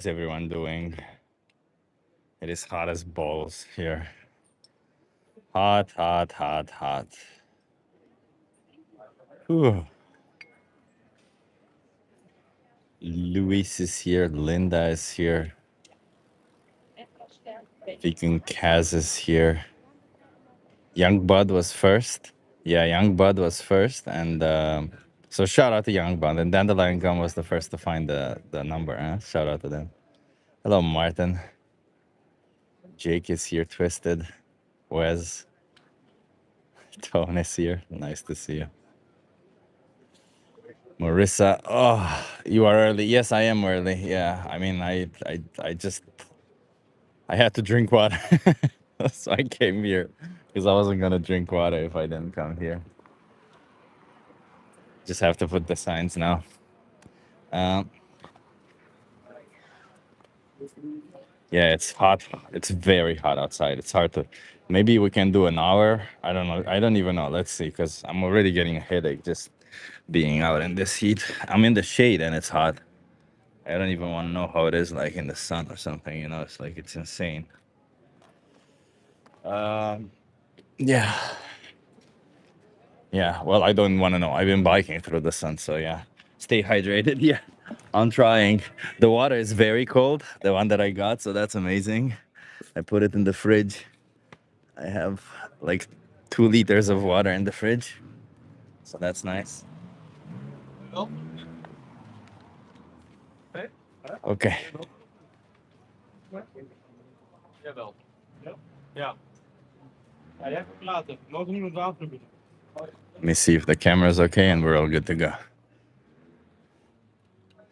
How's everyone doing? It is hot as balls here. Hot, hot, hot, hot. Whew. Luis is here. Linda is here. Vegan Kaz is here. Young Bud was first. Yeah, Young Bud was first. And so shout out to Young Bud. And Dandelion Gum was the first to find the number. Huh? Shout out to them. Hello, Martin. Jake is here. Twisted. Wes. Tone is here. Nice to see you. Marissa, oh, you are early. Yes, I am early. Yeah, I mean, I just, I had to drink water, so I came here because I wasn't gonna drink water if I didn't come here. Just have to put the signs now. Um, yeah, it's hot. It's very hot outside. It's hard to. Maybe we can do an hour. I don't know. I don't even know. Let's see, because I'm already getting a headache just being out in this heat. I'm in the shade and it's hot. I don't even want to know how it is like in the sun or something. You know, it's like it's insane. Um, yeah, yeah. Well, I don't want to know. I've been biking through the sun, so yeah. Stay hydrated. Yeah, I'm trying. The water is very cold, the one that I got, so that's amazing. I put it in the fridge. I have like 2 liters of water in the fridge, so that's nice. Okay. Jawel. Ja. Ja, jij hebt praten. Mogen niemand water bieden. Let me see if the camera's okay and we're all good to go.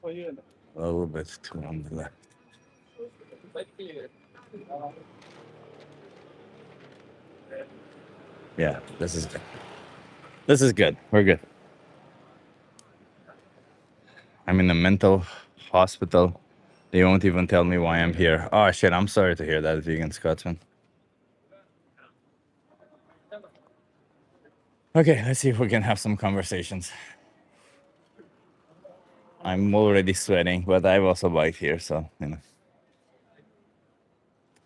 A little bit too on the left. Yeah, this is good. This is good. We're good. I'm in a mental hospital. They won't even tell me why I'm here. Oh shit, I'm sorry to hear that, vegan Scotsman. Okay, let's see if we can have some conversations. I'm already sweating, but I've also biked here, so you know.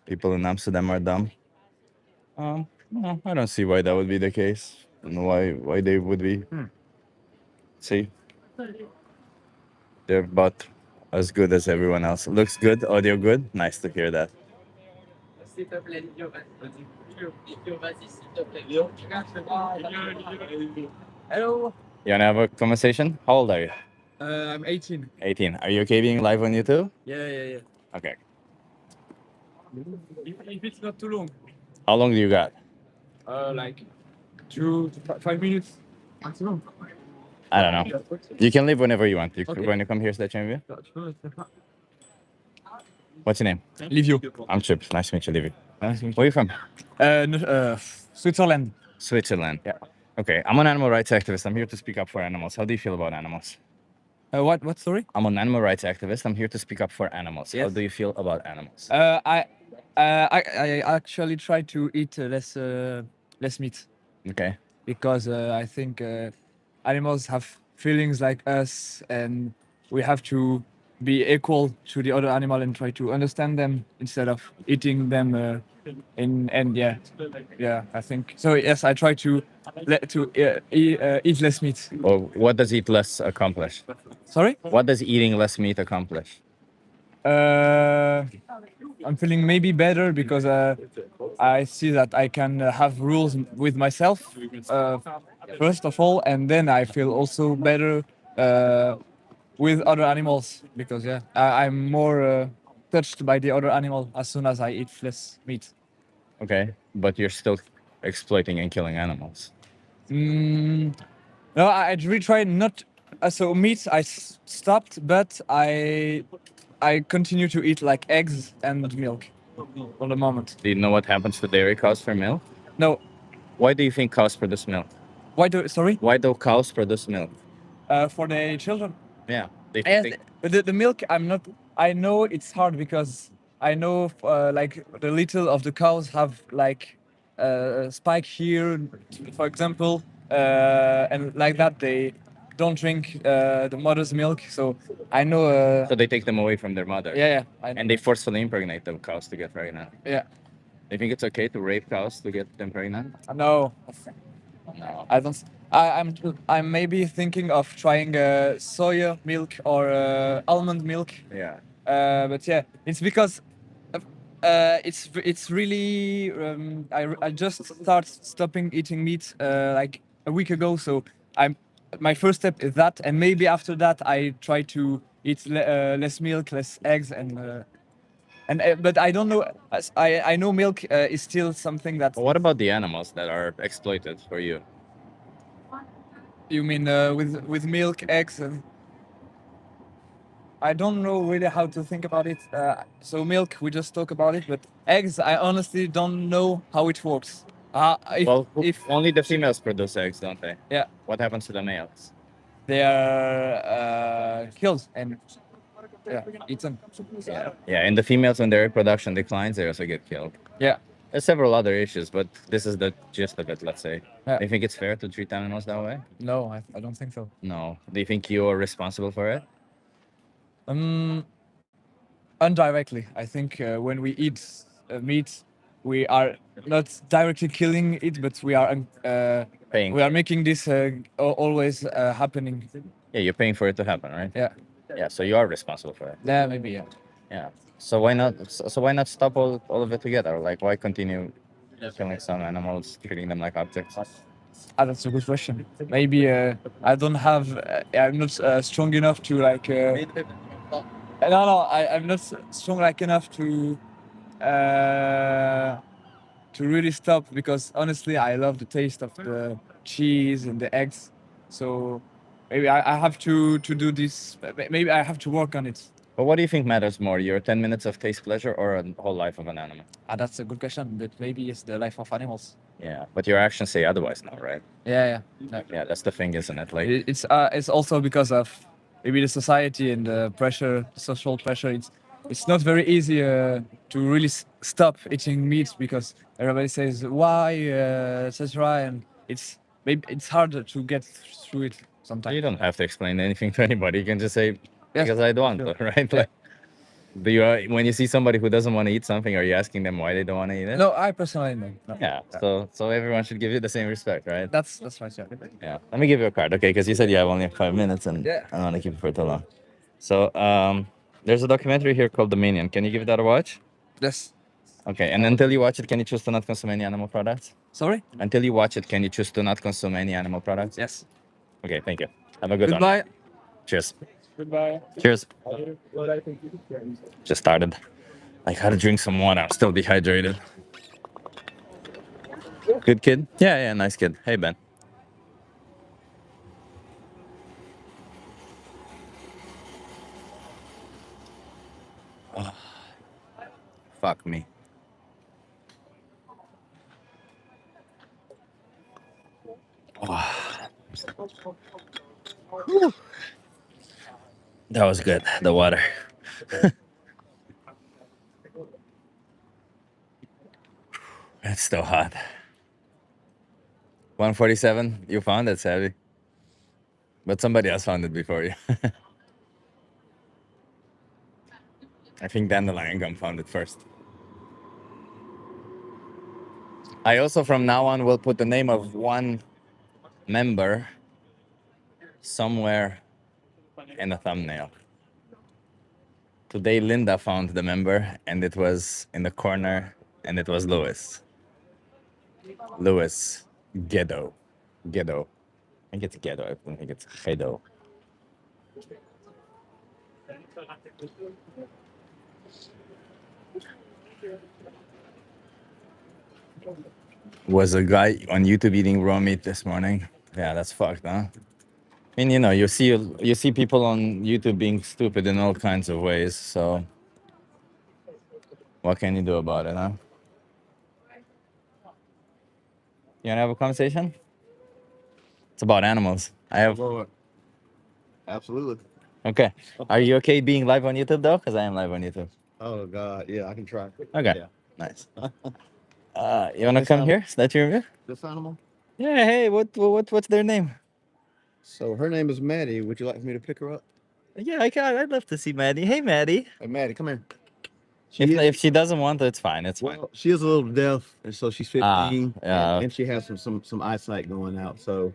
People in Amsterdam are dumb. No, I don't see why that would be the case. I don't know why they would be. See, they're about as good as everyone else. Looks good, audio good. Nice to hear that. S'il te plaît, Livio, vas-y. Livio, vas-y, s'il te plaît. Hello. You wanna have a conversation? How old are you? I'm 18. 18. Are you okay being live on YouTube? Yeah. Okay. If it's not too long. How long do you got? Like 5 minutes maximum. I don't know. You can leave whenever you want. When you come here, c'est la What's your name? Livio. I'm Chip. Nice to meet you, Livy. Where are you from? Switzerland. Switzerland. Yeah. Okay. I'm an animal rights activist. I'm here to speak up for animals. How do you feel about animals? What? Sorry. I'm an animal rights activist. I'm here to speak up for animals. How Yes. do you feel about animals? I actually try to eat less meat Okay. because I think animals have feelings like us, and we have to be equal to the other animal and try to understand them instead of eating them. Yeah, I think so. Yes, I try to eat less meat. Or what does eat less accomplish? Sorry. What does eating less meat accomplish? I'm feeling maybe better because I see that I can have rules with myself first of all, and then I feel also better with other animals because I'm more touched by the other animal as soon as I eat less meat. Okay. But you're still exploiting and killing animals. No, I really try not. So meat I stopped, but I continue to eat like eggs and milk for the moment. Do you know what happens to dairy cows for milk? No, Why do you think cows produce milk? sorry? Why do cows produce milk? For the children. Yeah. They, Yes, they, the milk. I'm not. I know it's hard because I know like the little of the cows have like a spike here, for example, and like that don't drink the mother's milk. So I know. So they take them away from their mother. Yeah, yeah. And they forcefully impregnate the cows to get pregnant. Yeah. You think it's okay to rape cows to get them pregnant? No, No. I don't. I'm maybe thinking of trying soya milk or almond milk. Yeah. But yeah, it's because it's really I just stopping eating meat like a week ago. So I'm my first step is that, and maybe after that I try to eat less milk, less eggs, and but I don't know. I know milk is still something that. But what about the animals that are exploited for you? You mean with milk, eggs, and I don't know really how to think about it. So milk, we just talk about it, but eggs, I honestly don't know how it works. Well, If only the females produce eggs, don't they? yeah, What happens to the males? they are killed and yeah, eaten. Yeah. Yeah, and the females, when their reproduction declines, they also get killed. Yeah, There's several other issues, but this is the gist of it, let's say. yeah. Do you think it's fair to treat animals that way? No, I don't think so. No. Do you think you are responsible for it? Indirectly, I think when we eat meat, we are not directly killing it, but Paying we for are it. making this always happening. Yeah, you're paying for it to happen, right? Yeah, Yeah, so you are responsible for it. yeah, maybe yeah. Yeah. So why not? So why not stop all of it together? Like, why continue killing some animals, treating them like objects? Ah, that's a good question. Maybe I don't have. I'm not strong enough to like. No, I'm not strong like enough to really stop because honestly, I love the taste of the cheese and the eggs. So maybe I have to do this. Maybe I have to work on it. But what do you think matters more, your 10 minutes of taste pleasure or a whole life of an animal? Ah, that's a good question. But maybe it's the life of animals. Yeah, but your actions say otherwise now, right? Yeah, yeah. No. Yeah, that's the thing, isn't it? Like, It's also because of maybe the society and the pressure, social pressure. It's not very easy to really stop eating meat because everybody says why, etc. And it's harder to get through it sometimes. you don't have to explain anything to anybody. You can just say, Yeah. because I don't, right? Yeah. Like, do you, when you see somebody who doesn't want to eat something, are you asking them why they don't want to eat it? No, I personally no. No. Yeah, so everyone should give you the same respect, right? That's right. Yeah. Yeah. Let me give you a card, okay? Because you said you have only 5 minutes, and Yeah. I don't want to keep it for too long. So, there's a documentary here called The Minion. Can you give that a watch? Yes. Okay. And until you watch it, can you choose to not consume any animal products? Sorry. Until you watch it, can you choose to not consume any animal products? Yes. Okay. Thank you. Have a good one. Goodbye. Cheers. Goodbye. Cheers. Just started. I gotta drink some water. I'm still dehydrated. Good kid? Yeah, yeah, nice kid. Hey, Ben. Fuck me. That was good. The water. It's still hot. 147. You found it, Savvy. But somebody else found it before you. I think Dandelion Gum found it first. I also, from now on, will put the name of one member somewhere in the thumbnail. Today, Linda found the member, and it was in the corner, and it was Louis. Louis Ghetto. Ghetto. I think it's Ghetto. I don't think it's Ghetto. Was a guy on YouTube eating raw meat this morning. Yeah, that's fucked, huh? I mean, you see people on YouTube being stupid in all kinds of ways. So, what can you do about it, huh? You wanna have a conversation? It's about animals. I have. Well, absolutely. Okay. Are you okay being live on YouTube though? Because I am live on YouTube. Oh God, yeah, I can try. Okay. Yeah. Nice. You wanna This come animal- here? Is that your review? This animal? Yeah. Hey, what's their name? So her name is Maddie. Would you like me to pick her up? Yeah, I can. I'd love to see Maddie. Hey, Maddie. Hey, Maddie, come here. If She is if she doesn't want it, it's fine. It's fine. well, she is a little deaf, and so she's Ah, 15, yeah. and she has some eyesight going out. So,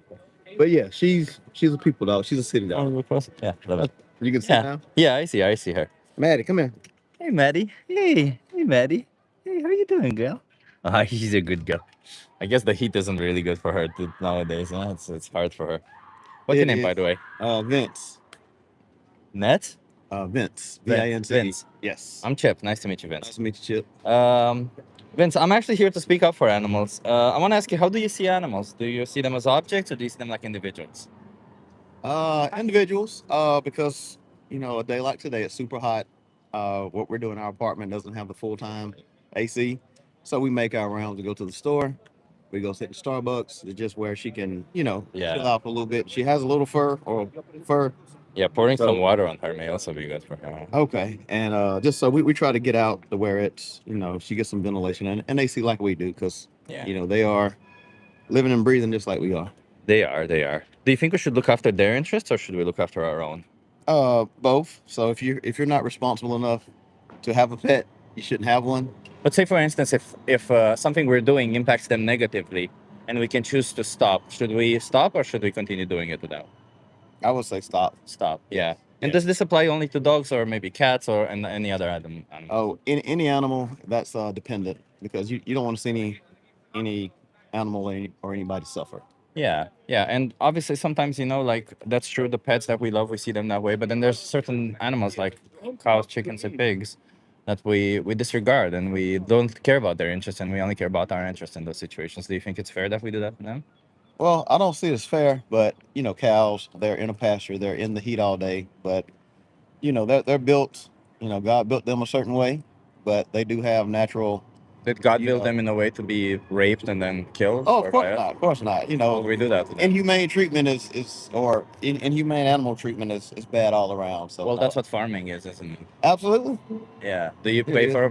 but yeah, she's a people dog. She's a city Oh, dog. we're close. Yeah, love it. You can see Yeah, now. yeah. I see her. I see her. Maddie, come here. Hey, Maddie. Hey, Maddie. Hey, how you doing, girl? Ah, she's a good girl. I guess the heat isn't really good for her nowadays. Huh? It's hard for her. What's your It name, by is the way? Vince. Net? Vince. Vince. Vince. Vince. Yes. I'm Chip. Nice to meet you, Nice Vince. to meet you, Chip. Vince, I'm actually here to speak up for animals. I want to ask you, how do you see animals? Do you see them as objects or do you see them like individuals? Individuals. Because a day like today, it's super hot. What we're doing in our apartment doesn't have the full time AC, so we make our rounds to go to the store. We go sit in Starbucks. It's just where she can, chill Yeah. out for a little bit. She has a little fur. Yeah, pouring some So water on her may also be good for her. okay, and just so we try to get out to where it's, she gets some ventilation and AC like we do, because Yeah. they are living and breathing just like we are. They are, they are. Do you think we should look after their interests or should we look after our own? Both. So if you're not responsible enough to have a pet, you shouldn't have one. Let's say, for instance, if something we're doing impacts them negatively and we can choose to stop, should we stop or should we continue doing it without? I would say stop. Stop, Yeah. yeah. And Yeah. does this apply only to dogs or maybe cats or and any other animals? Oh, any animal that's dependent, because you don't want to see any animal or anybody suffer. Yeah, yeah, and obviously sometimes like that's true. The pets that we love, we see them that way. But then there's certain animals like cows, chickens, and pigs that we disregard and we don't care about their interests, and we only care about our interests in those situations. Do you think it's fair that we do that for them? Well, I don't see it as fair, but cows, they're in a pasture, they're in the heat all day, but they're built, God built them a certain way, but they do have natural. Did God you build know, them in a way to be raped and then killed Oh, of or course by us? not. Of course not. Well, we do that to them. Inhumane treatment is or inhumane animal treatment is bad all around. So Well, that's no, what farming is, isn't it? absolutely. Yeah. Do you It pay is. for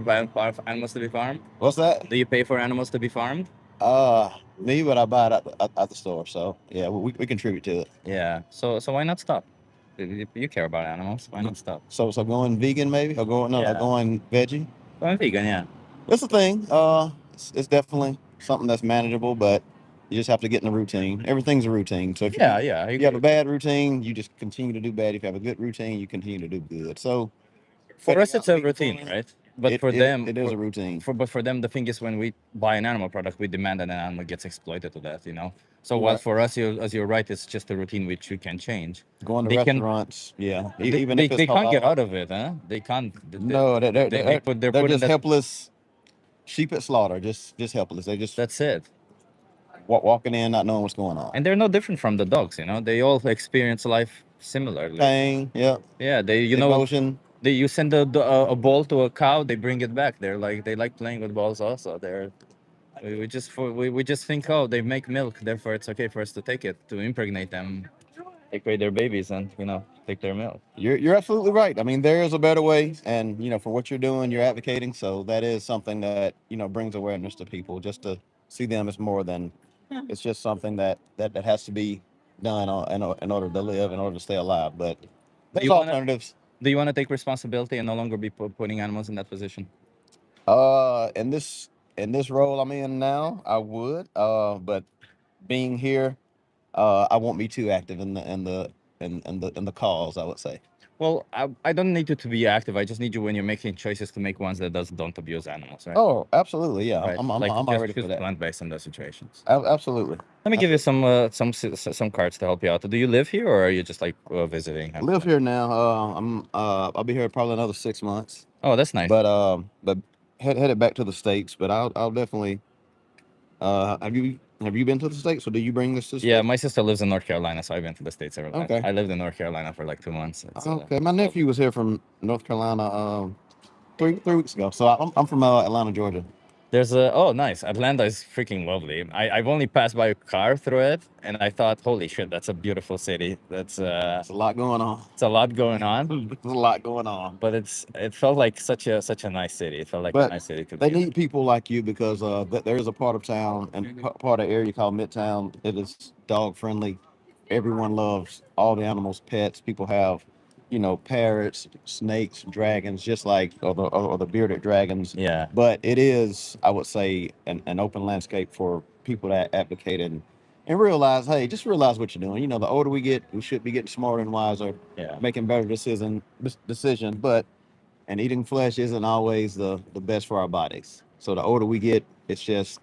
animals to be farmed? What's that? Do you pay for animals to be farmed? Me, but I buy it at the store. So yeah, we contribute to it. Yeah. So why not stop? You care about animals. Why not stop? So going vegan maybe, or going no, Yeah. going veggie. I'm vegan, yeah. It's a thing. It's definitely something that's manageable, but you just have to get in the routine. Everything's a routine. So Yeah, yeah. I if you have agree. a bad routine, you just continue to do bad. If you have a good routine, you continue to do good. So For cutting us, it's out a meat routine, for right? But it for it, them, it is a routine. for them, the thing is when we buy an animal product, we demand that an animal gets exploited to death. So while Right. for us, as you're right, it's just a routine which we can change. Going to They can, restaurants, yeah. they, Even they, if it's they can't get halal. out of it, huh? They can't. No, They're they're put in just that. helpless sheep at slaughter. Just helpless. They just That's it. walking in, not knowing what's going on. And they're no different from the dogs. They all experience life similarly. Pain, yeah. Yeah, Emotion. you send a ball to a cow, they bring it back. They like playing with balls also. We just think, oh, they make milk, therefore it's okay for us to take it to impregnate them, take away their babies, and take their milk. You're absolutely right. I mean, there is a better way, and for what you're doing, you're advocating. So that is something that brings awareness to people, just to see them as more than it's just something that has to be done in order to live, in order to stay alive. But Do there's you wanna alternatives. do you wanna take responsibility and no longer be putting animals in that position? In this role I'm in now, I would. But being here, I won't be too active in the cause, I would say. Well, I don't need you to be active. I just need you when you're making choices to make ones that don't abuse animals, right? Oh, absolutely, yeah. Right. Like I'm just already choose for that. plant based in those situations. Absolutely. Let me give you Absolutely. some cards to help you out. Do you live here or are you just like visiting? I live here now. I'll be here probably another 6 months, Oh, that's nice. but headed back to the states. But I'll definitely. Have you been to the states, or do you bring this to the Yeah, states? my sister lives in North Carolina, so I've been to the States every time. Okay. I lived in North Carolina for like 2 months. Okay. My nephew was here from North Carolina three weeks ago. So I'm from Atlanta, Georgia. There's a oh nice. Atlanta is freaking lovely. I've only passed by a car through it and I thought, holy shit, that's a beautiful city. It's a lot going on. It's a lot going on. There's a lot going on. But it felt like such a nice city. It felt like a But nice city to they be in. need people like you, because there is a part of town and part of area called Midtown. It is dog friendly. everyone loves all the animals, pets. People have, parrots, snakes, dragons, just like or the bearded dragons. Yeah. But it is, I would say, an open landscape for people that advocate and realize, hey, just realize what you're doing. The older we get, we should be getting smarter and wiser, Yeah. making better decisions. But and eating flesh isn't always the best for our bodies. So the older we get, it's just,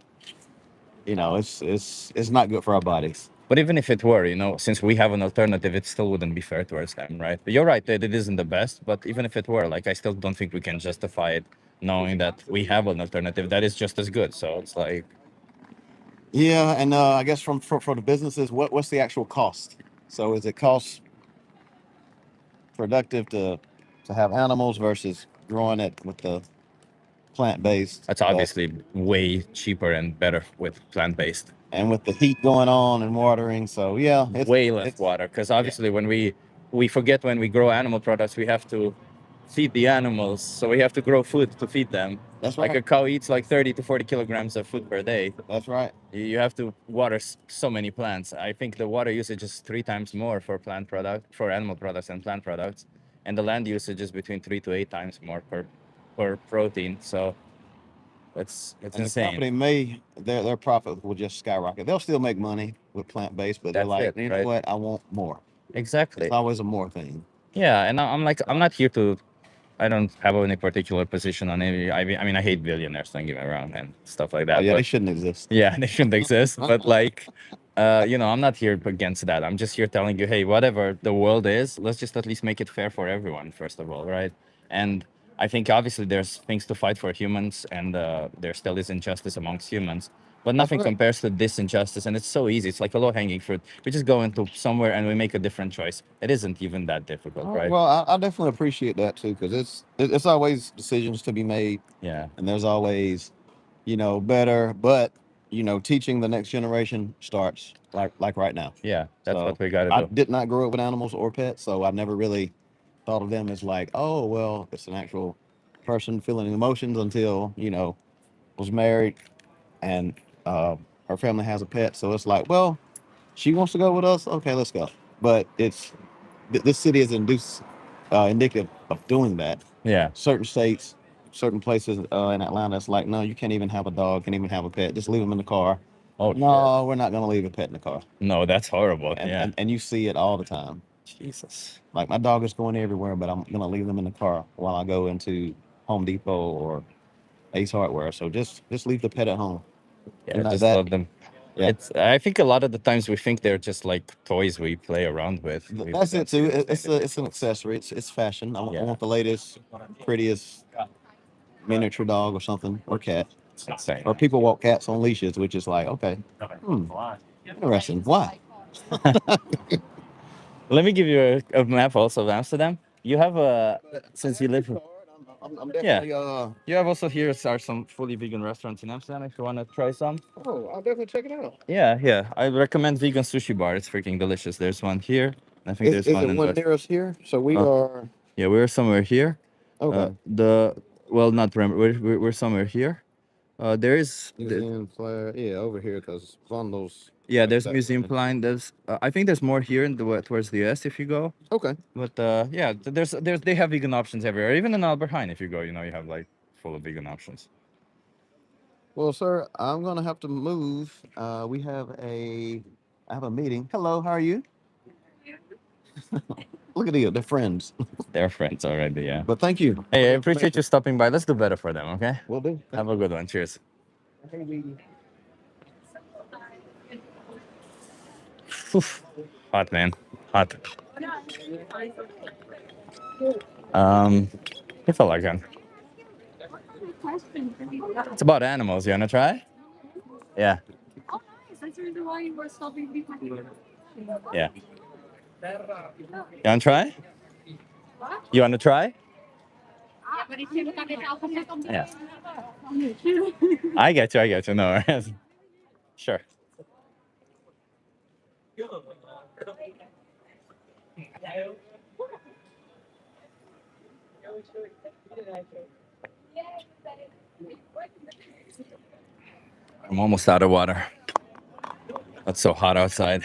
it's not good for our bodies. But even if it were, since we have an alternative, it still wouldn't be fair towards them, right? But you're right that it isn't the best. But even if it were, like, I still don't think we can justify it, knowing that we have an alternative that is just as good. So it's like, Yeah, and I guess for the businesses, what's the actual cost? So is it cost productive to have animals versus growing it with the plant based? that's But obviously way cheaper and better with plant based. and with the heat going on and watering, so yeah, Way less it's water, because yeah, obviously when we forget when we grow animal products, we have to feed the animals, so we have to grow food to feed them. that's Like right. a cow eats like 30 to 40 kilograms of food per day. That's right. You have to water so many plants. I think the water usage is 3 times more for animal products and plant products, and the land usage is between 3 to 8 times more per protein. So it's And the insane. company may their profit will just skyrocket. They'll still make money with plant based, but they're That's like, it, you know right? what? I want more. It's Exactly. always a more thing. Yeah, and I'm like, I'm not here to. I don't have any particular position on any. I mean, I hate billionaires. Don't get me wrong and stuff like Oh that. yeah, they But shouldn't exist. yeah, they shouldn't exist. But like, I'm not here against that. I'm just here telling you, hey, whatever the world is, let's just at least make it fair for everyone, first of all, right? And I think obviously there's things to fight for humans, and there still is injustice amongst humans. But That's nothing right. compares to this injustice, and it's so easy. It's like a low-hanging fruit. We just go into somewhere and we make a different choice. It isn't even that difficult, Oh, right? well, I definitely appreciate that too, because it's always decisions to be made, Yeah, and there's always, better. But teaching the next generation starts like right now. yeah, that's what So we got to I do. did not grow up with animals or pets, so I never really thought of them as like, oh well, it's an actual person feeling emotions until was married and her family has a pet. So it's like, well, she wants to go with us. Okay, let's go. But this city is indicative of doing that. Yeah. Certain states, certain places in Atlanta, it's like, no, you can't even have a dog, can't even have a pet. Just leave them in the car. Oh shit. No, we're not going to leave a pet in the car. No, that's horrible. And, Yeah. and you see it all the time. Jesus. Like my dog is going everywhere, but I'm going to leave them in the car while I go into Home Depot or Ace Hardware. So just leave the pet at home. Do Yeah, not just that. love them. Yeah. It's. I think a lot of the times we think they're just like toys we play around with. We That's don't it too. seriously anything. It's an accessory. It's fashion. I Yeah, want the latest, prettiest miniature dog or something or cat. it's insane. Or people walk cats on leashes, which is like, okay, hmm, interesting. Why? Let me give you a map also of Amsterdam. You have a since you live. I'm Yeah. definitely You have also here are some fully vegan restaurants in Amsterdam if you want to try some. oh, I'll definitely check it out. Yeah, yeah. I recommend vegan sushi bar. It's freaking delicious. There's one here. I think there's Is one it in one West. near us here? So we Uh, are yeah, we're somewhere here. okay. The well, not remember. We're somewhere here. There is Museum flare, yeah, over here because Vondel's yeah. right There's that Museum way. Plein. There's I think there's more here in towards the west if you go. Okay. But yeah, there's they have vegan options everywhere. Even in Albert Heijn, if you go, you have like full of vegan options. Well, sir, I'm gonna have to move. I have a meeting. Hello, how are you? Look at you, they're friends. They're friends already. Yeah. But thank you for Hey, I the appreciate information. you stopping by. Let's do better for them, okay? Will do. Have Thank a you. good one. Cheers. Oof. Hot man, hot. Um, if I like it. It's about animals. You wanna try? Yeah. Yeah. You wanna try? You wanna try? Yeah. I get you. I get you. No worries. Sure. I'm almost out of water. It's so hot outside.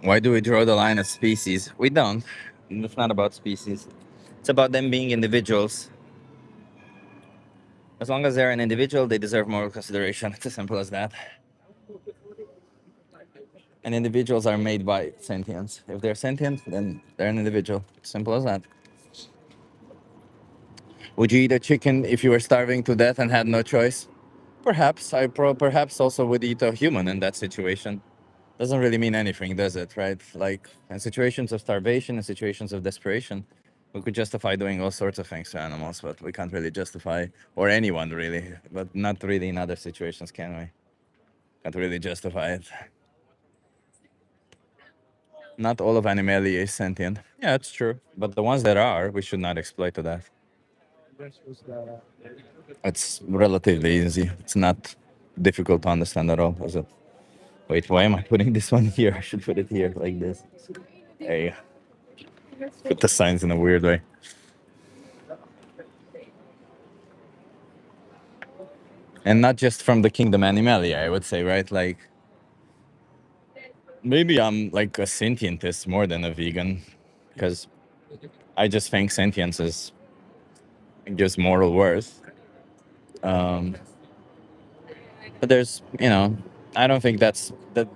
Why do we draw the line at species? We don't. It's not about species. It's about them being individuals. As long as they're an individual, they deserve moral consideration. It's as simple as that. And individuals are made by sentience. If they're sentient, then they're an individual. Simple as that. Would you eat a chicken if you were starving to death and had no choice? Perhaps. Perhaps also would eat a human in that situation. Doesn't really mean anything, does it? Right? Like in situations of starvation, in situations of desperation, we could justify doing all sorts of things to animals, but we can't really justify, or anyone really, but not really in other situations, can we? Can't really justify it. Not all of Animalia is sentient. Yeah, it's true. But the ones that are, we should not exploit to that. It's relatively easy. It's not difficult to understand at all, is it? Wait, why am I putting this one here? I should put it here like this. There you go. Put the signs in a weird way. And not just from the kingdom Animalia, I would say, right? Like maybe I'm like a sentientist more than a vegan, because I just think sentience is gives moral worth. Um, but there's, I don't think that's that.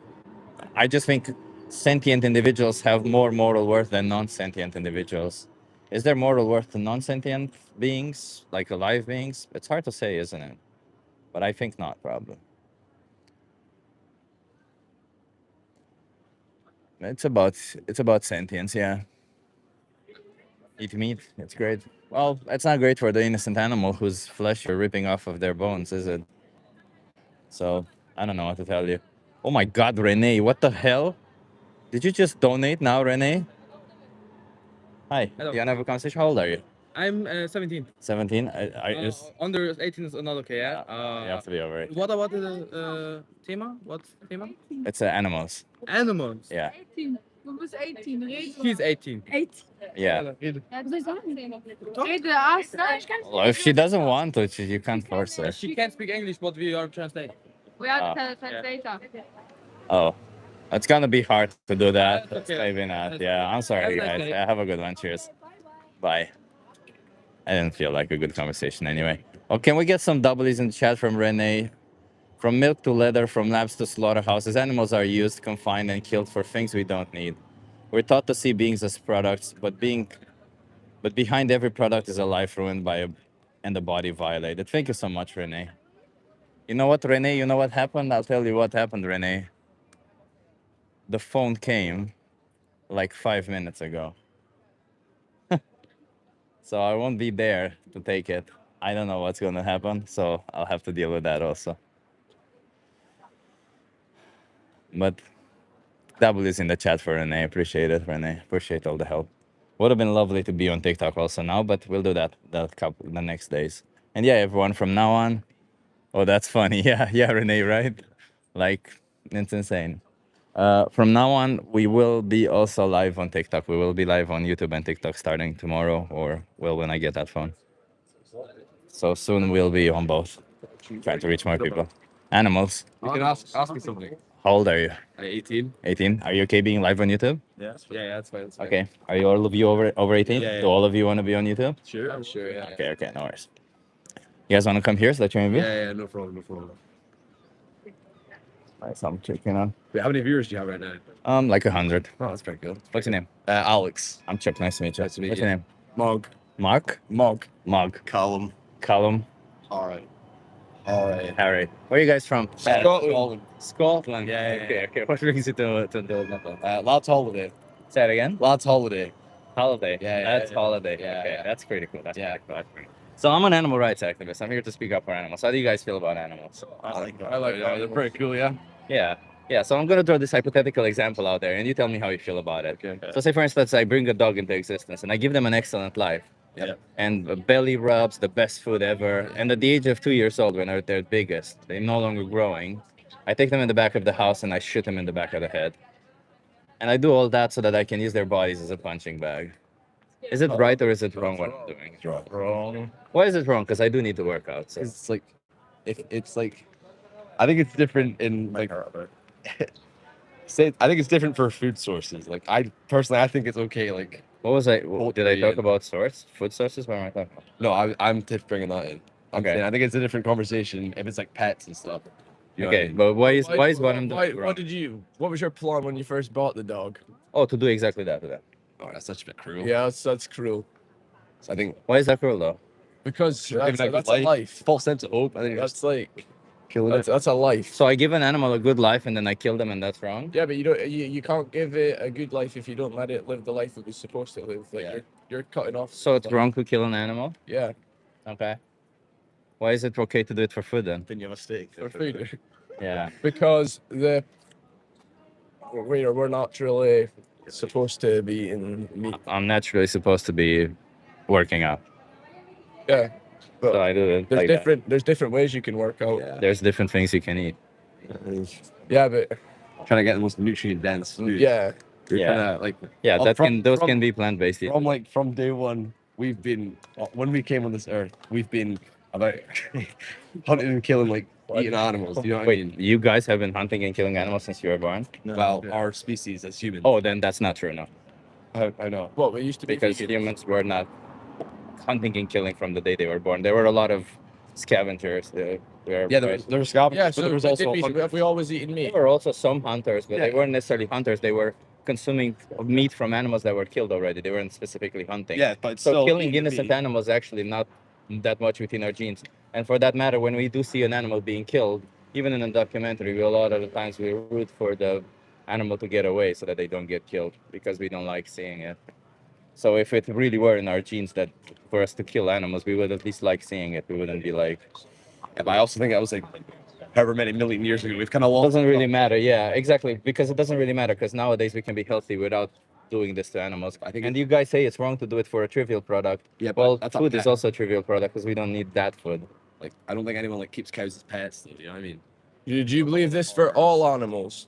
I just think sentient individuals have more moral worth than non-sentient individuals. Is there moral worth to non-sentient beings, like alive beings? It's hard to say, isn't it? But I think not, probably. It's about sentience, yeah. Eat meat, it's great. Well, it's not great for the innocent animal whose flesh you're ripping off of their bones, is it? So I don't know what to tell you. Oh my God, Renee, what the hell? Did you just donate now, Renee? Hi. Hello. Do you want to have a conversation? How old are you? I'm 17. 17. I just Under 18 is not okay, yeah? you have to be over it. What about the thema? What's thema? It's animals. Animals. Yeah. 18. Du bist 18. She's 18. 18. Yeah. Rede. Ja, was soll ich sagen? Rede, ask. Nein, ich kann nicht. Well, if she doesn't want to, you can't force her. She can't speak English, but we are translating. We are the translator. Oh, it's gonna be hard to do that. That's It's okay. maybe not. Yeah, I'm sorry, Have a nice guys. day. Yeah, have a good one. Cheers. Bye. I didn't feel like a good conversation anyway. Oh, can we get some W's in the chat from Renee? From milk to leather, from labs to slaughterhouses, animals are used, confined, and killed for things we don't need. We're taught to see beings as products, but behind every product is a life ruined by and a body violated. Thank you so much, Renee. You know what, Renee? You know what happened? I'll tell you what happened, Renee. The phone came like 5 minutes ago. So I won't be there to take it. I don't know what's gonna happen, so I'll have to deal with that also. But W is in the chat for Renee. Appreciate it, Renee. Appreciate all the help. Would have been lovely to be on TikTok also now, but we'll do that couple the next days. And yeah, everyone from now on. Oh, that's funny. Yeah, yeah, Renee, right? Like it's insane. From now on, we will be also live on TikTok. We will be live on YouTube and TikTok starting tomorrow, or well, when I get that phone. So soon we'll be on both. Trying to reach more people. Animals. You can ask me something. How old are you? 18. 18. Are you okay being live on YouTube? Yeah, that's fine. That's fine. Okay. Are you all of you over 18? Yeah, yeah. Do all of you want to be on YouTube? Sure. I'm sure, yeah. Okay, no worries. You guys want to come here so that you can be? Yeah, no problem, no problem. Nice, I'm checking on. Wait, how many viewers do you have right now? Like 100. Oh, that's pretty good. What's your name? Alex. I'm Chuck. Nice to meet you. Nice to meet What's you. your name? Mog. Mark? Mog. Mog. Column. Callum. All right. Harry. Where are you guys from? Scotland. Scotland. Yeah, yeah, Okay, okay. What brings you to Dublin? Lads holiday. Say it again. Lads holiday. Holiday. Yeah, That's yeah. holiday. Yeah, Okay, yeah. that's pretty cool. That's Yeah. pretty cool. That's pretty cool. So I'm an animal rights activist. I'm here to speak up for animals. How do you guys feel about animals? I like that. They're pretty cool, yeah. Yeah. Yeah, so I'm gonna throw this hypothetical example out there and you tell me how you feel about it. Okay. So say for instance I bring a dog into existence and I give them an excellent life. Yeah. And belly rubs, the best food ever. And at the age of 2 years old, when they're at their biggest, they're no longer growing. I take them in the back of the house and I shoot them in the back of the head. And I do all that so that I can use their bodies as a punching bag. Is it right or is it wrong what I'm doing? Wrong. Why is it wrong? Because I do need to work out. So. It's like, if it's like, I think it's different in like, I think it's different for food sources. Like I personally, I think it's okay. Like What was I? Did I Poultry talk and- about source? Food sources? What am I talking about? no, I'm just bringing that in. I'm Okay. saying I think it's a different conversation if it's like pets and stuff. You know what I Okay, mean? but why is what I'm doing wrong? What was your plan when you first bought the dog? Oh, to do exactly that to them. Oh, that's such a bit cruel. Yeah, that's cruel. So I think Why is that cruel though? Because giving that's, that good that's a life. false sense of hope. I think That's that's like killing that's, it. that's a life. So I give an animal a good life and then I kill them, and that's wrong. Yeah, but you can't give it a good life if you don't let it live the life it was supposed to live. Like Yeah. you're cutting off. So it's life. wrong to kill an animal. Yeah, Okay. Why is it okay to do it for food then? Then you have a steak. for food. Yeah. Because we're naturally supposed to be eating meat. I'm naturally supposed to be working out, Yeah, but so I do it there's like that. there's different ways you can work out. Yeah. There's different things you can eat. Yeah, but Trying to get the most nutrient dense food. yeah, You're Yeah. trying to like Yeah, from- those from- can be plant based. from day one. We've been when we came on this earth. We've been about hunting and killing, like eating animals. You know what I Wait, mean? you guys have been hunting and killing animals since you were born? Well, our species as humans. Oh, then that's not true, no. I know. well, we used to be Because vegan. humans were not hunting and killing from the day they were born. There were a lot of scavengers. There Yeah, there was scavengers, Yeah, but so there was did also have we always eaten meat? were also some hunters, but they Yeah. weren't necessarily hunters. They were consuming meat from animals that were killed already. They weren't specifically hunting. yeah, but So still killing eating innocent meat. animals actually not that much within our genes. And for that matter, when we do see an animal being killed, even in a documentary, we a lot of the times we root for the animal to get away so that they don't get killed because we don't like seeing it. So if it really were in our genes that for us to kill animals, we would at least like seeing it. We wouldn't be like, Yeah, but I also think that was like however many million years ago. We've kind of lost. doesn't really matter. Yeah, exactly. Because it doesn't really matter because nowadays we can be healthy without doing this to animals. I think And you guys say it's wrong to do it for a trivial product. Yeah, but Well, that's a food is pet. also a trivial product because we don't need that food. Like I don't think anyone like keeps cows as pets. Though, you know what I mean? Do you believe this for all animals?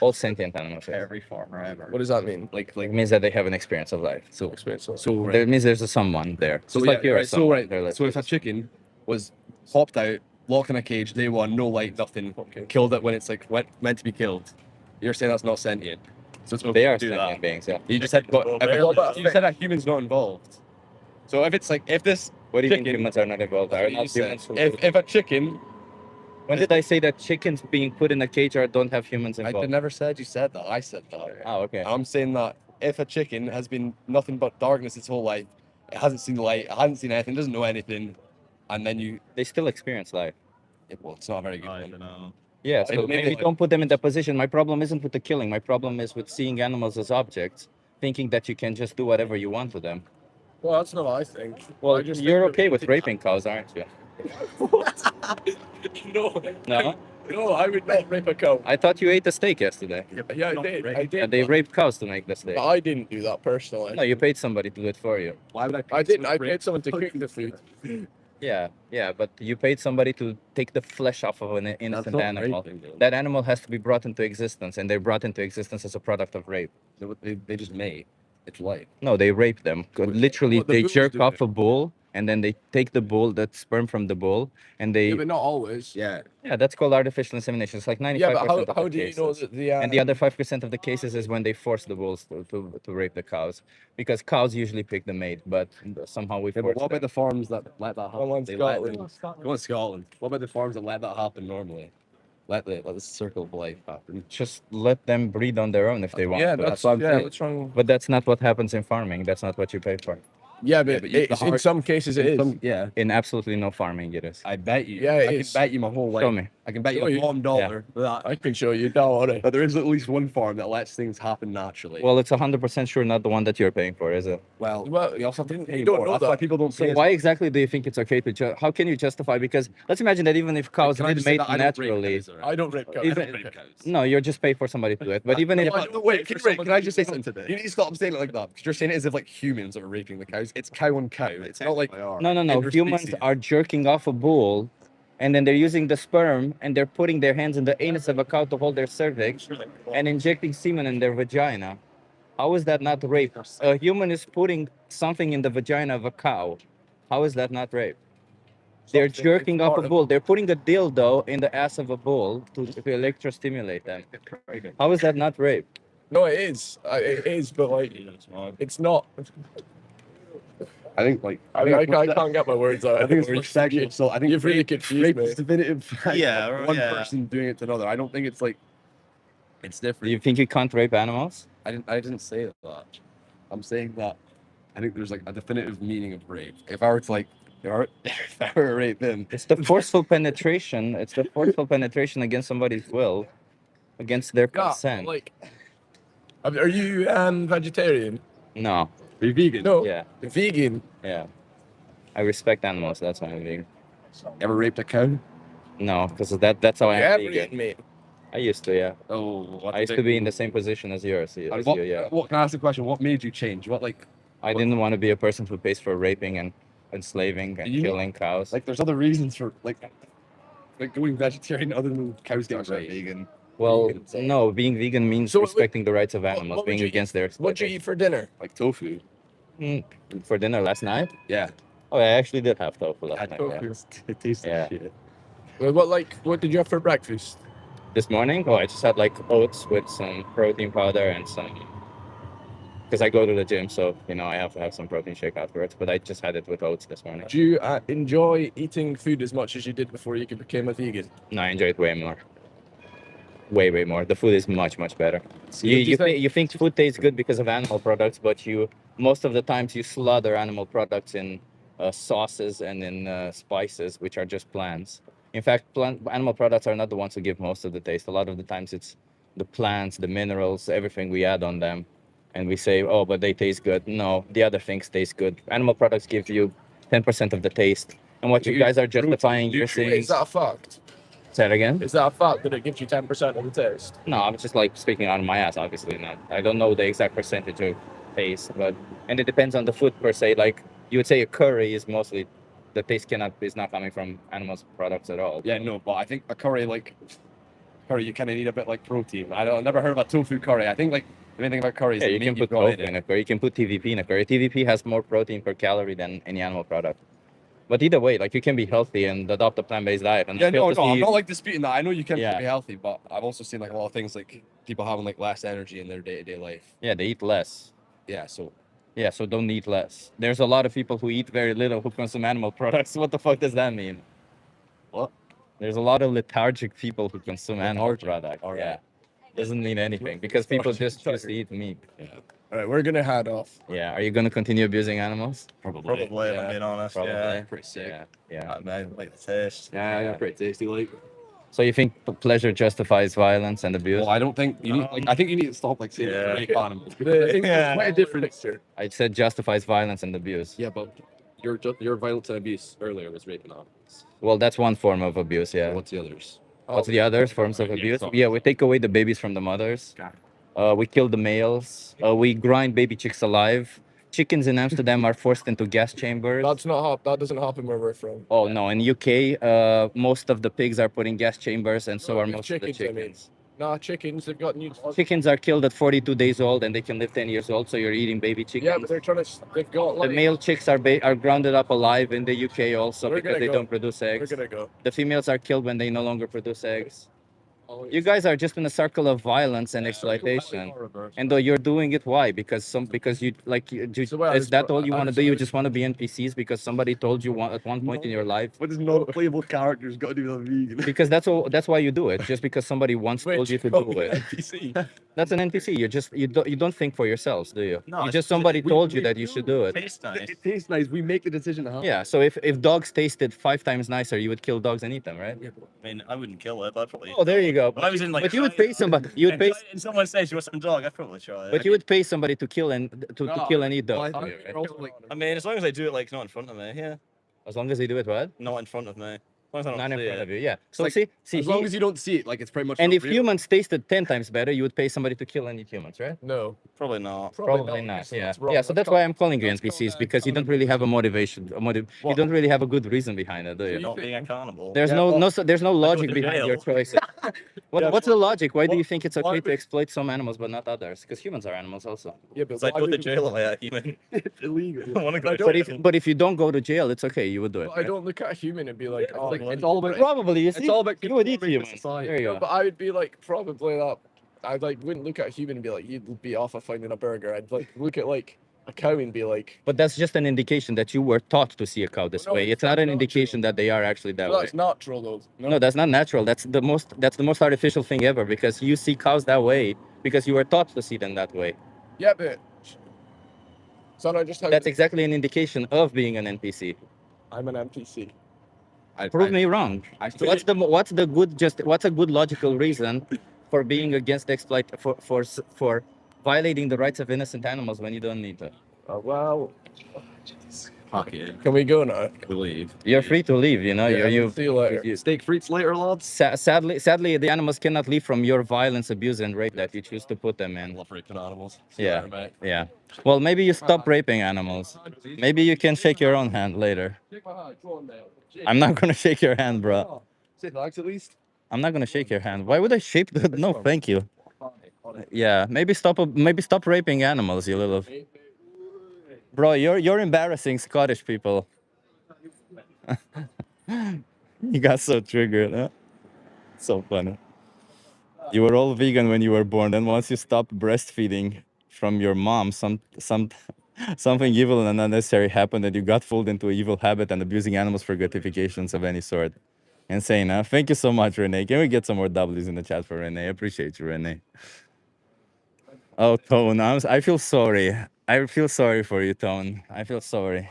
All sentient animals. Yes. Every farmer ever. What does that mean? Like It means that they have an experience of life. so Experience. so right. That means there's a someone there. So Just yeah, like you're a right, so someone. right. They're like- So if a chicken was popped out, locked in a cage, day one, no light, nothing, killed it when it's like meant to be killed, you're saying that's not sentient. So it's okay they to are do sentient that. beings. Yeah. You just said, but you said that humans not involved. So if it's like if this What do you think chicken, humans are not involved? Are you not said, humans? if a chicken, When did I say that chickens being put in a cage or don't have humans I involved? never said you said that. I said that. Oh, okay. I'm saying that if a chicken has been nothing but darkness its whole life, it hasn't seen the light, it hasn't seen anything, doesn't know anything, and then you, They still experience life. well, it's not a very good I one. don't know. Yeah, so Maybe maybe like- don't put them in that position. My problem isn't with the killing. My problem is with seeing animals as objects, thinking that you can just do whatever you want to them. Well, that's not what I think. Well, I just you're think that- okay with raping cows, aren't you? No, No? no, I would not rape a cow. I thought you ate the steak yesterday. Yeah, I did. I did. And they raped cows to make the steak. But I didn't do that personally. No, you paid somebody to do it for you. Why would I didn't. I paid someone to cook the food. Yeah, but you paid somebody to take the flesh off of an innocent not animal. raping, though. That animal has to be brought into existence, and they're brought into existence as a product of rape. They just mate. It's life. No, they rape them. Literally, Well, the they bulls jerk do off it. a bull, and then they take the bull, that sperm from the bull, and they. Yeah, but not always. Yeah. Yeah, that's called artificial insemination. It's like 95% Yeah, but of how the do you cases. know that the And the other 5% of the cases is when they force the bulls to rape the cows. Because cows usually pick the mate, but somehow we Yeah, force but what about them. the farms that let that happen? Well, in They let Scotland. them- Go in Scotland. What about the farms that let that happen normally? Let the circle of life happen. Just let them breed on their own if they want Yeah, to. that's what I'm yeah. saying. What's wrong? But that's not what happens in farming. That's not what you pay for. Yeah, but, but you- the in hard- some cases it is. Yeah. In absolutely no farming, it is. I bet you. Yeah, it I is. can bet you my whole life. Show me. I can bet you Show a you. bottom dollar that, I can show you. Don't worry. that there is at least one farm that lets things happen naturally. Well, it's 100% sure not the one that you're paying for, is it? Well, we also have to pay you don't more. know That's why that. people don't So pay. why exactly do you think it's okay to how can you justify? Because let's imagine that even if cows Can I did just say mate that I don't rape naturally, cows, alright? I don't rape cows. I don't rape cows. no, you're just pay for somebody to do it. But even if I don't wait, Can I just say something today? You need to stop saying it like that because you're saying it as if like humans are raping the cows. It's cow on cow. It's not like no, humans interspecies. are jerking off a bull, and then they're using the sperm and they're putting their hands in the anus of a cow to hold their cervix and injecting semen in their vagina. How is that not rape? A human is putting something in the vagina of a cow. How is that not rape? They're something. jerking It's off part a of- bull. They're putting a dildo in the ass of a bull to electrostimulate them. How is that not rape? No, it is. It is, but like, it's not. I think like I can't get my words out. I think it's more sexual. So I think You've really rape confused me. is definitive. Yeah, of one yeah. person doing it to another. I don't think it's like it's Do different. you think you can't rape animals? I didn't say that. I'm saying that I think there's like a definitive meaning of rape. If I were to like if I were to rape him, It's the forceful penetration. It's the forceful penetration against somebody's will, against their Yeah, consent. like, are you vegetarian? No. are you vegan? No. Yeah. Vegan. Yeah. I respect animals. That's why I'm vegan. Ever raped a cow? No, because that's how I You am ever vegan. eaten meat? I used to, yeah. Oh, I used to be in the same position as yours. And As what, you, yeah. what can I ask the question? What made you change? What like I didn't want to be a person who pays for raping and enslaving and You need- killing cows. like there's other reasons for like going vegetarian other than cows getting raped. Vegan. Well, vegan, so- no, being vegan means So, respecting the rights of animals, what would being you against their What'd you exploitation. eat for dinner? Like tofu. For dinner last night? Yeah. Oh, I actually did have tofu last night. Yeah. It tastes Yeah. like shit. What did you have for breakfast? This morning, oh, I just had like oats with some protein powder and some. Because I go to the gym, so I have to have some protein shake afterwards. But I just had it with oats this morning. Do you enjoy eating food as much as you did before you became a vegan? No, I enjoy it way more. Way more. The food is much better. Do you think- You think food tastes good because of animal products, but most of the times you slaughter animal products in sauces and in spices, which are just plants. In fact, animal products are not the ones who give most of the taste. A lot of the times it's the plants, the minerals, everything we add on them, and we say, oh, but they taste good. No, the other things taste good. Animal products give you 10% of the taste, and what you guys are justifying, you're saying. Is that a fact? Say that again. Is that a fact that it gives you 10% of the taste? No, I'm just like speaking out of my ass, obviously not. I don't know the exact percentage of taste, and it depends on the food per se. Like you would say a curry is mostly the taste is not coming from animals products at all. Yeah, no, but I think a curry you kind of need a bit like protein. I've never heard of a tofu curry. I think like the main thing about curry is Yeah, the you meat can put got tofu in a curry. You can put TVP in a curry. TVP has more protein per calorie than any animal product. But either way, like you can be healthy and adopt a plant-based diet. And Yeah, feel no, to no, I'm see- not like disputing that. I know you can Yeah. be healthy, but I've also seen like a lot of things like people having like less energy in their day-to-day life. Yeah, they eat less. Yeah, so Yeah, so don't eat less. There's a lot of people who eat very little who consume animal products. What the fuck does that mean? what? There's a lot of lethargic people who consume animal Lethargic, products. alright. Yeah. Doesn't mean anything because people just choose to eat meat. Yeah, All right, we're gonna head off. Yeah. Are you going to continue abusing animals? Probably, if I'm Yeah, being honest. probably. Yeah. pretty sick. Yeah. Yeah. I like the taste. Yeah, pretty tasty. Like, So you think pleasure justifies violence and abuse? well, I don't think you need. Like, I think you need to stop like saying Yeah. rape animals. Because I think Yeah. there's quite a difference. I said justifies violence and abuse. Yeah, but your violence and abuse earlier was raping animals. Well, that's one form of abuse. Yeah. What's the others? What's the other forms of Yeah, abuse? so- Yeah, we take away the babies from the mothers. We kill the males. We grind baby chicks alive. Chickens in Amsterdam are forced into gas chambers. That doesn't happen where we're from. Oh no! In UK, most of the pigs are put in gas chambers, and so No, are with most of the chickens, I mean. chickens. Nah, chickens, they've got new. Chickens are killed at 42 days old, and they can live 10 years old. So you're eating baby chickens. Yeah, but they're trying to. They've got The like. male chicks are grounded up alive in the UK also We're because gonna they go. don't produce We're eggs. gonna go. The females are killed when they no longer produce eggs. You guys are just in a circle of violence and exploitation. And though you're doing it, why? Because you So wait, is that all you I want to was- do? I You was- just want to be NPCs because somebody told you at one point in your life. What does non-playable characters got to do with a vegan? Because that's why you do it. Just because somebody once told you to do it. NPC. That's an NPC. You don't think for yourselves, do you? No, You it's just just- somebody told you that you should do it. Tastes nice. It tastes nice. We make the decision to have. Yeah. So if dogs tasted 5 times nicer, you would kill dogs and eat them, right? I mean, I wouldn't kill it, but I'd probably. Oh, there you go. If I was in like. But you would pay somebody. You would pay. And someone says you want some dog, I'd probably try it. But you would pay somebody to kill to No. kill and eat Well, I dogs. think right? you're also like I mean, as long as they do it like not in front of me, yeah. As long as they do it what? Not in front of me. Not in front see of it. you, yeah. So like, see, as long as you don't see it, like it's pretty much. and not if real. humans tasted 10 times better, you would pay somebody to kill any humans, right? No, Probably not. Probably not. Yeah. That's wrong. Yeah. So that's why I'm calling you NPCs, because you don't really have a motivation. You What? don't really have a good reason behind it, do you? Not being accountable. There's Yeah, no well, no so there's no logic to behind your jail. choices. Yeah, What's the logic? Why do you think it's why okay to would- exploit some animals but not others? Because humans are animals also. Yeah, but I'd why go to would- jail if I had a human. It's illegal. I want to go I to don't- jail. But if you don't go to jail, it's okay. You would do it. But I right? don't look at a human and be like, oh, Like, it's all about. Probably. You see, It's all about you would eat conforming to humans. society. There you go. But I would be like probably that. I'd like wouldn't look at a human and be like, you'd be off of finding a burger. I'd like look at like a cow and be like, But that's just an indication that you were taught to see a cow this No, way. It's that's not an not indication true. that they are actually that well, way. that's natural though. No, that's not natural. That's the most artificial thing ever, because you see cows that way because you were taught to see them that way. Yeah, but so I just how That's exactly an indication of being an NPC. I'm an NPC. Prove me wrong. What's a good logical reason for being against for violating the rights of innocent animals when you don't need to? Well, Fuck it. can we go now? Believe. You're free to leave. You know. Yeah, you see you later. you- Steak frites later, lads. sadly, the animals cannot leave from your violence, abuse, and rape that you choose to put them in. Love raping animals. See you Yeah, later, mate. yeah. Well, maybe you stop raping animals. Maybe you can shake your own hand later. I'm not gonna shake your hand, bro. Say thanks at least. I'm not gonna shake your hand. Why would I shake the? No, thank you. Yeah, maybe stop raping animals, you little. Bro, you're embarrassing Scottish people. You got so triggered, huh? So funny. You were all vegan when you were born, then once you stopped breastfeeding from your mom, something evil and unnecessary happened, and you got fooled into an evil habit and abusing animals for gratifications of any sort. Insane, huh? Thank you so much, Renee. Can we get some more W's in the chat for Renee? I appreciate you, Renee. Oh, Tone, I feel sorry. I feel sorry for you, Tone. I feel sorry.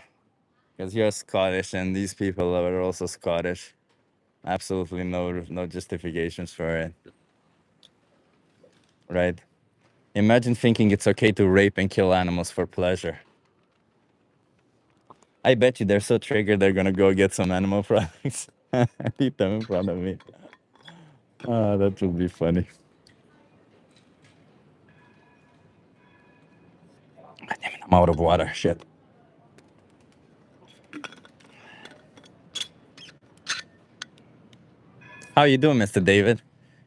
Because you're Scottish and these people are also Scottish. Absolutely no justifications for it. Right? Imagine thinking it's okay to rape and kill animals for pleasure. I bet you they're so triggered they're gonna go get some animal products and eat them in front of me. Oh, that would be funny. God damn it, I'm out of water. Shit. How you doing, Mr. David?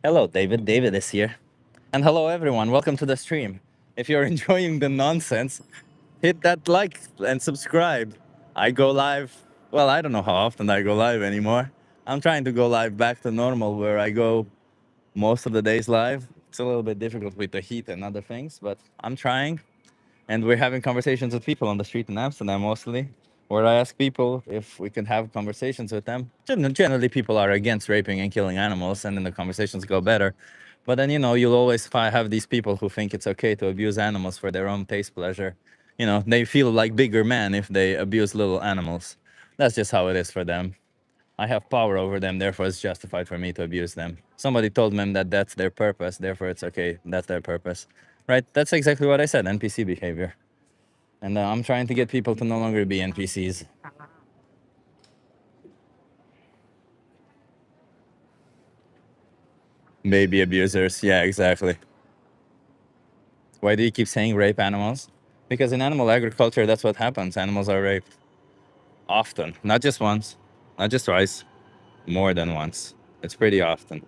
Hello, David. David is here. And hello, everyone. Welcome to the stream. If you're enjoying the nonsense, hit that like and subscribe. I go live. Well, I don't know how often I go live anymore. I'm trying to go live back to normal, where I go most of the days live. It's a little bit difficult with the heat and other things, but I'm trying. And we're having conversations with people on the street in Amsterdam mostly, where I ask people if we can have conversations with them. Generally, people are against raping and killing animals, and then the conversations go better. But then, you'll always have these people who think it's okay to abuse animals for their own taste pleasure. They feel like bigger men if they abuse little animals. That's just how it is for them. I have power over them, therefore it's justified for me to abuse them. Somebody told them that that's their purpose, therefore it's okay, that's their purpose. Right? That's exactly what I said, NPC behavior. And I'm trying to get people to no longer be NPCs. Baby abusers, yeah, exactly. Why do you keep saying rape animals? Because in animal agriculture, that's what happens. Animals are raped. Often. Not just once, not just twice, more than once. It's pretty often.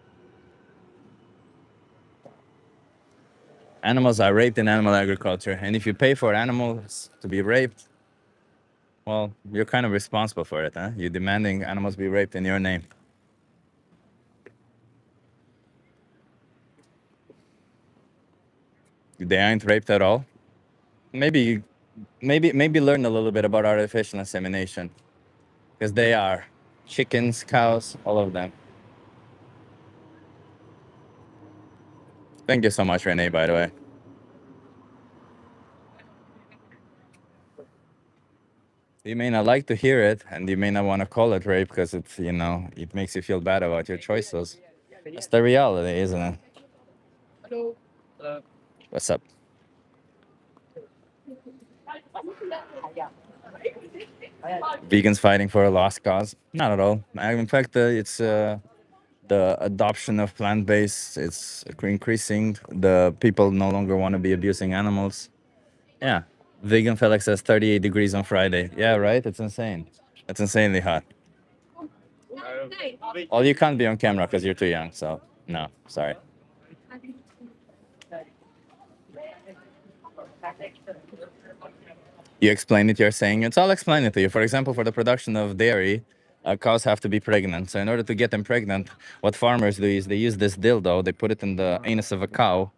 Animals are raped in animal agriculture. And if you pay for animals to be raped, well, you're kind of responsible for it, huh? You're demanding animals be raped in your name. They aren't raped at all. Maybe, maybe learn a little bit about artificial insemination, because they are chickens, cows, all of them. Thank you so much, Renee. By the way, you may not like to hear it, and you may not want to call it rape because it's it makes you feel bad about your choices. It's the reality, isn't it? Hello. What's up? Vegans fighting for a lost cause? Not at all. In fact, it's the adoption of plant-based. It's increasing. The people no longer want to be abusing animals. Yeah, vegan Felix says 38 degrees on Friday. Yeah, right. It's insane. It's insanely hot. Well, you can't be on camera because you're too young. So no, sorry. You explain it, you're saying it. So I'll explain it to you. For example, for the production of dairy, cows have to be pregnant. So in order to get them pregnant, what farmers do is they use this dildo, they put it in the anus of a cow,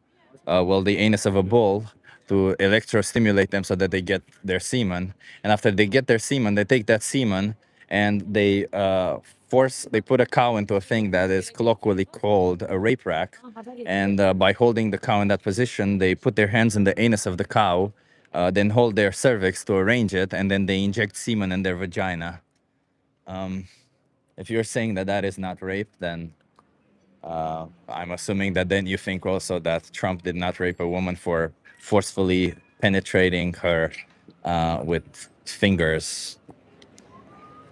well, the anus of a bull, to electrostimulate them so that they get their semen. And after they get their semen, they take that semen and they put a cow into a thing that is colloquially called a rape rack. And by holding the cow in that position, they put their hands in the anus of the cow, then hold their cervix to arrange it, and then they inject semen in their vagina. If you're saying that that is not rape, then I'm assuming that then you think also that Trump did not rape a woman for forcefully penetrating her with fingers.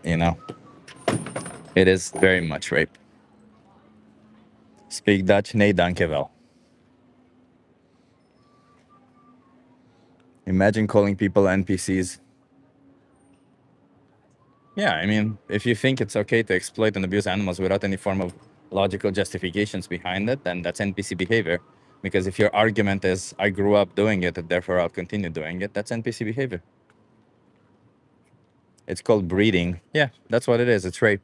You know, it is very much rape. Speak Dutch, nee, dankjewel. Imagine calling people NPCs. Yeah, I mean, if you think it's okay to exploit and abuse animals without any form of logical justifications behind it, then that's NPC behavior. Because if your argument is, I grew up doing it, and therefore I'll continue doing it, that's NPC behavior. It's called breeding. Yeah, that's what it is. It's rape.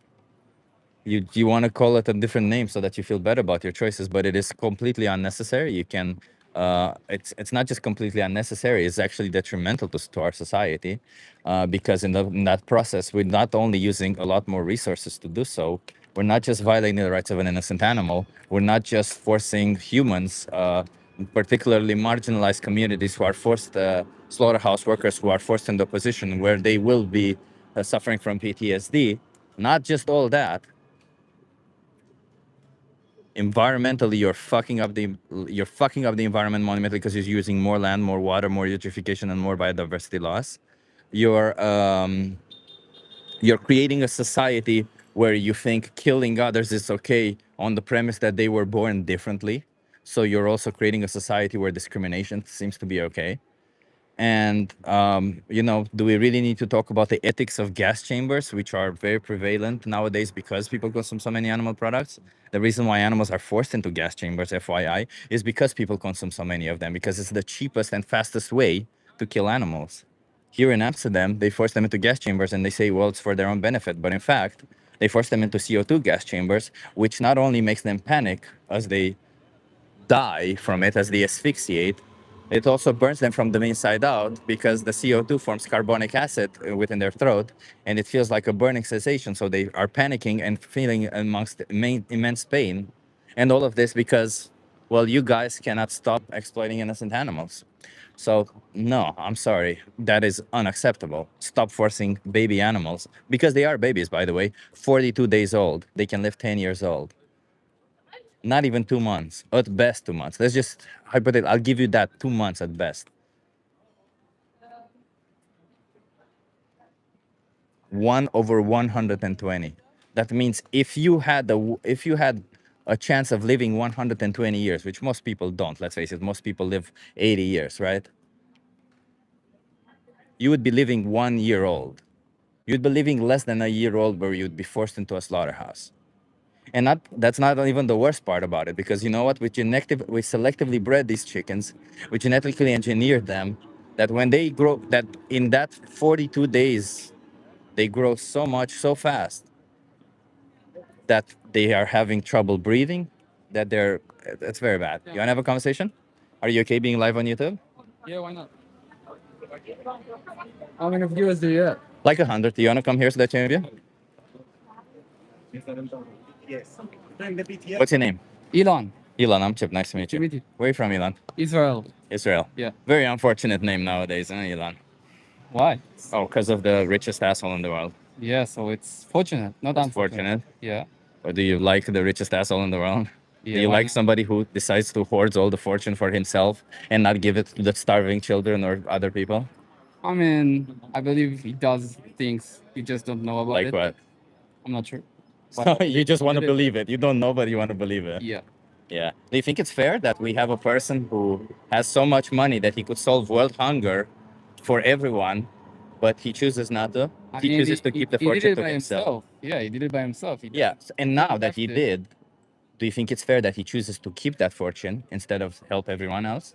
You want to call it a different name so that you feel better about your choices, but it is completely unnecessary. You can it's not just completely unnecessary, it's actually detrimental to our society, because in that process we're not only using a lot more resources to do so, we're not just violating the rights of an innocent animal, we're not just forcing humans, particularly marginalized communities who are forced, slaughterhouse workers who are forced into a position where they will be suffering from PTSD. Not just all that, environmentally you're fucking up the environment monumentally because you're using more land, more water, more eutrophication, and more biodiversity loss. You're um, you're creating a society where you think killing others is okay on the premise that they were born differently. So you're also creating a society where discrimination seems to be okay. And do we really need to talk about the ethics of gas chambers, which are very prevalent nowadays because people consume so many animal products? The reason why animals are forced into gas chambers, FYI, is because people consume so many of them, because it's the cheapest and fastest way to kill animals. Here in Amsterdam, they force them into gas chambers and they say, well, it's for their own benefit. But in fact, they force them into CO2 gas chambers, which not only makes them panic as they die from it, as they asphyxiate, it also burns them from the inside out because the CO2 forms carbonic acid within their throat and it feels like a burning sensation. So they are panicking and feeling amongst immense pain. And all of this because, well, you guys cannot stop exploiting innocent animals. So, no, I'm sorry. That is unacceptable. Stop forcing baby animals, because they are babies, by the way, 42 days old. They can live 10 years old. Not even 2 months, at best 2 months. Let's just hypothetical. I'll give you that, 2 months at best. 1/120. That means if you had a chance of living 120 years, which most people don't. Let's face it, most people live 80 years, right? You would be living 1 year old. You'd be living less than a year old, where you'd be forced into a slaughterhouse. And that's not even the worst part about it, because you know what? We selectively bred these chickens, we genetically engineered them, that when they grow, that in that 42 days, they grow so much, so fast, that they are having trouble breathing, that it's very bad. You wanna have a conversation? Are you okay being live on YouTube? Yeah, why not? How many viewers do you have? Like 100. Do you wanna come here so that you interview? What's your name? Elon. Elon, I'm Chip. Nice to meet you. To meet you. Where are you from, Elon? Israel. Israel. Yeah. Very unfortunate name nowadays, huh, Elon? Why? Oh, because of the richest asshole in the world. Yeah, so it's fortunate, not It's unfortunate. fortunate. Yeah. Or do you like the richest asshole in the world? Yeah, Do you why like not? somebody who decides to hoard all the fortune for himself and not give it to the starving children or other people? I mean, I believe he does things you just don't know about Like it. what? I'm not sure. So But I you believe just he want to did it. believe it. You don't know, but you want to believe it. Yeah. Yeah. Do you think it's fair that we have a person who has so much money that he could solve world hunger for everyone, but he chooses not to? I He mean, chooses to keep the he did fortune it to by himself. himself. Yeah, he did it by himself. Yeah. And No now one that he left it. did, do you think it's fair that he chooses to keep that fortune instead of help everyone else?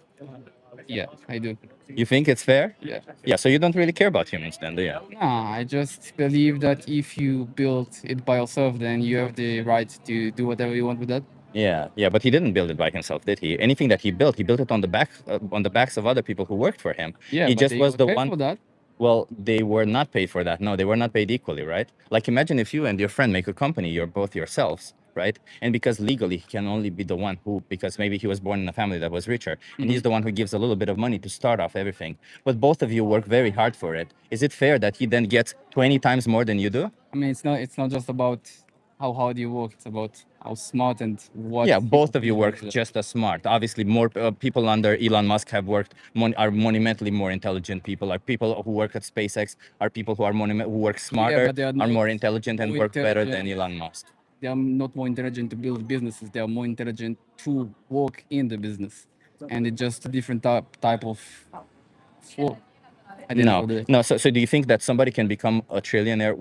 Yeah, I do. You think it's fair? Yeah. Yeah. So you don't really care about humans then, do you? No, I just believe that if you build it by yourself, then you have the right to do whatever you want with that. Yeah, yeah, but he didn't build it by himself, did he? Anything that he built it on the backs of other people who worked for him. Yeah, He but just they was got the paid one. for that. Well, they were not paid for that. No, they were not paid equally, right? Like imagine if you and your friend make a company, you're both yourselves, right? And because legally he can only be the one who, because maybe he was born in a family that was richer, and he's the one who gives a little bit of money to start off everything. But both of you work very hard for it. Is it fair that he then gets 20 times more than you do? I mean, it's not just about how hard you work. It's about how smart and what Yeah, you both of you put work into that. just as smart. Obviously, more people under Elon Musk have worked are monumentally more intelligent people. Like people who work at SpaceX are people who are who work Yeah, smarter, but they are are not more intelligent, and more work better than intelligent. Elon Musk. They are not more intelligent to build businesses. They are more intelligent to work in the business, and it's just a different type of work. At the end No, of the day. no. So do you think that somebody can become a trillionaire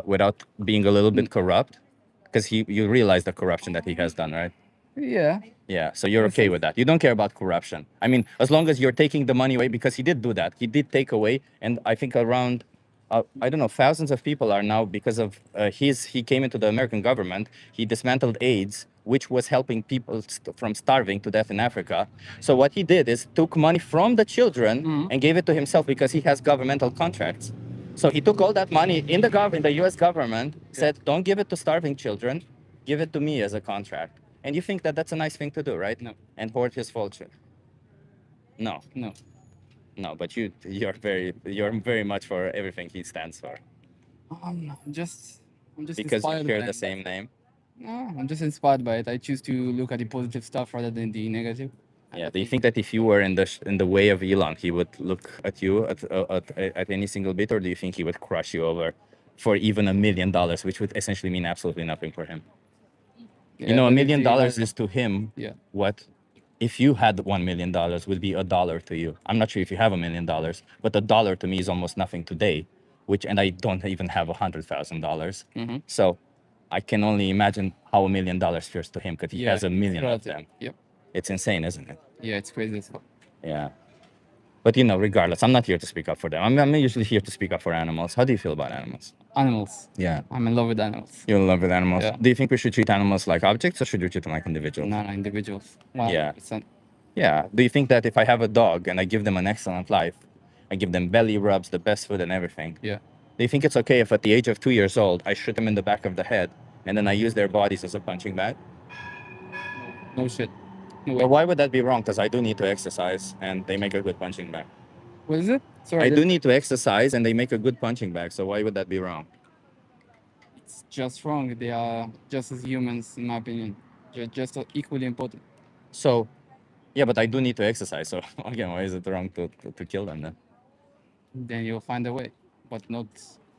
without being a little bit corrupt? Because you realize the corruption that he has done, right? Yeah. Yeah, so you're In a okay sense. with that. You don't care about corruption. I mean, as long as you're taking the money away, because he did do that. He did take away, and I think around, I don't know, thousands of people are now because of he came into the American government. He dismantled AIDS, which was helping people from starving to death in Africa. So what he did is took money from the children and gave it to himself because he has governmental contracts. So he took all that money in the U.S. government, said, "Don't give it to starving children, give it to me as a contract." And you think that that's a nice thing to do, right? No. And hoard his fortune. No, No. no, but you're very much for everything he stands for I'm just I'm just because you inspired share by the it. same name. No, I'm just inspired by it. I choose to look at the positive stuff rather than the negative. Yeah. Do you think that if you were in the way of Elon, he would look at you at any single bit, or do you think he would crush you over for even $1 million, which would essentially mean absolutely nothing for him? Yeah, You I know, a believe million the dollars is to him yeah. what if you had $1 million would be a dollar to you. I'm not sure if you have $1 million, but a dollar to me is almost nothing today, and I don't even have $100,000. So I can only imagine how $1 million feels to him because he Yeah, has a million of relative. them. Yep. It's insane, isn't it? Yeah, it's crazy as well. Yeah. But regardless, I'm not here to speak up for them. I'm usually here to speak up for animals. How do you feel about animals? Animals. Yeah. I'm in love with animals. You're in love with animals. Yeah. Do you think we should treat animals like objects or should we treat them like individuals? No, individuals. Yeah. 100%. Yeah. Do you think that if I have a dog and I give them an excellent life, I give them belly rubs, the best food and everything, Yeah. do you think it's okay if at the age of 2 years old, I shoot them in the back of the head and then I use their bodies as a punching bag? No shit. No Well, way. why would that be wrong? Because I do need to exercise and they make a good punching bag. What is it? Sorry, I do need to exercise and they make a good punching bag. So why would that be wrong? it's just wrong. They are just as humans, in my opinion. Just equally important. So, yeah, but I do need to exercise. So again, why is it wrong to kill them then? Then you'll find a way, but not.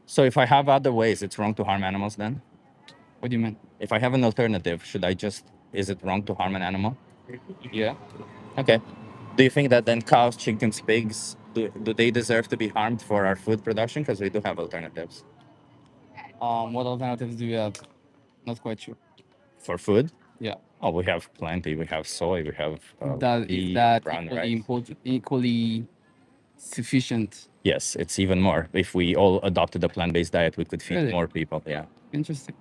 So if I have other ways, it's wrong to harm animals then? What do you mean? If I have an alternative, is it wrong to harm an animal? Yeah. Okay. Do you think that then cows, chickens, pigs, do they deserve to be harmed for our food production? Because we do have alternatives. What alternatives do you have? Not quite sure. For food? Yeah. Oh, we have plenty. We have soy, we have That is wheat, that brown equally rice. important, equally sufficient? Yes, it's even more. If we all adopted a plant-based diet, we could feed Really? more people. Yeah. Interesting.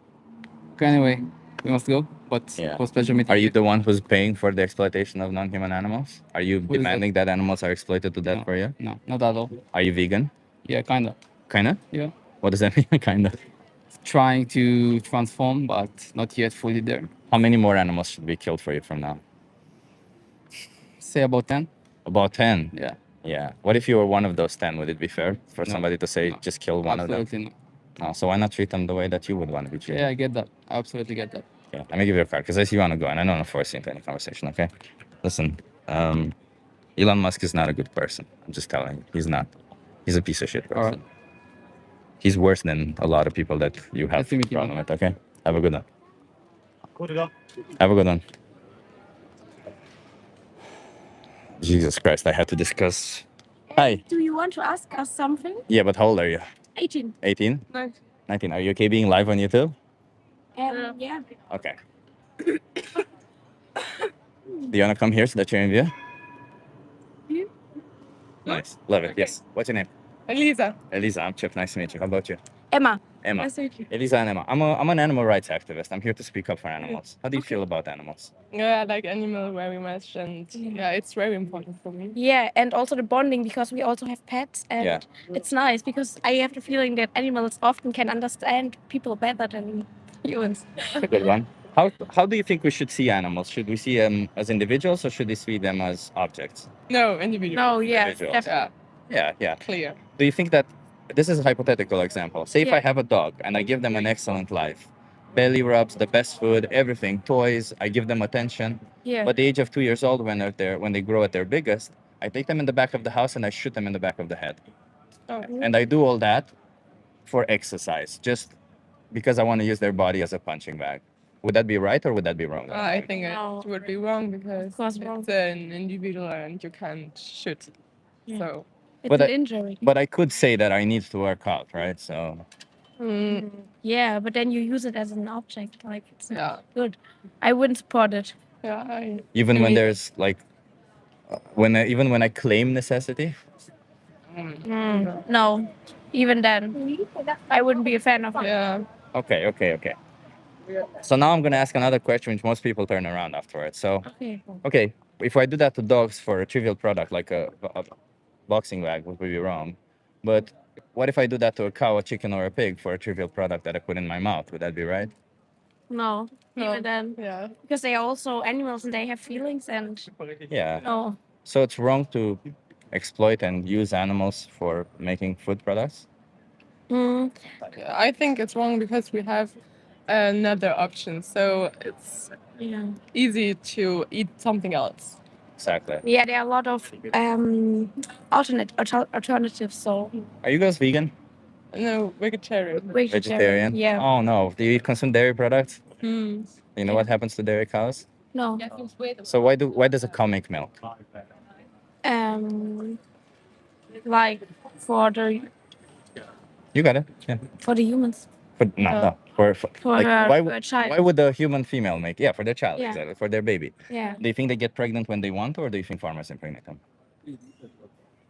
Okay, anyway, we must go. But Yeah. it was a pleasure meeting Are you the one who's paying for the exploitation of non-human animals? Are you Who is that? demanding that animals are exploited to death No, for you? no, not at all. Are you vegan? Yeah, kinda. Kinda? Yeah. What does that mean? Kinda. Trying to transform, but not yet fully there. How many more animals should be killed for you from now? Say about 10. About 10. Yeah. Yeah. What if you were one of those 10? Would it be fair for No, somebody to say no. just kill one of them? Absolutely not. No. So why not treat them the way that you would want to be treated? Yeah, I get that. I absolutely get that. Okay. Let me give you a card because I see you want to go and I don't want to force you into any conversation. Okay. Listen, Elon Musk is not a good person. I'm just telling you, he's not. He's a piece of shit person. All right. He's worse than a lot of people that you have Nice to meet you, problem man. with. Okay, have a good one. Have a good one. Jesus Christ, I had to discuss. Hi. Do you want to ask us something? Yeah, but how old are you? 18. 18? No. 19. Are you okay being live on YouTube? Yeah. Okay. Do you want to come here so that you're in view? You? Nice. Love it. Yes. What's your name? Elisa. Elisa. I'm Chip. Nice to meet you. How about you? Emma. Emma. Nice to meet you. Elisa and Emma. I'm an animal rights activist. I'm here to speak up for animals. How do you feel about animals? Yeah, I like animal very much, and yeah, it's very important for me. Yeah, and also the bonding because we also have pets, and Yeah. it's nice because I have the feeling that animals often can understand people better than humans. That's a good one. How do you think we should see animals? Should we see them as individuals or should we see them as objects? No, individual. No, yeah, Individuals. definitely. Yeah. Clear. Do you think that this is a hypothetical example? Say if I Yeah. have a dog and I give them an excellent life, belly rubs, the best food, everything, toys, I give them attention. Yeah. But at the age of 2 years old, when they grow at their biggest, I take them in the back of the house and I shoot them in the back of the head. Oh. And I do all that for exercise, just because I want to use their body as a punching bag. Would that be right or would that be wrong? I think No. it would be wrong because Of course wrong. it's an individual and you can't shoot. Yeah. So It's But an I- injury. But I could say that I need to work out, right? So Yeah, but then you use it as an object. Like it's not yeah, good. I wouldn't support it. yeah. even when Me- there's like, even when I claim necessity, No, even then, I wouldn't be a fan of it. Yeah. okay. So now I'm gonna ask another question, which most people turn around afterwards. So Okay. okay, if I do that to dogs for a trivial product like a boxing bag, would be wrong. But what if I do that to a cow, a chicken, or a pig for a trivial product that I put in my mouth? Would that be right? No, No. even then, Yeah. because they are also animals and they have feelings. And Yeah. no, So it's wrong to exploit and use animals for making food products? mm, I think it's wrong because we have another option. So it's yeah, easy to eat something else. Exactly. yeah, there are a lot of alternatives. So Are you guys vegan? No, vegetarian. Vegetarian? Yeah. Oh no. Do you consume dairy products? Hmm. You know what happens to dairy cows? No. So why does a cow make milk? Like for the You got it. Yeah. humans. For no. For like her- why for a child. why would a human female make? Yeah, for their child, Yeah. exactly, for their baby. Yeah. Do you think they get pregnant when they want, or do you think farmers impregnate them?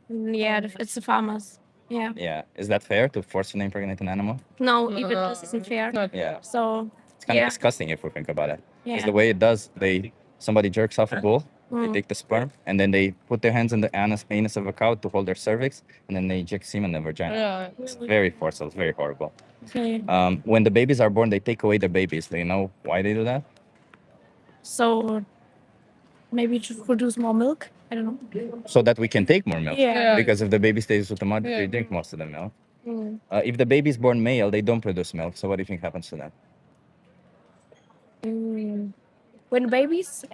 Yeah, it's the farmers. Yeah. Yeah. Is that fair to forcefully impregnate an animal? No, even this isn't fair. Not Yeah. So It's kind yeah. of disgusting if we think about it. Because Yeah. the way it does, somebody jerks off a bull, they Mm. take the sperm, and then they put their hands in the anus of a cow to hold their cervix, and then they inject semen in the vagina. Yeah. It's very forceful. It's very horrible. Okay. When the babies are born, they take away the babies. Do you know why they do that? So maybe to produce more milk. I don't know. So that we can take more milk. Yeah. Because if the baby stays with the mother, Yeah. they drink most of the milk. Mm. If the baby is born male, they don't produce milk. So what do you think happens to them? When babies,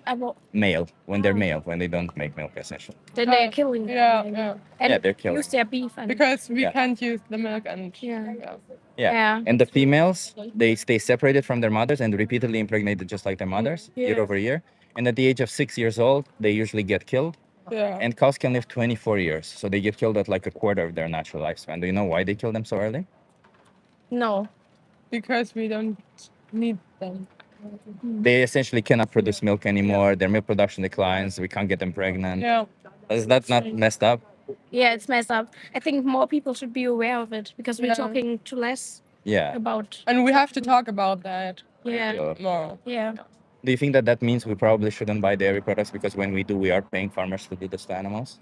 Male, when they're male, when they don't make milk, essentially. then they're killing them. Yeah, maybe. yeah. And Yeah, they're killing use their beef. And Because we Yeah. can't use the milk and Yeah. Yeah. Yeah. And the females, they stay separated from their mothers and repeatedly impregnated just like their mothers, year Yeah. over year. And at the age of 6 years old, they usually get killed. Yeah. And cows can live 24 years. So they get killed at like a quarter of their natural lifespan. Do you know why they kill them so early? No. Because we don't need them. They essentially cannot produce milk anymore. Their milk production declines. We can't get them pregnant. Yeah. Is that not messed up? Yeah, it's messed up. I think more people should be aware of it because we're Yeah. talking too less Yeah. about. And we have to talk about that Yeah. more. Yeah. Do you think that means we probably shouldn't buy dairy products because when we do, we are paying farmers to do this to animals?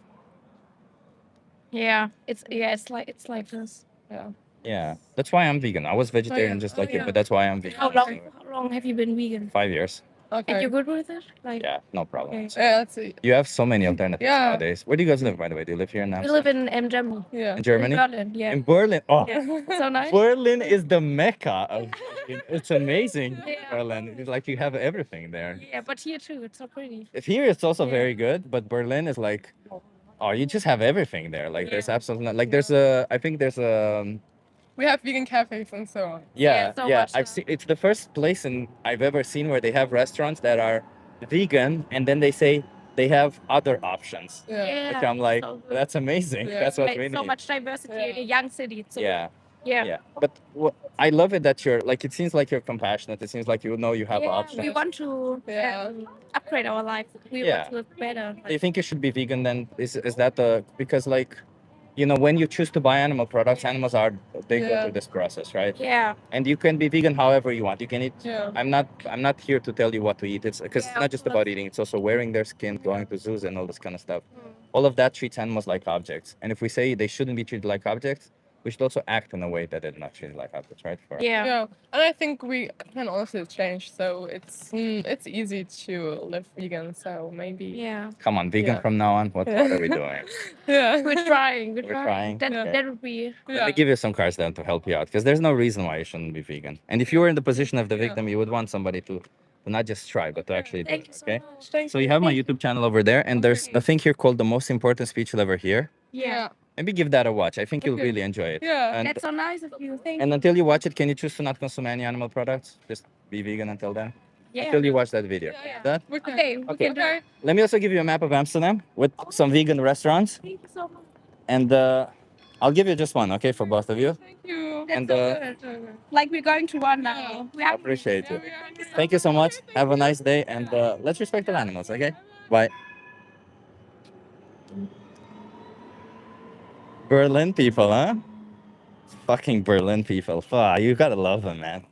Yeah. It's like this. Yeah. Yeah. That's why I'm vegan. I was vegetarian just like you, but that's why I'm vegan. How long have you been vegan? 5 years. Okay. And you're good with it? Like Yeah, no problem. Okay. Yeah, let's see. You have so many alternatives Yeah. nowadays. Where do you guys live, by the way? Do you live here in we Amsterdam? live in Germany. Yeah. In Germany? In Berlin, yeah. In Berlin. Oh, Yeah. So nice. Berlin is the mecca of. It's amazing. Yeah. Berlin. It's like you have everything there. Yeah, but here too, it's so pretty. Here it's also Yeah. very good, but Berlin is like Oh, you just have everything there. Like there's absolutely not, like there's a I think there's a We have vegan cafes and so on. yeah, so yeah. much I've seen it's the first place I've ever seen where they have restaurants that are vegan and then they say they have other options. Yeah. Which I'm like, so good. that's amazing. Yeah. That's what Like, we so need. much diversity in a young city. So Yeah. yeah. Yeah. But I love it that you're like, it seems like you're compassionate. It seems like you know you have Yeah, options. we want to Yeah. upgrade our life. We Yeah. want to live better. Do you think you should be vegan then? Is that the because like you know when you choose to buy animal products, animals are they go Yeah. through this process, right? Yeah. And you can be vegan however you want. You can eat. Yeah. I'm not here to tell you what to eat. It's because it's Yeah, not of just about course. eating. It's also wearing their skin, going to zoos, and all this kind of stuff. All of that treats animals like objects. And if we say they shouldn't be treated like objects, we should also act in a way that they're not treated like objects, right? For Yeah. Yeah, and I think we can also change. So it's easy to live vegan. So maybe. Yeah. come on, vegan Yeah. from now on. What are we doing? Yeah. We're trying. We're, We're trying. That Yeah. that would be Let me give you some cards then to help you out because there's no reason why you shouldn't be vegan. And if you were in the position of the victim, you would want somebody to not just try, but to actually do thank it. you so Okay. much. Thank So you have my YouTube channel over there, and there's a thing here called the most important speech you'll ever hear. Yeah. Maybe give that a watch. I think you'll Okay. really enjoy it. Yeah. And, That's so nice of you. Thank and you. until you watch it, can you choose to not consume any animal products? Just be vegan until then. Yeah. Until you watch that video. Yeah. That? Okay. We Okay. can do it. Let me also give you a map of Amsterdam with some vegan restaurants, Thank you so much. and I'll give you just one, okay, for both of you. Thank you. That's And, so good. Like we're going to one now. We I have appreciate you. we are. Thank you so much. Have a nice day, and let's respect all animals, okay? Bye. Berlin people, huh? Fucking Berlin people. Fuck, you gotta love them, man.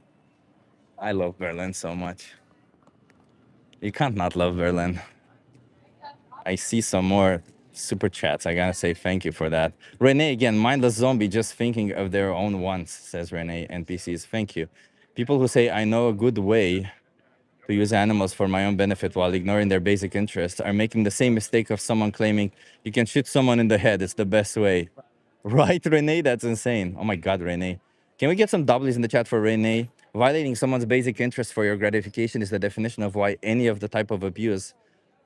I love Berlin so much. You can't not love Berlin. I see some more super chats. I gotta say thank you for that. Renee, again, mindless zombie just thinking of their own wants, says Renee. NPCs, thank you. People who say, I know a good way to use animals for my own benefit while ignoring their basic interests are making the same mistake of someone claiming you can shoot someone in the head. It's the best way. Right, Renee? That's insane. Oh my God, Renee. Can we get some W's in the chat for Renee? Violating someone's basic interest for your gratification is the definition of why any of the type of abuse,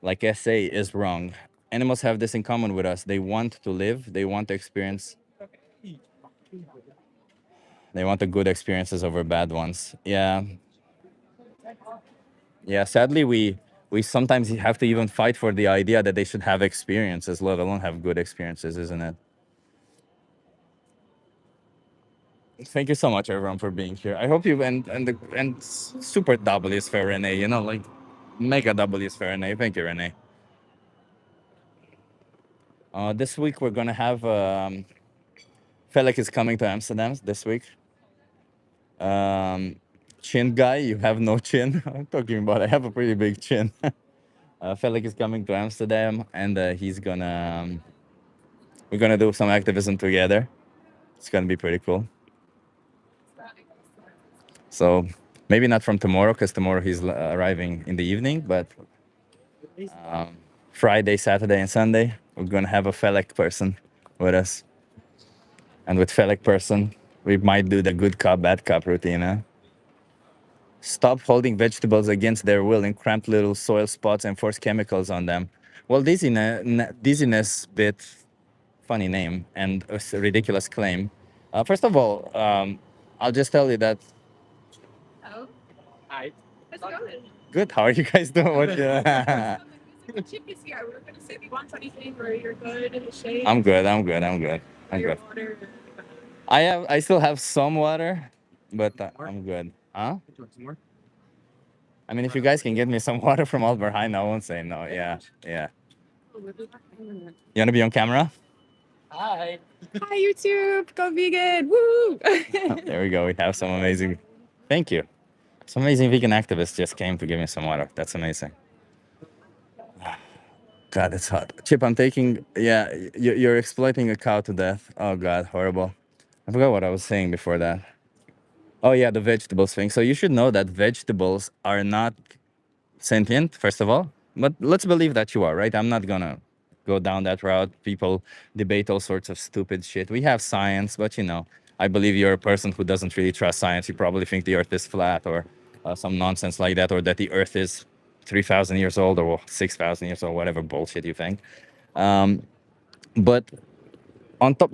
like SA, is wrong. Animals have this in common with us. They want to live, they want to experience, they want the good experiences over bad ones. Yeah. Yeah, sadly, we sometimes have to even fight for the idea that they should have experiences, let alone have good experiences, isn't it? Thank you so much, everyone, for being here. I hope you and super W's for Renee. You know, like mega W's for Renee. Thank you, Renee. This week we're gonna have Felix is coming to Amsterdam this week. Chin guy, you have no chin. I'm talking about I have a pretty big chin. Felix is coming to Amsterdam, and he's gonna we're gonna do some activism together. It's gonna be pretty cool. So maybe not from tomorrow, because tomorrow he's arriving in the evening, but Friday, Saturday, and Sunday we're gonna have a Felix person with us, and with Felix person we might do the good cop, bad cop routine. Huh? Stop holding vegetables against their will in cramped little soil spots and force chemicals on them. Well, dizziness bit funny name and a ridiculous claim. First of all, I'll just tell you that. Hi. How's it going? Good. How are you guys doing? What, The chip is here. We're going to say if you want anything or you're good in the shade. I'm good. I'm good. I'm good. I'm Your good. water. I still have some water, but I'm good. Huh? Do you want some more? I mean, if you guys can get me some water from Albert Heijn, I won't say no. Yeah. Yeah. You wanna be on camera? Hi. Hi YouTube, go vegan! Woo! There we go. We have some amazing. Thank you. Some amazing vegan activists just came to give me some water. That's amazing. God, it's hot. Chip, I'm taking. Yeah, you're exploiting a cow to death. Oh God, horrible. I forgot what I was saying before that. Oh yeah, the vegetables thing. So you should know that vegetables are not sentient, first of all. But let's believe that you are, right? I'm not gonna go down that route. People debate all sorts of stupid shit. We have science, but you know, I believe you're a person who doesn't really trust science. You probably think the Earth is flat or some nonsense like that, or that the Earth is 3,000 years old or 6,000 years old, whatever bullshit you think. But on top,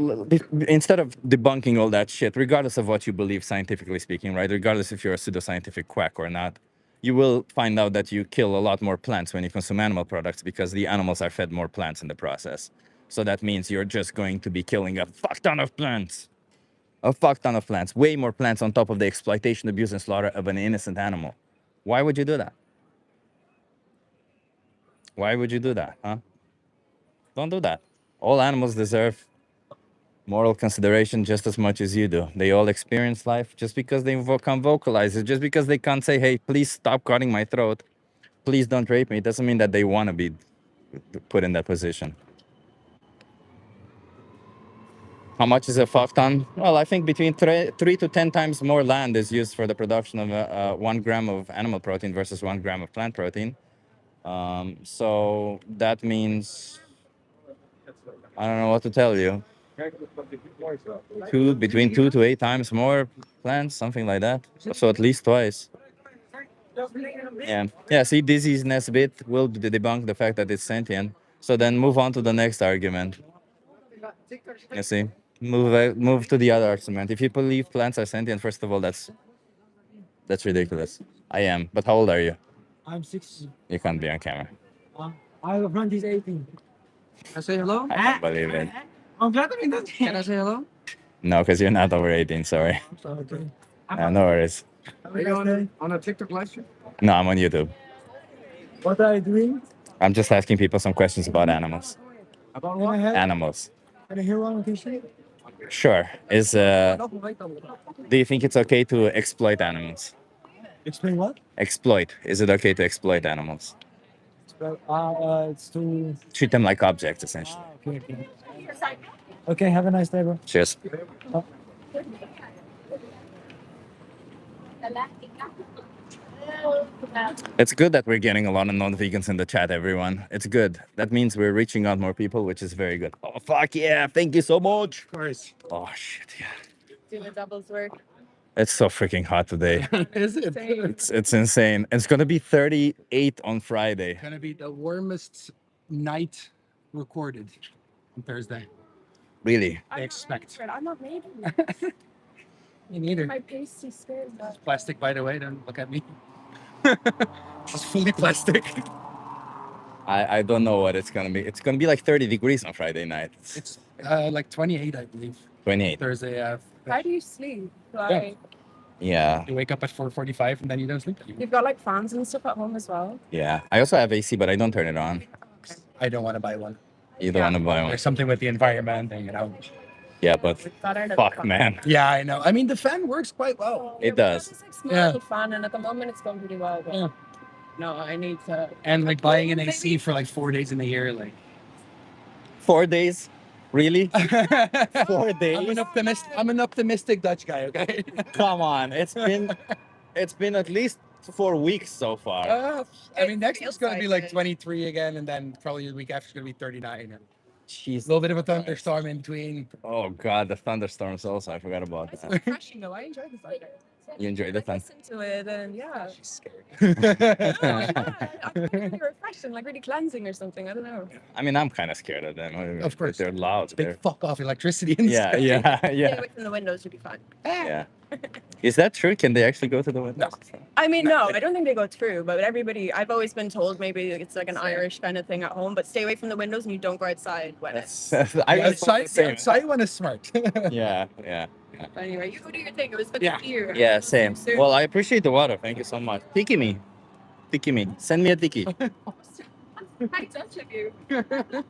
instead of debunking all that shit, regardless of what you believe scientifically speaking, right? Regardless if you're a pseudoscientific quack or not, you will find out that you kill a lot more plants when you consume animal products because the animals are fed more plants in the process. So that means you're just going to be killing a fuck ton of plants. A fuck ton of plants. Way more plants on top of the exploitation, abuse, and slaughter of an innocent animal. Why would you do that? Why would you do that, huh? Don't do that. All animals deserve moral consideration just as much as you do. They all experience life. Just because they can't vocalize it, just because they can't say, hey, please stop cutting my throat, please don't rape me, it doesn't mean that they want to be put in that position. How much is a fuck ton? Well, I think between 3 to 10 times more land is used for the production of 1 gram of animal protein versus 1 gram of plant protein. So that means, I don't know what to tell you. Between 2 to 8 times more plants, something like that. So at least twice. Yeah. Yeah. See, Dizzy's Nesbit will debunk the fact that it's sentient. So then move on to the next argument. You see, move to the other argument. If you believe plants are sentient, first of all, that's ridiculous. I am. But how old are you? I'm 6. You can't be on camera. My friend is 18. Can I say hello? I don't believe it. I'm glad to meet you. Can I say hello? No, because you're not over 18. Sorry. Okay. No worries. Are you on a TikTok live stream? No, I'm on YouTube. What are you doing? I'm just asking people some questions about animals. About what? Animals. Can I hear one question? Sure. Do you think it's okay to exploit animals? Explain what? Exploit. Is it okay to exploit animals? It's too. Treat them like objects, essentially. Okay, okay. Okay, have a nice day, bro. Cheers. Oh. It's good that we're getting a lot of non-vegans in the chat, everyone. It's good. That means we're reaching out more people, which is very good. Oh, fuck yeah. Thank you so much. Of course. Oh, shit, yeah. Do the doubles work. It's so freaking hot today. Is it? It's insane. It's going to be 38 on Friday. Gonna be the warmest night recorded on Thursday. Really? I expect. I'm not made. Me neither. My pasty skin. Plastic, by the way. Don't look at me. It's fully plastic. I don't know what it's going to be. It's going to be like 30 degrees on Friday night. It's like 28, I believe. 28. Thursday. How do you sleep? Like, Yeah. You wake up at 4:45 and then you don't sleep anymore. you've got like fans and stuff at home as well. Yeah. I also have AC, but I don't turn it on. I don't want to buy one. You don't want to buy one. There's something with the environment, and Yeah, but Better fuck, man. Yeah, I know. I mean, the fan works quite well. It does. It's like small fun, and at the moment it's going pretty well. But Yeah. no, I need to. And like buying an AC for like 4 days in a year, like 4 days? Really? 4 I'm days? I'm an optimistic Dutch guy. Okay. Come on. It's been at least 4 weeks so far. I mean, next feels week's gonna like be like it. 23 again, and then probably the week after is gonna be 39. And Jeez. a little bit of a thunderstorm in between. Oh god, the thunderstorms also. I forgot about It's that. refreshing though. I enjoy the thunder. You enjoy the I thunder? listen to it, and yeah. She's scared. I find it really refreshing, like really cleansing or something. I don't know. I mean, I'm kind of scared of them. Of course. They're loud. Big They're... fuck off electricity. And Yeah, stuff. yeah, Stay yeah, away from the windows, you'll be fine. yeah. Is that true? Can they actually go to the windows? I mean, no, I don't think they go through, but everybody, I've always been told maybe it's like an Irish kind of thing at home, but stay away from the windows and you don't go outside when it's. I was Outside one is smart. Yeah, yeah. But anyway, you go do your thing. It was good Yeah. to see you. Yeah, same. Soon. Well, I appreciate the water. Thank you so much. Tiki me. Tiki me. Send me a tiki. Hi, touch of you.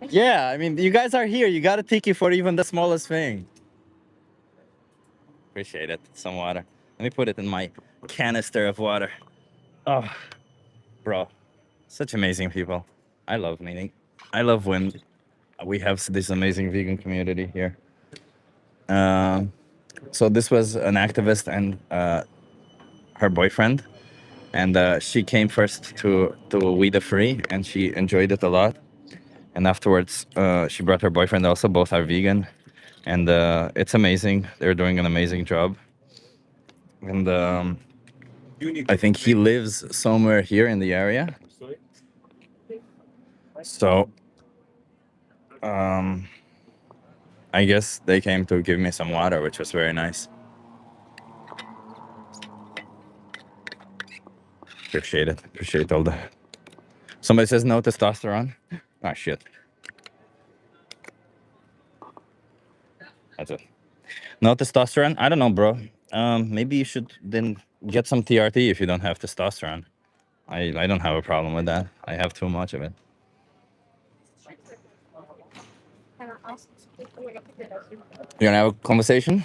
Yeah, I mean, you guys are here. You got a tiki for even the smallest thing. Appreciate it. Some water. Let me put it in my canister of water. Oh, bro. Such amazing people. I love meeting. I love when we have this amazing vegan community here. So this was an activist and her boyfriend. And she came first to We the Free, and she enjoyed it a lot. And afterwards, she brought her boyfriend also. Both are vegan. And it's amazing. They're doing an amazing job. And I think he lives somewhere here in the area. So, I guess they came to give me some water, which was very nice. Appreciate it. Appreciate all the. Somebody says no testosterone. Ah, shit. That's it. No testosterone? I don't know, bro. Maybe you should then get some TRT if you don't have testosterone. I don't have a problem with that. I have too much of it. You gonna have a conversation?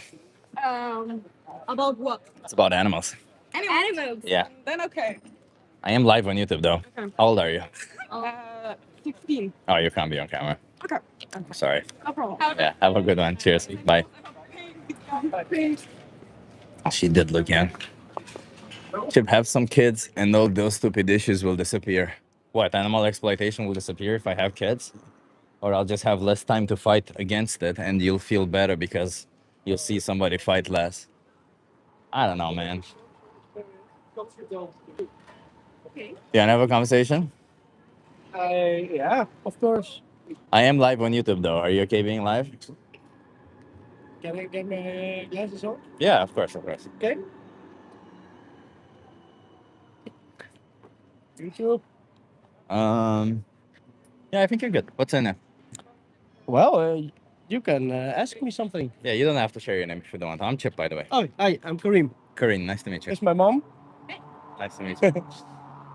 About what? It's about animals. Animals. Yeah. Then okay. I am live on YouTube though. Okay. How old are you? 16. Oh, you can't be on camera. Okay. Sorry. No problem. Yeah. Have a good one. Cheers. Bye. She did look young. Should have some kids, and all those stupid issues will disappear. What? Animal exploitation will disappear if I have kids? Or I'll just have less time to fight against it, and you'll feel better because you'll see somebody fight less. I don't know, man. You wanna have a conversation? Yeah, of course. I am live on YouTube, though. Are you okay being live? Can I get my glasses on? Yeah, of course, of course. Okay. YouTube. Yeah, I think you're good. What's in it? Well, you can ask me something. Yeah, you don't have to share your name if you don't want. I'm Chip, by the way. Oh, hi, I'm Kareem. Corinne, nice to meet you. It's my mom. Nice to meet you.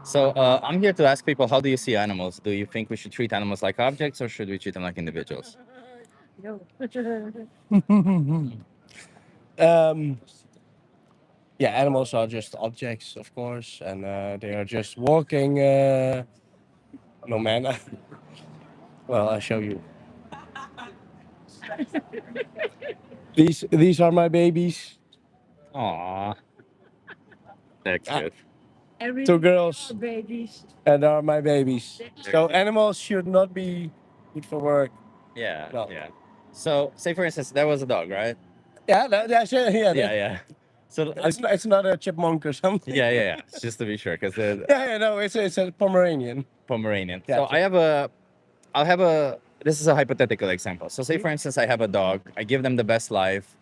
So I'm here to ask people, how do you see animals? Do you think we should treat animals like objects, or should we treat them like individuals? um, yeah, animals are just objects, of course, and they are just walking. No, man. Well, I'll show you. These are my babies. Aww. They're cute. Two girls. And are my babies. So animals should not be good for work. Yeah, No. yeah. So, say for instance, there was a dog, right? Yeah, that's it. Yeah, Yeah. So, it's not a chipmunk or something. yeah. Just to be sure, because the Yeah, no, it's a Pomeranian. Pomeranian. Yeah, So sure. I'll have a. This is a hypothetical example. So, say for instance, I have a dog. I give them the best life,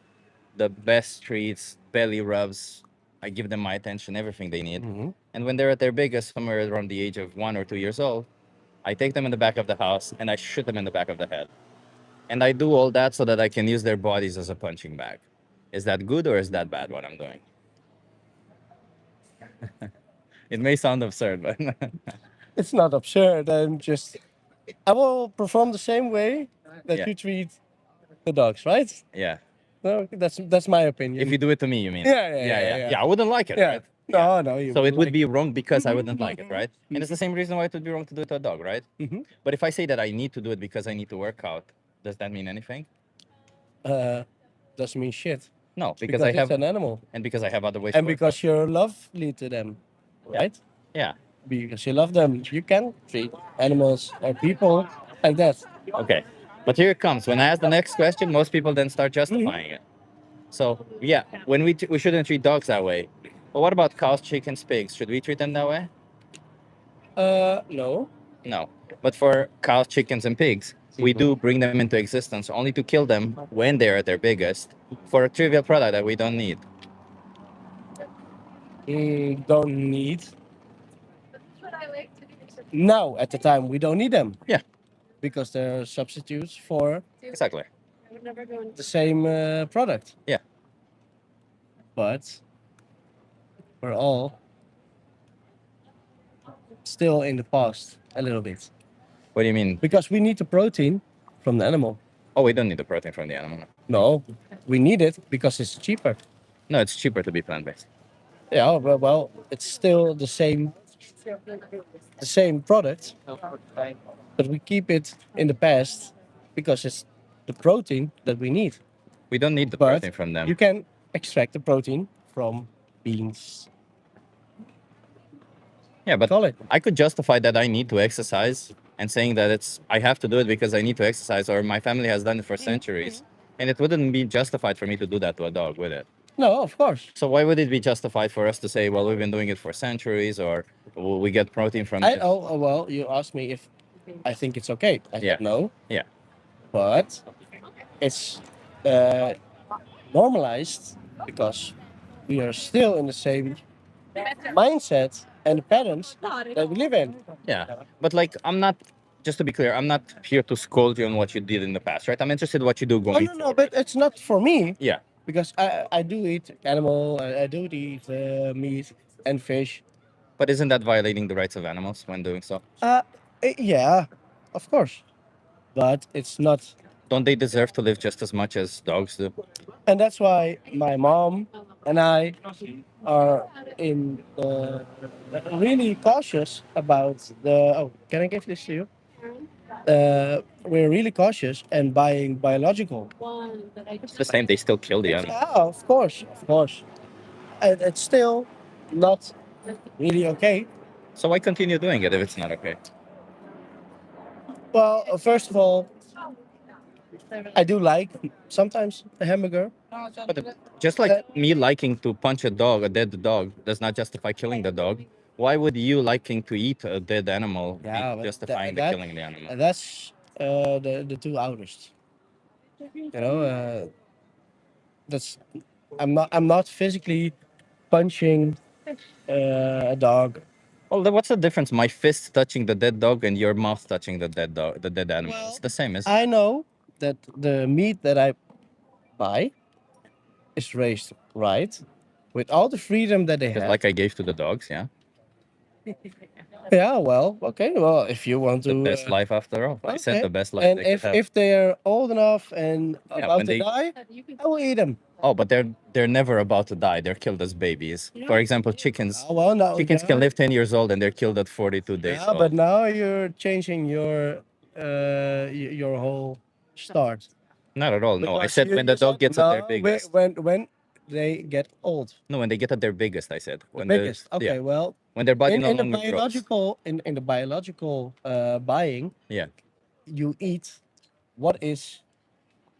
the best treats, belly rubs. I give them my attention, everything they need. Mhm. And when they're at their biggest, somewhere around the age of 1 or 2 years old, I take them in the back of the house and I shoot them in the back of the head. And I do all that so that I can use their bodies as a punching bag. Is that good or is that bad what I'm doing? It may sound absurd, but It's not absurd. I will perform the same way that Yeah. you treat the dogs, right? yeah. No, that's my opinion. If you do it to me, you mean? Yeah. Yeah, I wouldn't like it, Yeah. right? No, you So it wouldn't would like be wrong because I wouldn't like it, right? And it's the same reason why it would be wrong to do it to a dog, right? Mhm. But if I say that I need to do it because I need to work out, does that mean anything? Doesn't mean shit. No, because Because I it's have an animal, and because I have other ways. and to work because you're lovely to them, right? Yeah. Because you love them, you can treat animals or people like that. Okay. But here it comes. When I ask the next question, most people then start justifying it. So yeah, when we shouldn't treat dogs that way. But what about cows, chickens, pigs? Should we treat them that way? No. No. But for cows, chickens, and pigs, we do bring them into existence only to kill them when they're at their biggest for a trivial product that we don't need. Don't need. Now, at the time, we don't need them. Yeah. Because they're substitutes for Exactly. the same product. Yeah. But we're all still in the past a little bit. What do you mean? Because we need the protein from the animal. Oh, we don't need the protein from the animal. No, we need it because it's cheaper. No, it's cheaper to be plant-based. Yeah, well, it's still the same product, but we keep it in the past because it's the protein that we need. We don't need the But protein from them. you can extract the protein from beans. Yeah, but Call it. I could justify that I need to exercise and saying that I have to do it because I need to exercise or my family has done it for centuries. And it wouldn't be justified for me to do that to a dog, would it? No, of course. So why would it be justified for us to say, well, we've been doing it for centuries or we get protein from this? Well, you asked me if I think it's okay. I Yeah. said no. Yeah. But it's uh, normalized because we are still in the same mindset and patterns that we live in. Yeah, but like I'm not. Just to be clear, I'm not here to scold you on what you did in the past, right? I'm interested in what you do Oh going no, no, forward. but it's not for me Yeah, because I do eat animal, I do eat meat and fish. but isn't that violating the rights of animals when doing so? Yeah, of course, but it's not, Don't they deserve to live just as much as dogs do? and that's why my mom and I are in really cautious about the. Oh, can I give this to you? We're really cautious and buying biological. It's the same. They still kill the animal. Yeah, of course, of course. And it's still not really okay. So why continue doing it if it's not okay? Well, first of all, I do like sometimes a hamburger. But just like me liking to punch a dog, a dead dog, does not justify killing the dog. Why would you liking to eat a dead animal be Yeah, but justifying the killing the animal? that's the two ouders. You know, that's I'm not physically punching a dog. Well, then what's the difference? My fist touching the dead dog and your mouth touching the dead dog, the dead animal. It's the same, isn't it? I know that the meat that I buy is raised right, with all the freedom that they Just have. like I gave to the dogs, yeah. Yeah, well, okay, well, if you want The to. best life after all. I said Okay. the best life And they could if have. if they're old enough and Yeah, about when to they die, I will eat them. Oh, but they're never about to die. They're killed as babies. For example, chickens. Well, no, Chickens can live 10 years old and they're killed at 42 days yeah, but old. now you're changing your whole start. Not at all. No, I Because said when the you dog said gets at their no biggest. when they get old. No, when they get at their biggest, I said. The When biggest. yeah, Okay, well, when their body no in the longer grows. biological in the biological buying, Yeah, you eat what is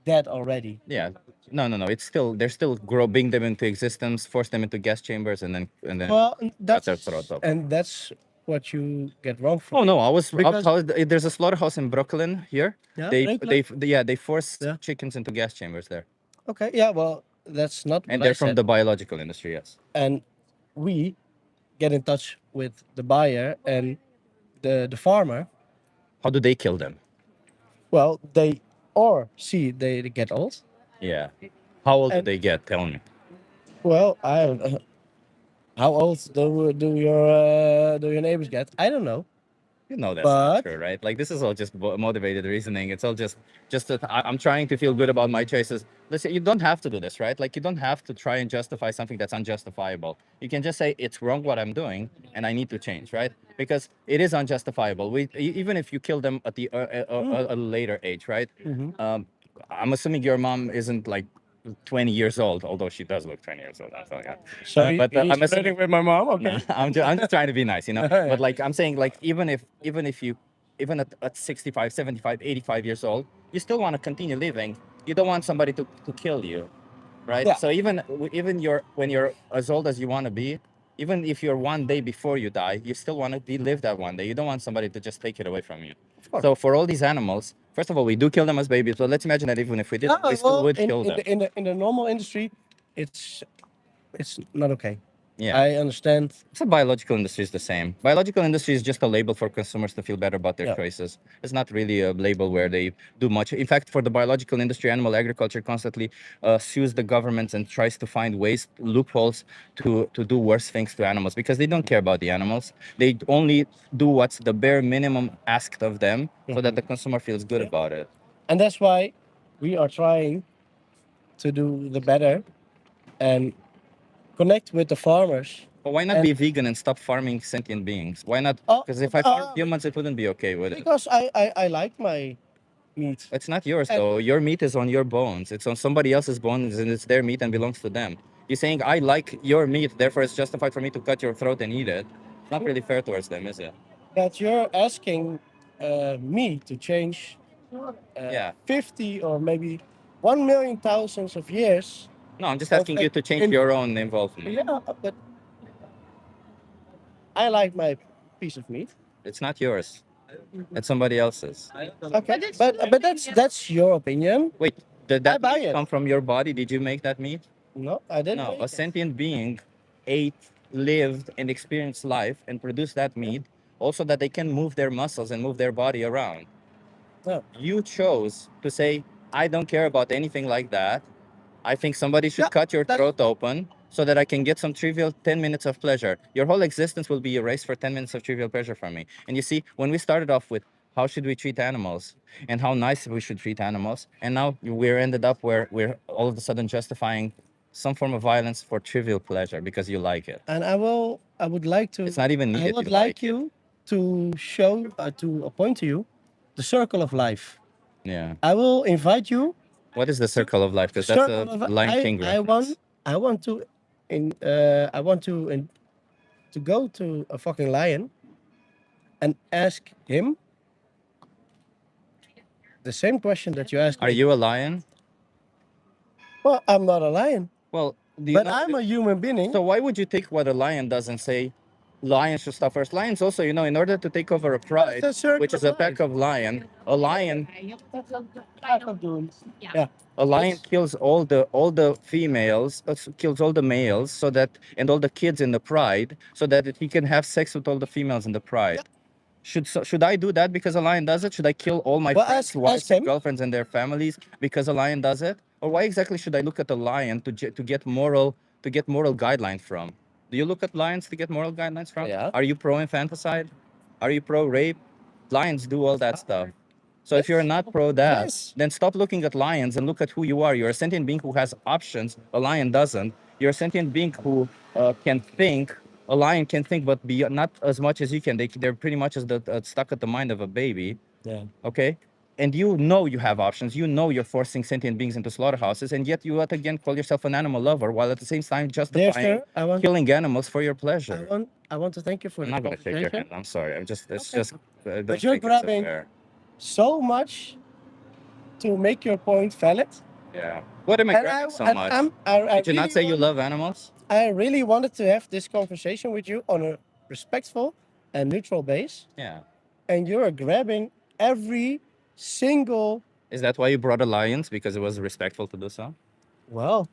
dead already. yeah. No. It's still they're still bring them into existence, force them into gas chambers, and then Well, cut their throat off. that's what you get wrong from. Oh no, I was Because there's a slaughterhouse in Brooklyn here. yeah, They Breukelen? yeah they force Yeah. chickens into gas chambers there, Okay, yeah, well, that's not and what I they're from said. the biological industry. Yes. And we get in touch with the buyer and the farmer. How do they kill them? Well, they or see they get old. Yeah. How old do And they get? Tell me. well, I don't know. How old do your neighbors get? I don't know. You know that's not But true, right? Like this is all just motivated reasoning. It's all just that I'm trying to feel good about my choices. Listen, you don't have to do this, right? Like you don't have to try and justify something that's unjustifiable. You can just say it's wrong what I'm doing and I need to change, right? Because it is unjustifiable. Even if you kill them at a later age, right? Um, I'm assuming your mom isn't like 20 years old, although she does look 20 years old. I'm telling you. so But he's I'm assuming flirting with my mom. no, Okay. I'm just trying to be nice, you know. Yeah. But like I'm saying, like even if you even at 65, 75, 85 years old, you still want to continue living. You don't want somebody to kill you, right? Yeah. So even when you're as old as you want to be, even if you're one day before you die, you still want to be live that one day. You don't want somebody to just take it away from you. course. So for all these animals, first of all, we do kill them as babies, but let's imagine that even if we did, we still would kill them. In the normal industry, it's not okay. Yeah. I understand. So biological industry is the same. Biological industry is just a label for consumers to feel better about their Yeah. choices. It's not really a label where they do much. In fact, for the biological industry, animal agriculture constantly sues the governments and tries to find ways, loopholes to do worse things to animals because they don't care about the animals. They only do what's the bare minimum asked of them so that the consumer feels good about it. And that's why we are trying to do the better and connect with the farmers. But why not And- be vegan and stop farming sentient beings? Why not? Oh, Because if I farm humans, it wouldn't be okay with it. Because I like my meat. It's not yours And- though. Your meat is on your bones. It's on somebody else's bones and it's their meat and belongs to them. You're saying I like your meat, therefore it's justified for me to cut your throat and eat it. It's not really fair towards them, is it? That you're asking me to change Yeah. 50 or maybe 1 million thousands of years. No, I'm just asking you to change your own involvement. Yeah, but I like my piece of meat. It's not yours. It's somebody else's. Okay, but that's your opinion. Wait, Did I that buy meat it. come from your body? Did you make that meat? No, I didn't No, make a it. sentient being ate, lived, and experienced life and produced that meat, also that they can move their muscles and move their body around. No. You chose to say, I don't care about anything like that. I think somebody should Yeah, cut your that- throat open so that I can get some trivial 10 minutes of pleasure. Your whole existence will be erased for 10 minutes of trivial pleasure from me. And you see, when we started off with how should we treat animals and how nice we should treat animals, and now we're ended up where we're all of a sudden justifying some form of violence for trivial pleasure because you like it. And I would like to. It's not even I needed. would You like like it. you to show to point to you the circle of life. Yeah. I will invite you. What is the circle of life? Because that's Circle a of Lion King reference. I want to to go to a fucking lion and ask him the same question that you asked Are me. you a lion? Well, I'm not a lion, Well, do you but know? I'm a human being. So why would you take what a lion does and say lions should stop first? Lions also, in order to take over a pride, a circle which is of a pack of lion, a lion Yeah. a lion kills all the females, kills all the males, so that and all the kids in the pride, so that he can have sex with all the females in the pride. Should I do that because a lion does it? Should I kill all my Well, friends' ask wives and him. girlfriends and their families because a lion does it? Or why exactly should I look at a lion to get moral guidelines from? Do you look at lions to get moral guidelines from? Yeah. Are you pro infanticide? Are you pro rape? Lions do all that stuff. So if you're not pro that, Yes. then stop looking at lions and look at who you are. You're a sentient being who has options. A lion doesn't. You're a sentient being who can think. A lion can think, but be not as much as you can. They're pretty much as stuck at the mind of a baby. Yeah. Okay. And you know you have options. You know you're forcing sentient beings into slaughterhouses, and yet you yet again call yourself an animal lover, while at the same time justifying killing animals for your pleasure. I want to thank you for I'm the not gonna shake your conversation. hand. I'm sorry. I'm just. It's Okay. just. I don't But you're think it's grabbing fair. so much to make your point valid. Yeah. What am I And grabbing so and much? I Did you not say you love animals? I really wanted to have this conversation with you on a respectful and neutral base. Yeah. And you're grabbing every single. Is that why you brought a lions? Because it was respectful to do so? Well,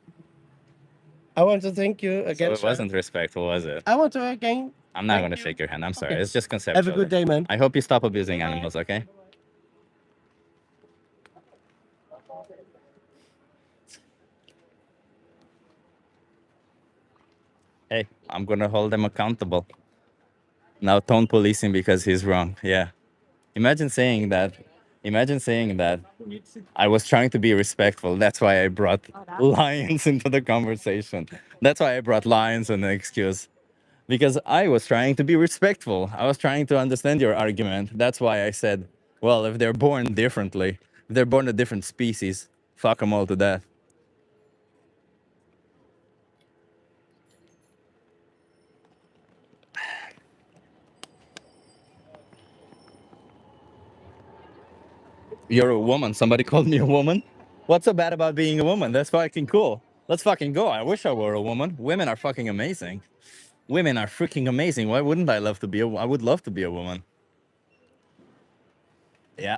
I want to thank you So again. it sir. wasn't respectful, was it? I want to again. I'm not thank gonna you. shake your hand. I'm sorry. Okay. It's just Have conceptual. a good day, man. I hope you stop abusing animals, okay? Hey, I'm gonna hold him accountable. Now tone policing because he's wrong. Yeah. Imagine saying that. Imagine saying that I was trying to be respectful. That's why I brought lions into the conversation. That's why I brought lions as an excuse. Because I was trying to be respectful. I was trying to understand your argument. That's why I said, well, if they're born differently, if they're born a different species, fuck them all to death. You're a woman. Somebody called me a woman. What's so bad about being a woman? That's fucking cool. Let's fucking go. I wish I were a woman. Women are fucking amazing. Women are freaking amazing. Why wouldn't I love to be I would love to be a woman. Yeah.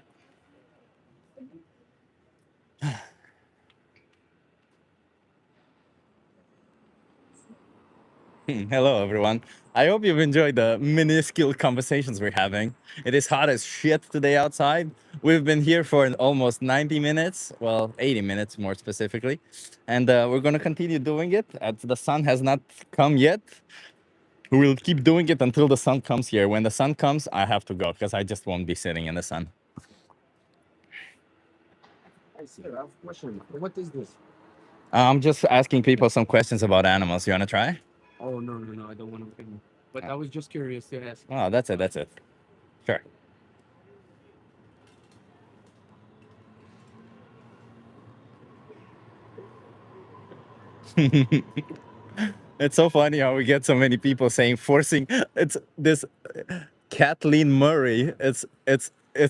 Hello, everyone. I hope you've enjoyed the minuscule conversations we're having. It is hot as shit today outside. We've been here for almost 90 minutes, well, 80 minutes more specifically, and we're going to continue doing it. The sun has not come yet. We will keep doing it until the sun comes here. When the sun comes, I have to go because I just won't be sitting in the sun. I see. I have a question. What is this? I'm just asking people some questions about animals. You want to try? Oh no! I don't want to. But I was just curious to ask. Oh, that's it. That's it. Sure. It's so funny how we get so many people saying forcing. It's this Kathleen Murray. It's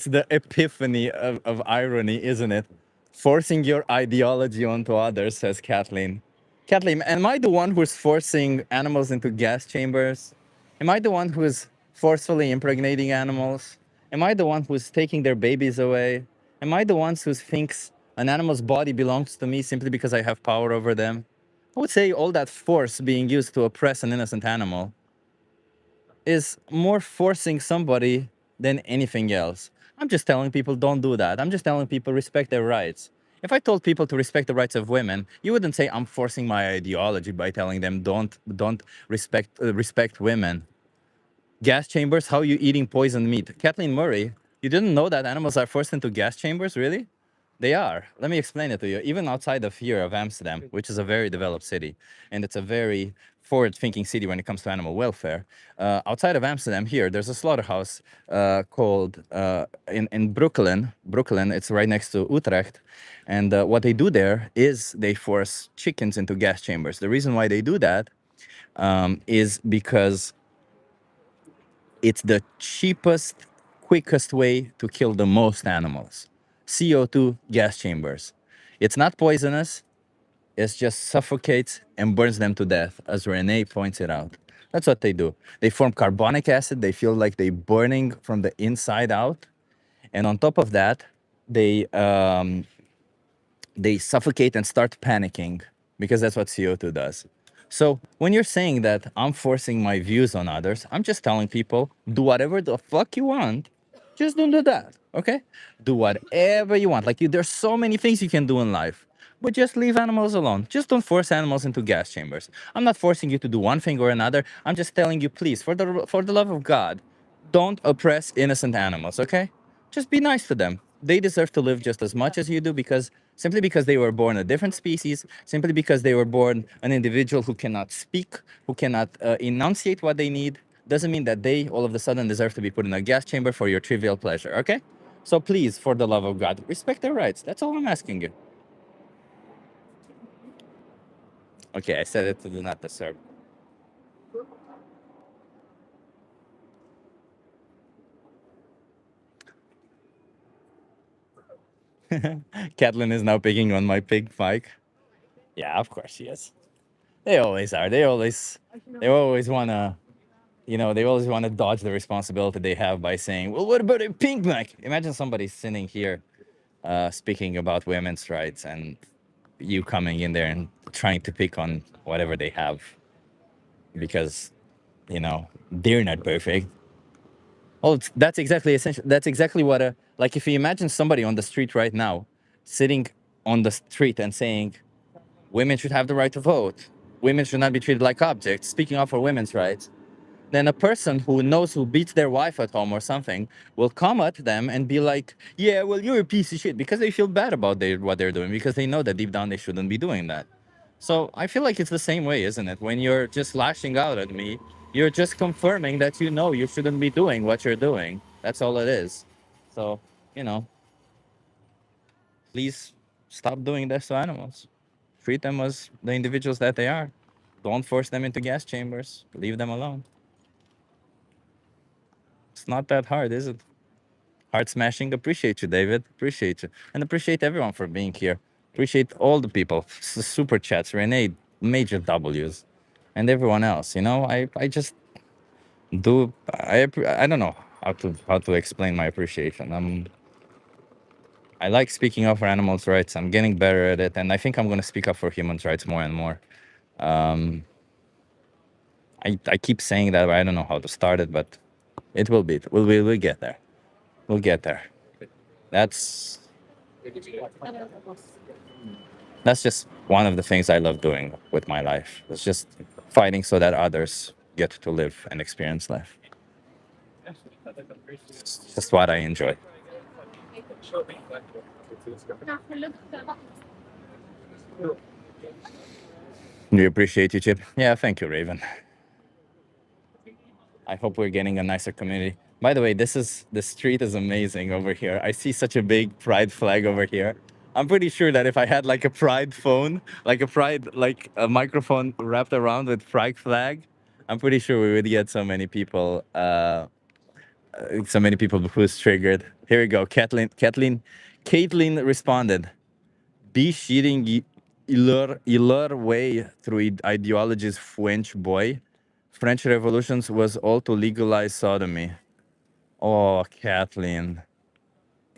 the epiphany of irony, isn't it? Forcing your ideology onto others, says Kathleen. Kathleen, am I the one who's forcing animals into gas chambers? Am I the one who's forcefully impregnating animals? Am I the one who's taking their babies away? Am I the one who thinks an animal's body belongs to me simply because I have power over them. I would say all that force being used to oppress an innocent animal is more forcing somebody than anything else. I'm just telling people don't do that. I'm just telling people respect their rights. If I told people to respect the rights of women, you wouldn't say I'm forcing my ideology by telling them don't respect women. Gas chambers, how are you eating poisoned meat? Kathleen Murray, you didn't know that animals are forced into gas chambers, really? They are. Let me explain it to you. Even outside of here, of Amsterdam, which is a very developed city, and it's a very forward-thinking city when it comes to animal welfare. Outside of Amsterdam, here, there's a slaughterhouse called in Brooklyn. Brooklyn, it's right next to Utrecht, and what they do there is they force chickens into gas chambers. The reason why they do that is because it's the cheapest, quickest way to kill the most animals. CO2 gas chambers. It's not poisonous, it just suffocates and burns them to death, as Renee pointed out. That's what they do. They form carbonic acid, they feel like they're burning from the inside out. And on top of that, they they suffocate and start panicking because that's what CO2 does. So when you're saying that I'm forcing my views on others, I'm just telling people do whatever the fuck you want. Just don't do that, okay? Do whatever you want. Like there's so many things you can do in life, but just leave animals alone. Just don't force animals into gas chambers. I'm not forcing you to do one thing or another. I'm just telling you, please, for the love of God, don't oppress innocent animals, okay? Just be nice to them. They deserve to live just as much as you do because simply because they were born a different species, simply because they were born an individual who cannot speak, who cannot enunciate what they need, doesn't mean that they all of a sudden deserve to be put in a gas chamber for your trivial pleasure, okay? So please, for the love of God, respect their rights. That's all I'm asking you. Okay, I said it to do not disturb. Catelyn is now picking on my pig mic. Yeah, of course she is. They always are. They always wanna, they always want to dodge the responsibility they have by saying, "Well, what about a pink mic?" Imagine somebody sitting here, speaking about women's rights, and you coming in there and trying to pick on whatever they have because, they're not perfect. Oh, that's exactly essential. That's exactly what like if you imagine somebody on the street right now, sitting on the street and saying, "Women should have the right to vote. Women should not be treated like objects," speaking up for women's rights, then a person who knows who beats their wife at home or something will come at them and be like, "Yeah, well, you're a piece of shit," because they feel bad about what they're doing because they know that deep down they shouldn't be doing that. So I feel like it's the same way, isn't it? When you're just lashing out at me, you're just confirming that you know you shouldn't be doing what you're doing. That's all it is. So, you know, please stop doing this to animals. Treat them as the individuals that they are. Don't force them into gas chambers. Leave them alone. It's not that hard, is it? Heart smashing. Appreciate you, David. Appreciate you. And appreciate everyone for being here. Appreciate all the people. Super chats, Renee, major W's, and everyone else. I just do. I don't know how to explain my appreciation. I like speaking up for animals' rights. I'm getting better at it, and I think I'm going to speak up for humans' rights more and more. I keep saying that, but I don't know how to start it, but it will be. We'll get there. We'll get there. That's that's just one of the things I love doing with my life. It's just fighting so that others get to live and experience life. It's just what I enjoy. We appreciate you, Chip. Yeah, thank you, Raven. I hope we're getting a nicer community. By the way, the street is amazing over here. I see such a big pride flag over here. I'm pretty sure that if I had like a pride phone, like a microphone wrapped around with pride flag, I'm pretty sure we would get so many people who's triggered. Here we go. Caitlin responded. Be cheating iler way through ideologies French boy. French revolutions was all to legalize sodomy. Oh, Kathleen.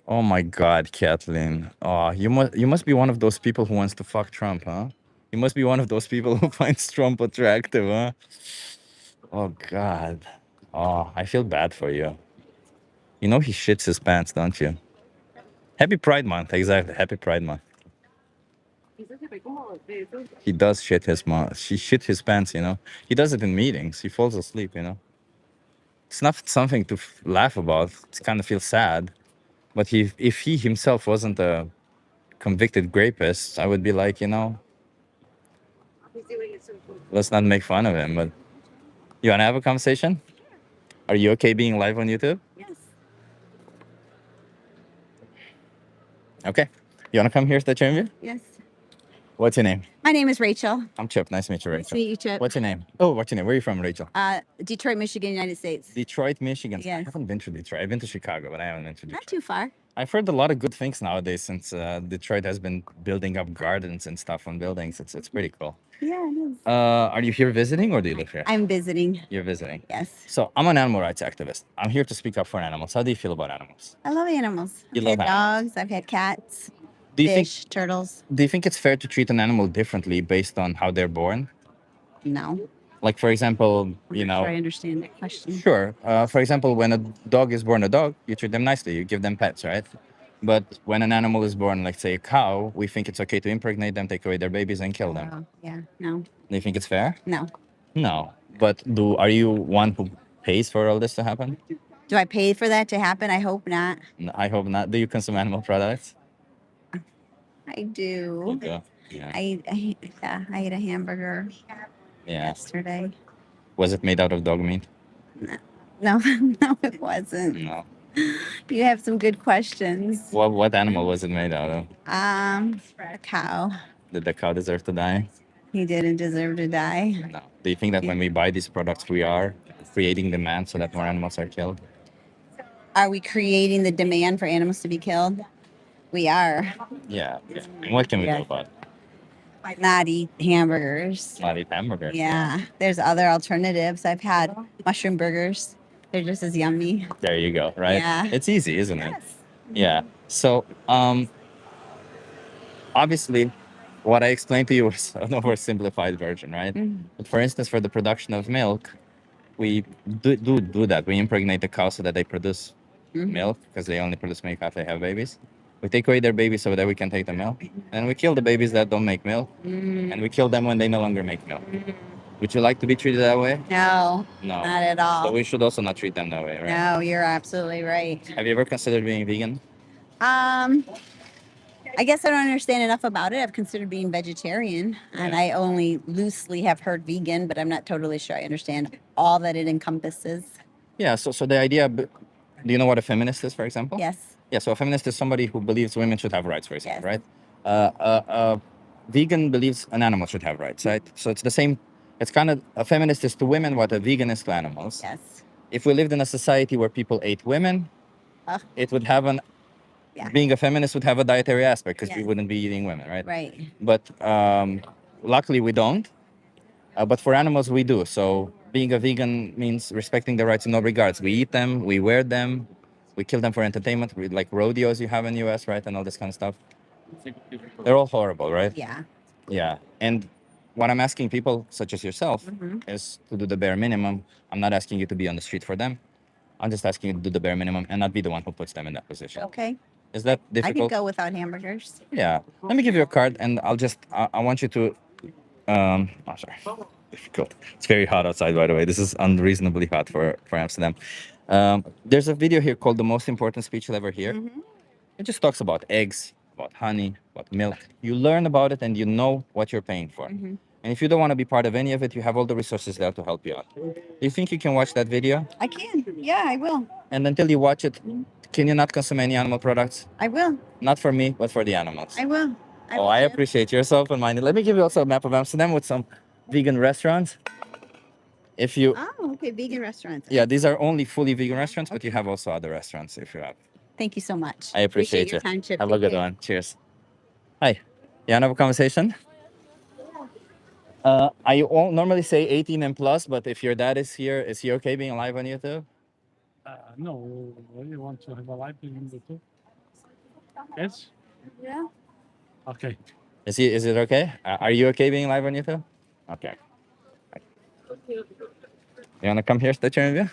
Oh my God, Kathleen. Oh, you must be one of those people who wants to fuck Trump, huh? You must be one of those people who finds Trump attractive, huh? Oh God. Oh, I feel bad for you. You know he shits his pants, don't you? Happy Pride Month, exactly. Happy Pride Month. He does shit his She shit his pants, you know. He does it in meetings. He falls asleep, you know. It's not something to laugh about. It's kind of feel sad. But if he himself wasn't a convicted rapist, I would be like, you know, let's not make fun of him. But you wanna have a conversation? Are you okay being live on YouTube? Yes. Okay. You wanna come here to the interview? Yes. What's your name? My name is Rachel. I'm Chip. Nice to meet you, Rachel. Nice to meet you, Chip. What's your name? Oh, what's your name? Where are you from, Rachel? Detroit, Michigan, United States. Detroit, Michigan. I Yes. haven't been to Detroit. I've been to Chicago, but I haven't been to Detroit. Not too far. I've heard a lot of good things nowadays since Detroit has been building up gardens and stuff on buildings. It's pretty cool. Yeah, it is. Are you here visiting or do you live here? I'm visiting. You're visiting. Yes. So I'm an animal rights activist. I'm here to speak up for animals. How do you feel about animals? I love animals. You I've love had animals. dogs. I've had cats. Do you Fish, turtles. do you think it's fair to treat an animal differently based on how they're born? No. Like for example, I'm you not know, sure I understand that question. sure. For example, when a dog is born a dog, you treat them nicely. You give them pets, right? But when an animal is born, like say a cow, we think it's okay to impregnate them, take away their babies, and kill them. Oh, yeah. No. Do you think it's fair? No. No. But are you one who pays for all this to happen? Do I pay for that to happen? I hope not. I hope not. Do you consume animal products? I do. You do. Yeah. I ate a hamburger Yeah. yesterday. Was it made out of dog meat? No, no, it wasn't. No. You have some good questions. What animal was it made out of? A cow. Did the cow deserve to die? He didn't deserve to die. No. Do you think that when we buy these products, we are creating demand so that more animals are killed? Are we creating the demand for animals to be killed? We are. Yeah. And what can we do Yeah. about it? Not eat hamburgers. Not eat hamburgers. Yeah. There's other alternatives. I've had mushroom burgers. They're just as yummy. There you go. Right. Yeah. It's easy, isn't it? Yes. Yeah. So, obviously, what I explained to you was an oversimplified version, right? Mhm. But for instance, for the production of milk, we do that. We impregnate the cows so that they produce Mhm. milk because they only produce milk after they have babies. We take away their babies so that we can take the milk, and we kill the babies that don't make milk, and we kill them when they no longer make milk. Would you like to be treated that way? No. No. Not at all. So we should also not treat them that way, right? No, you're absolutely right. Have you ever considered being vegan? I guess I don't understand enough about it. I've considered being vegetarian, and I only loosely have heard vegan, but I'm not totally sure I understand all that it encompasses. Yeah. So the idea. Do you know what a feminist is, for example? Yes. Yeah. So a feminist is somebody who believes women should have rights, for example, Yes. right? Vegan believes an animal should have rights, right? So it's the same. It's kind of a feminist is to women what a vegan is to animals. Yes. If we lived in a society where people ate women, Ugh. it would have an. Yeah. Being a feminist would have a dietary aspect because we Yes. wouldn't be eating women, right? Right. But luckily we don't. But for animals we do. So being a vegan means respecting their rights in all regards. We eat them, we wear them, we kill them for entertainment, like rodeos you have in US, right, and all this kind of stuff. They're all horrible, right? Yeah. Yeah. And what I'm asking people such as yourself is to do the bare minimum. I'm not asking you to be on the street for them. I'm just asking you to do the bare minimum and not be the one who puts them in that position. Okay. Is that I could difficult? go without hamburgers. Yeah. Let me give you a card and I want you to oh, sorry. Difficult. It's very hot outside, by the way. This is unreasonably hot for Amsterdam. There's a video here called The Most Important Speech You'll Ever Hear. It just talks about eggs, about honey, about milk. You learn about it and you know what you're paying for. And if you don't want to be part of any of it, you have all the resources there to help you out. Do you think you can watch that video? I can. Yeah, I will. And until you watch it, can you not consume any animal products? I will. Not for me, but for the animals. I will. Oh, I appreciate you're so open-minded. Let me give you also a map of Amsterdam with some vegan restaurants. If you, Oh, okay. Vegan restaurants. yeah, these are only fully vegan restaurants, but you have also other restaurants if you have. Thank you so much. I appreciate your you. time, Chip. Have a Take good care. one. Cheers. Hi. You want to have a conversation? I won't normally say 18 and plus, but if your dad is here, is he okay being live on YouTube? No, you want to have a live in YouTube? Yes. Yeah. Okay. Is it okay? Are you okay being live on YouTube? Okay. You wanna come here, stay your view?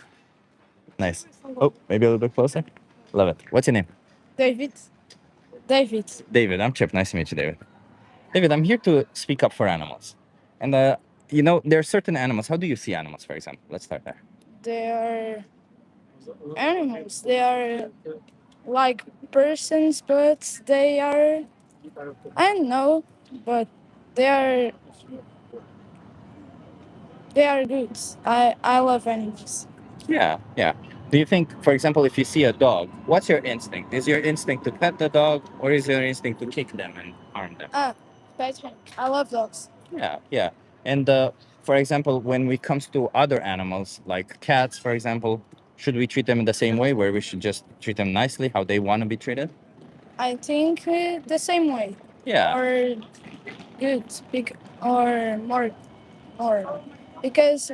Nice. Oh, maybe a little bit closer. Love it. What's your name? David. David. David. I'm Chip. Nice to meet you, David. David, I'm here to speak up for animals. And there are certain animals. How do you see animals, for example? Let's start there. They are animals. They are like persons, but they are, I don't know, but they are they are good. I love animals. Yeah, yeah. Do you think, for example, if you see a dog, what's your instinct? Is your instinct to pet the dog, or is your instinct to kick them and harm them? Ah, Patrick. I love dogs. Yeah, yeah. And for example, when it comes to other animals, like cats, for example, should we treat them in the same way, where we should just treat them nicely, how they want to be treated? I think the same way. Yeah, Or good, or more, because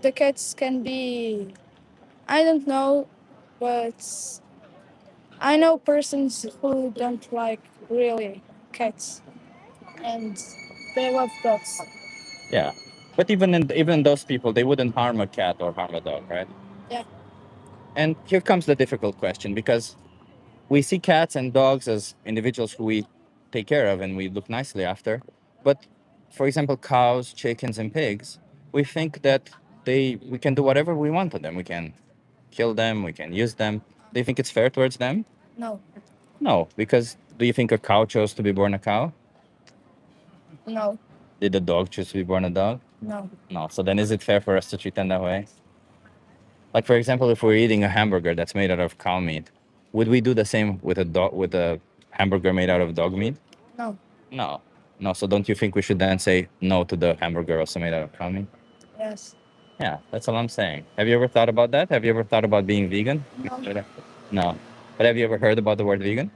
the cats can be, I don't know, but I know persons who don't like really cats and they love dogs. yeah. But even those people, they wouldn't harm a cat or harm a dog, right? Yeah. And here comes the difficult question, because we see cats and dogs as individuals who we take care of and we look nicely after. But for example, cows, chickens, and pigs, we think that we can do whatever we want to them. We can kill them, we can use them. Do you think it's fair towards them? No. No, because do you think a cow chose to be born a cow? No. Did the dog choose to be born a dog? No. No. So then is it fair for us to treat them that way? Like for example, if we're eating a hamburger that's made out of cow meat, would we do the same with a hamburger made out of dog meat? No. No. No. So don't you think we should then say no to the hamburger also made out of cow meat? Yes. Yeah, that's all I'm saying. Have you ever thought about that? Have you ever thought about being vegan? No. No. But have you ever heard about the word vegan?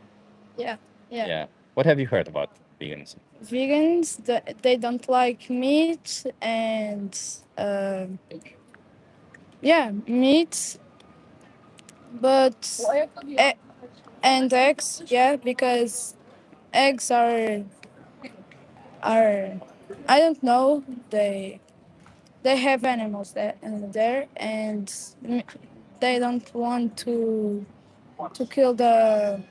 Yeah. Yeah. Yeah. What have you heard about veganism? Vegans, they don't like meat and yeah, meat, but e- and eggs. Yeah, because eggs are I don't know, they have animals there and m- they don't want to kill the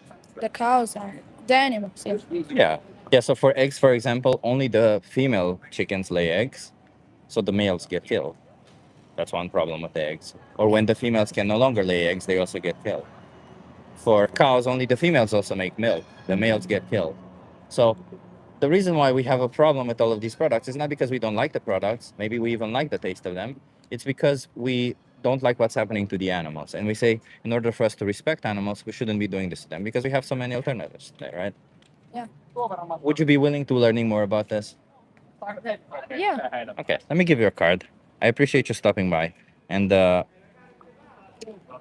cows and the animals. Yeah. Yeah. Yeah. So for eggs, for example, only the female chickens lay eggs, so the males get killed. That's one problem with eggs. Or when the females can no longer lay eggs, they also get killed. For cows, only the females also make milk. The males get killed. So the reason why we have a problem with all of these products is not because we don't like the products. Maybe we even like the taste of them. It's because we don't like what's happening to the animals. And we say, in order for us to respect animals, we shouldn't be doing this to them because we have so many alternatives today, right? Yeah. Would you be willing to learning more about this? Yeah. Okay, let me give you a card. I appreciate you stopping by. And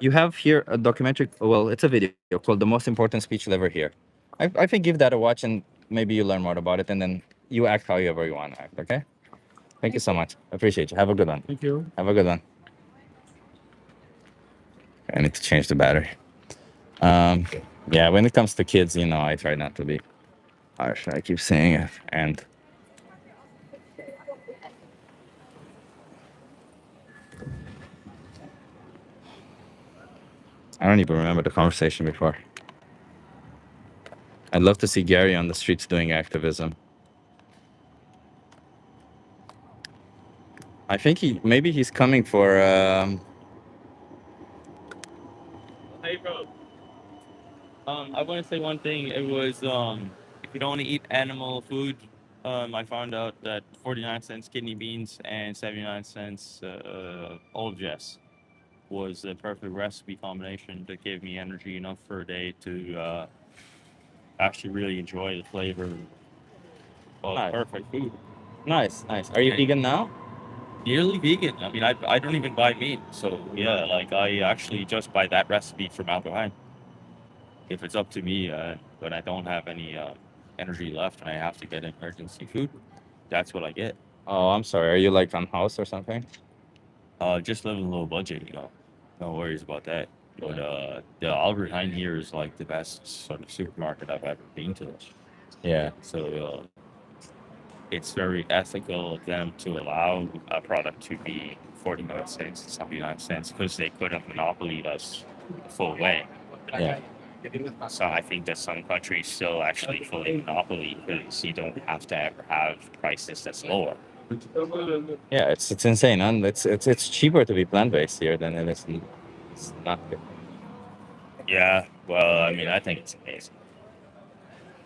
you have here a documentary, well, it's a video called The Most Important Speech You'll Ever Hear. I think give that a watch and maybe you learn more about it and then you act however you want to act, okay? Thank you so much. I appreciate you. Have a good one. Thank you. Have a good one. I need to change the battery. Um, yeah, when it comes to kids, I try not to be harsh. I keep saying it. And I don't even remember the conversation before. I'd love to see Gary on the streets doing activism. I think maybe he's coming for. Hey, bro. I want to say one thing. It was if you don't want to eat animal food, I found out that 49 cents kidney beans and 79 cents old Jess was the perfect recipe combination that gave me energy enough for a day to actually really enjoy the flavor of Nice. perfect food. Nice, nice. Are you vegan now? Nearly vegan. I mean, I don't even buy meat, so yeah, like I actually just buy that recipe from Alcohol. If it's up to me, when I don't have any energy left and I have to get emergency food, that's what I get. Oh, I'm sorry. Are you like on house or something? Just living a low budget, No worries about that. But the Albert Heijn here is like the best sort of supermarket I've ever been to. Yeah. So it's very ethical of them to allow a product to be 49 cents, 79 cents, because they could have monopolied us the full way. Yeah. So I think that some countries still actually fully monopoly because you don't have to ever have prices that's lower. Yeah, it's insane, and it's cheaper to be plant based here than it is. It's not good. Yeah, well, I mean, I think it's amazing.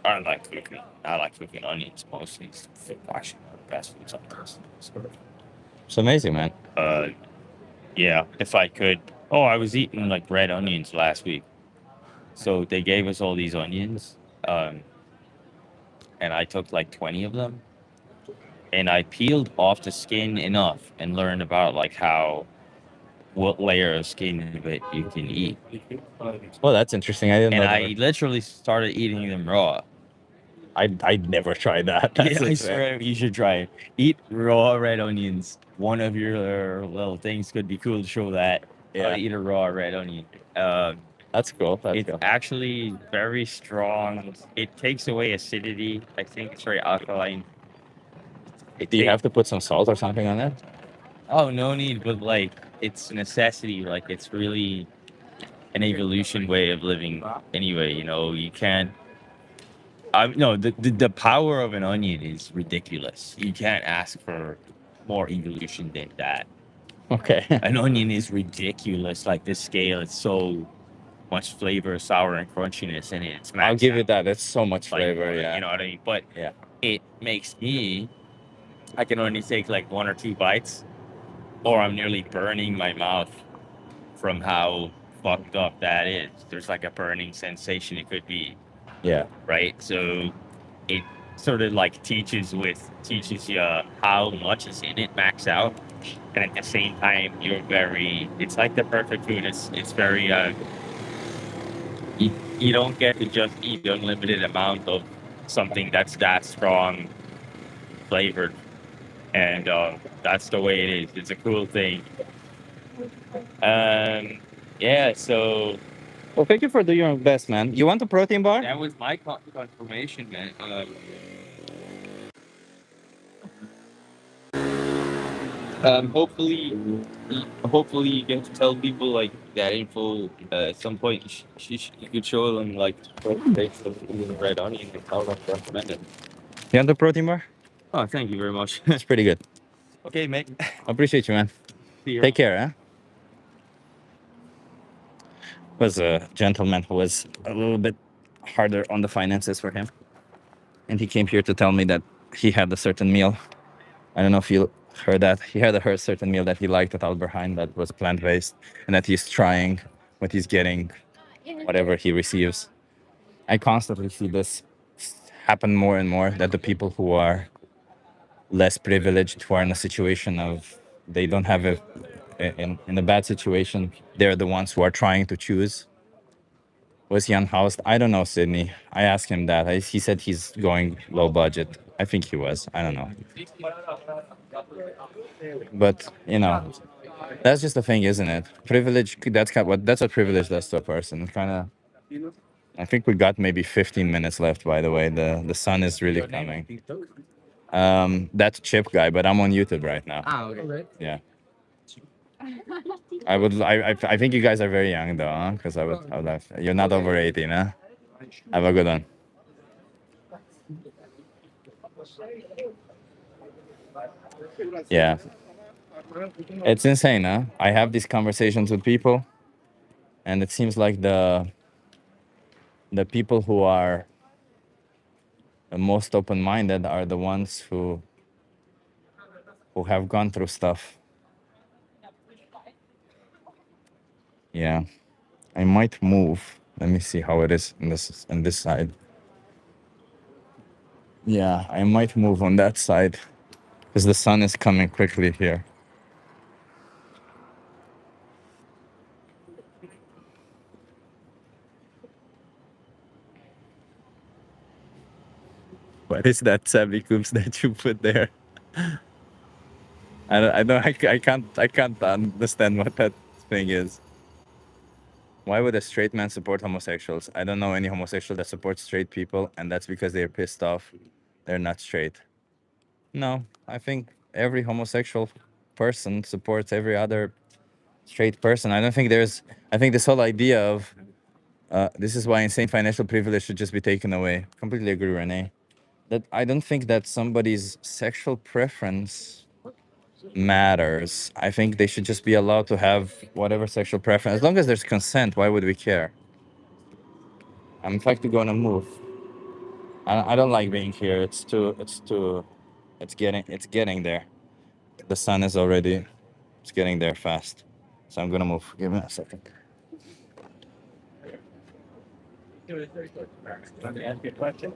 I like cooking. I like cooking onions mostly. It's actually one of the best foods on earth. It's amazing, man. Yeah, if I could. Oh, I was eating like red onions last week. So they gave us all these onions, um, and I took like 20 of them, and I peeled off the skin enough and learned about like how what layer of skin of it you can eat. Well, that's interesting. I didn't And know I that. literally started eating them raw. I'd never tried that. That's Yeah, I insane. swear you should try it. Eat raw red onions. One of your little things could be cool to show that. Yeah. Eat a raw red onion. That's cool. That's It's cool. actually very strong. It takes away acidity. I think it's very alkaline. Do you have to put some salt or something on it? Oh, no need, but like it's a necessity. Like it's really an evolution way of living. Anyway, you know, you can't. No, the power of an onion is ridiculous. You can't ask for more evolution than that. Okay. An onion is ridiculous. Like this scale, it's so much flavor, sour, and crunchiness in it. It's I'll give maxed you out. that. It's so much Like, flavor. Yeah. you know what I mean? But Yeah. it makes me. I can only take like one or two bites, or I'm nearly burning my mouth from how fucked up that is. There's like a burning sensation it could be, Yeah. right? So it sort of like teaches you how much is in it, max out, and at the same time you're very. It's like the perfect food. It's very. You don't get to just eat unlimited amount of something that's that strong flavored, and that's the way it is. It's a cool thing. Yeah. So Well, thank you for doing your best, man. You want a protein bar? that was my confirmation, man. Hopefully, hopefully you get to tell people like that info at some point. You could show them like what takes of eating red onion and how much recommend it. You want a protein bar? Oh, thank you very much. It's pretty good. Okay, mate. Appreciate you, man. See you. Take care, huh? Was a gentleman who was a little bit harder on the finances for him, and he came here to tell me that he had a certain meal. I don't know if you heard that. He had a certain meal that he liked at Albert Heijn that was plant based, and that he's trying, what he's getting, whatever he receives. I constantly see this happen more and more, that the people who are less privileged, who are in a situation of they don't have in a bad situation, they're the ones who are trying to choose. Was he unhoused? I don't know, Sydney. I asked him that. He said he's going low budget. I think he was. I don't know. But you know, that's just the thing, isn't it? Privilege. That's what privilege does to a person. Kind of. I think we got maybe 15 minutes left. By the way, the sun is really coming. That's Chip guy, but I'm on YouTube right now. Ah, okay. Yeah. I think you guys are very young though, huh? Because I would have. You're not over 18, huh? Have a good one. Yeah. It's insane, huh? I have these conversations with people, and it seems like the people who are the most open-minded are the ones who have gone through stuff. Yeah. I might move. Let me see how it is in this side. Yeah, I might move on that side because the sun is coming quickly here. What is that Savvy Coops that you put there? I can't understand what that thing is. Why would a straight man support homosexuals? I don't know any homosexual that supports straight people, and that's because they're pissed off. They're not straight. No, I think every homosexual person supports every other straight person. I don't think there's. I think this whole idea of this is why insane financial privilege should just be taken away. Completely agree, Renee. That I don't think that somebody's sexual preference matters. I think they should just be allowed to have whatever sexual preference, as long as there's consent. Why would we care? I'm in fact going to move. I don't like being here. It's too. It's too. It's getting. It's getting there. The sun is already. It's getting there fast. So I'm gonna move. Give me a second. Let me ask you a question.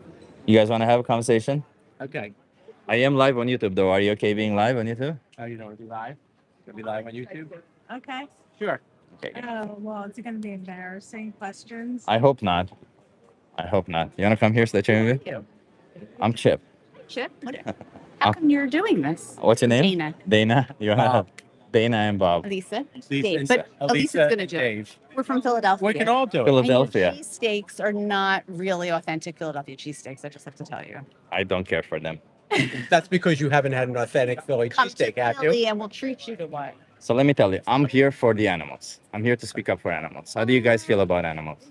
You guys want to have a conversation? Okay. I am live on YouTube though. Are you okay being live on YouTube? Oh, you don't want to be live? Gonna be live on YouTube? Okay. Sure. Okay. Oh, well, it's going to be embarrassing questions. I hope not. I hope not. You wanna come here so that you can I'm Chip. Chip, how come you're doing this? What's your name? Dana. Dana. You wanna Bob. Dana and Bob. Lisa. Lisa, Dave. But Elisa's going to do it. Dave. We're from Philadelphia. We can all do it. Philadelphia. And your cheesesteaks are not really authentic Philadelphia cheesesteaks. I just have to tell you. I don't care for them. That's because you haven't had an authentic Philly Come to cheesesteak, have Philly you? and we'll treat you to one. So let me tell you, I'm here for the animals. I'm here to speak up for animals. How do you guys feel about animals?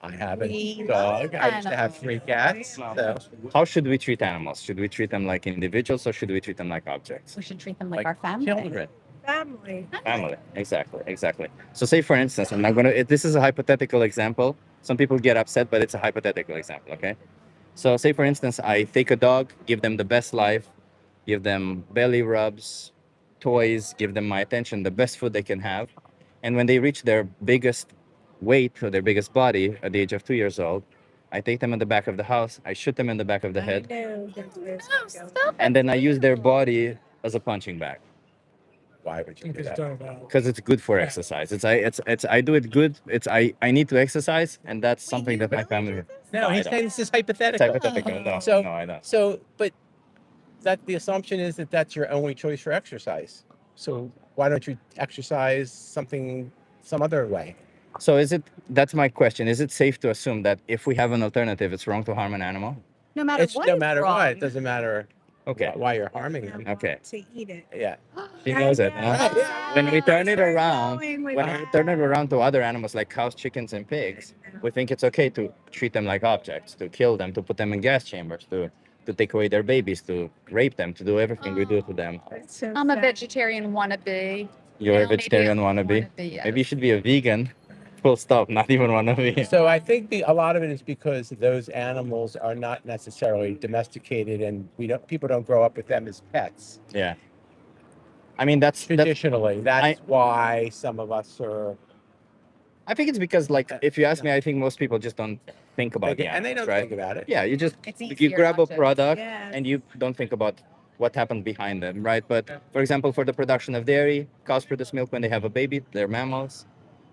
I have We a dog. I used to have animals. 3 cats. So, How should we treat animals? Should we treat them like individuals or should we treat them like objects? We should treat them like like our family. children. Family. Family. Exactly. Exactly. So say for instance, I'm not gonna. This is a hypothetical example. Some people get upset, but it's a hypothetical example. Okay. So say for instance, I take a dog, give them the best life, give them belly rubs, toys, give them my attention, the best food they can have, and when they reach their biggest weight or their biggest body at the age of 2 years old, I take them in the back of the house, I shoot them in the back of the head, I know that's where it's Oh, going. stop and then I use their body as a punching bag Why would you do that? because it's good for exercise. It's I do it good. I need to exercise, and that's something that my family. No, I he's don't. saying this is It's hypothetical. hypothetical. No, So- no, I don't. So, but that the assumption is that that's your only choice for exercise. So why don't you exercise some other way? So is it? That's my question. Is it safe to assume that if we have an alternative, it's wrong to harm an animal? No matter It's what. no is matter wrong. what. It doesn't matter Okay. why you're harming them. Okay. To eat it. Yeah. She knows it. Huh? Right, yeah. When we turn it around, Going with when we turn it around to other animals like cows, chickens, and pigs, we think it's okay to treat them like objects, to kill them, to put them in gas chambers, to take away their babies, to rape them, to do everything we do to them. It's so I'm a sad. vegetarian wannabe. You're Well, a vegetarian wannabe. yes. Maybe you should be a vegan. Full stop. Not even wannabe. So I think a lot of it is because those animals are not necessarily domesticated, and people don't grow up with them as pets. Yeah. I mean, that's. Traditionally, that's why some of us are. I think it's because, like, if you ask me, I think most people just don't think about the And they animals, don't right? think about it. Yeah, you just It's you easier grab a not to. product Yes. and you don't think about what happened behind them, right? But for example, for the production of dairy, cows produce milk when they have a baby. They're mammals,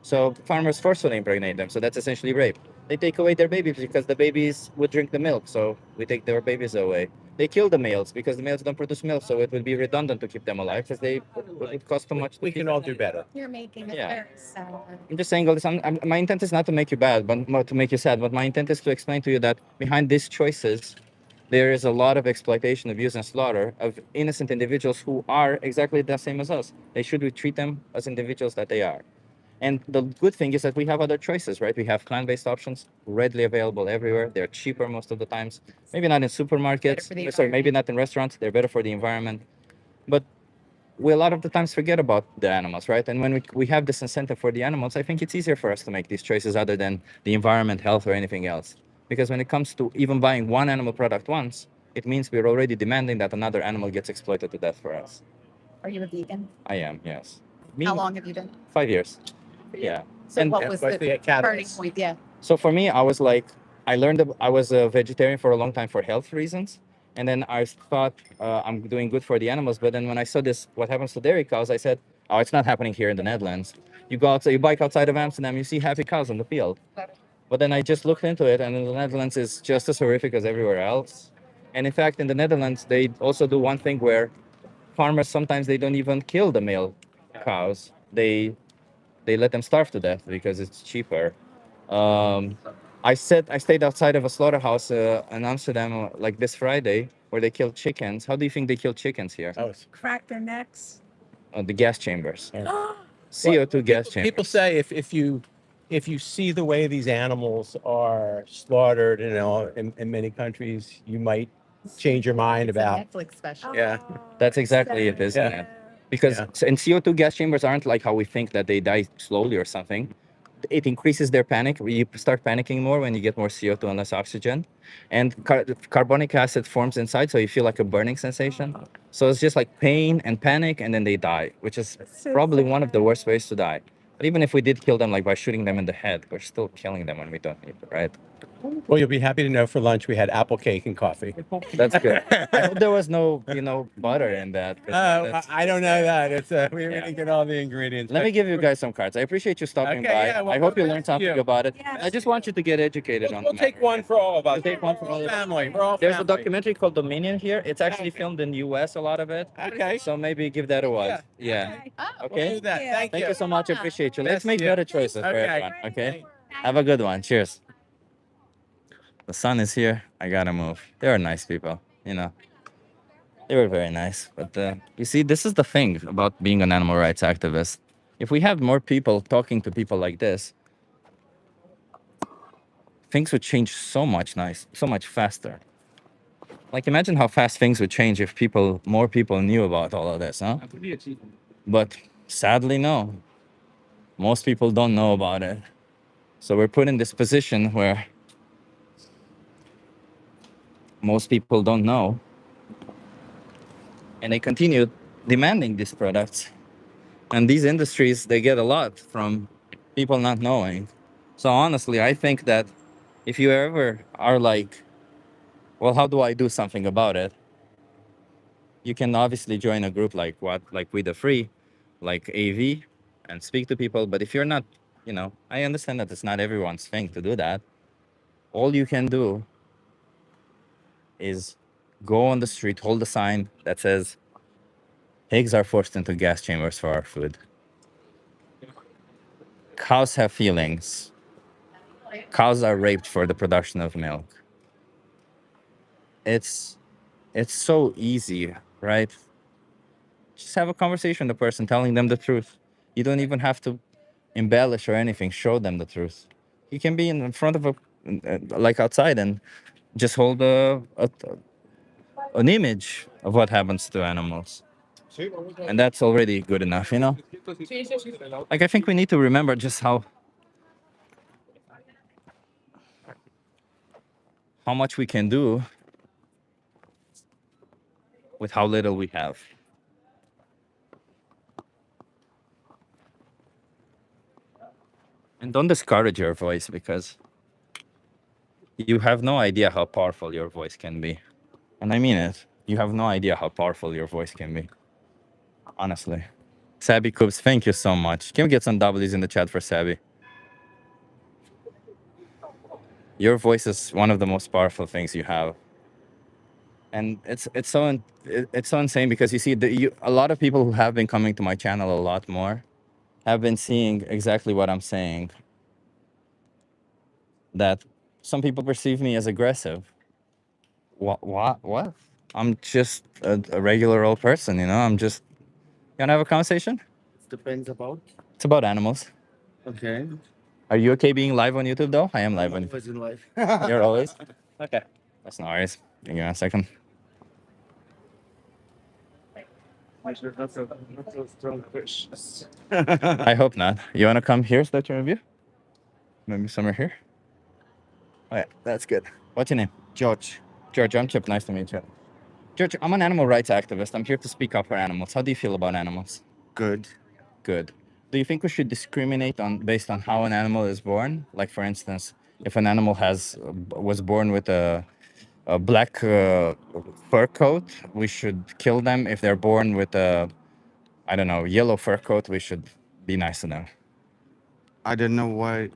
so farmers forcefully impregnate them. So that's essentially rape. They take away their babies because the babies would drink the milk, so we take their babies away. They kill the males because the males don't produce milk, so it would be redundant to keep them alive because it would cost too much. We can all do better. You're making it Yeah. very sad. I'm just saying all this. My intent is not to make you bad, but more to make you sad. But my intent is to explain to you that behind these choices, there is a lot of exploitation, abuse, and slaughter of innocent individuals who are exactly the same as us. They should we treat them as individuals that they are. And the good thing is that we have other choices, right? We have plant-based options readily available everywhere. They're cheaper most of the times. Maybe not in supermarkets. for the Sorry, maybe not in restaurants. They're better for the environment. But we a lot of the times forget about the animals, right? And when we have this incentive for the animals, I think it's easier for us to make these choices other than the environment, health, or anything else. Because when it comes to even buying one animal product once, it means we're already demanding that another animal gets exploited to death for us. Are you a vegan? I am, yes. How long have you been? 5 years. Yeah. So And- what was What's the the turning catalyst? point? Yeah. So for me, I was like, I was a vegetarian for a long time for health reasons. And then I thought I'm doing good for the animals. But then when I saw this, what happens to dairy cows, I said, oh, it's not happening here in the Netherlands. You go outside, you bike outside of Amsterdam, you see happy cows in the field. But then I just looked into it, and in the Netherlands is just as horrific as everywhere else. And in fact, in the Netherlands, they also do one thing where farmers sometimes they don't even kill the male cows. They they let them starve to death because it's cheaper. Um, I stayed outside of a slaughterhouse in Amsterdam like this Friday where they killed chickens. How do you think they kill chickens here? Oh, Crack their necks. The gas chambers, yeah. CO2 gas People chambers. say if you see the way these animals are slaughtered, in many countries, you might change your mind about. Netflix special. Yeah. That's exactly it, isn't Yeah. it? Because Yeah. and CO2 gas chambers aren't like how we think that they die slowly or something. It increases their panic. You start panicking more when you get more CO2 and less oxygen, and carbonic acid forms inside, so you feel like a burning sensation. So it's just like pain and panic, and then they die, which is probably one of the worst ways to die. But even if we did kill them, like by shooting them in the head, we're still killing them when we don't need to, right? Well, you'll be happy to know for lunch we had apple cake and coffee. That's good. I hope there was no, butter in that. 'Cause that's- I don't know that. It's we Yeah. didn't get all the ingredients. Let but me give you guys some cards. I appreciate you stopping Okay, by. yeah, well, I hope you best learned to something you. about it. I just want you to get educated on we'll the take matter. one for all of us. Take one for all of us. Family. We're all There's a family. documentary called Dominion here. It's actually filmed in the US, a lot of it. Okay. So maybe give that a watch. Yeah. Oh, Okay. We'll do that. Thank Thank you so much. Appreciate you. Yes, Let's make yeah. better choices for Okay. everyone. Okay. Have a good one. Cheers. The sun is here. I gotta move. They are nice people. They were very nice. But you see, this is the thing about being an animal rights activist. If we had more people talking to people like this, things would change so much faster. Like imagine how fast things would change if more people knew about all of this, huh? But sadly, no. Most people don't know about it. So we're put in this position where most people don't know, and they continue demanding these products. And these industries, they get a lot from people not knowing. So honestly, I think that if you ever are like, well, how do I do something about it? You can obviously join a group like We the Free, like AV, and speak to people. But if you're not, I understand that it's not everyone's thing to do that. All you can do is go on the street, hold a sign that says, pigs are forced into gas chambers for our food. Cows have feelings. Cows are raped for the production of milk. It's it's so easy, right? Just have a conversation with the person, telling them the truth. You don't even have to embellish or anything. Show them the truth. You can be in front of like outside, and just hold an image of what happens to animals, and that's already good enough. Like I think we need to remember just how much we can do with how little we have. And don't discourage your voice, because you have no idea how powerful your voice can be. And I mean it. You have no idea how powerful your voice can be. Honestly. Sabi Coops, thank you so much. Can we get some W's in the chat for Sabi? Your voice is one of the most powerful things you have. And it's so insane, because you see a lot of people who have been coming to my channel a lot more have been seeing exactly what I'm saying. That some people perceive me as aggressive. What? I'm just a regular old person, I'm just. You wanna have a conversation? Depends about. It's about animals. Okay. Are you okay being live on YouTube though? I am live on. Always in life. You're always. Okay. That's no worries. Give me a second. Strong fish. I hope not. You wanna come here, start your review? Maybe somewhere here. Oh yeah, that's good. What's your name? George. George. I'm Chip. Nice to meet you. George, I'm an animal rights activist. I'm here to speak up for animals. How do you feel about animals? Good. Good. Do you think we should discriminate based on how an animal is born? Like, for instance, if an animal was born with a black fur coat, we should kill them. If they're born with a, I don't know, yellow fur coat, we should be nice to them. I don't know why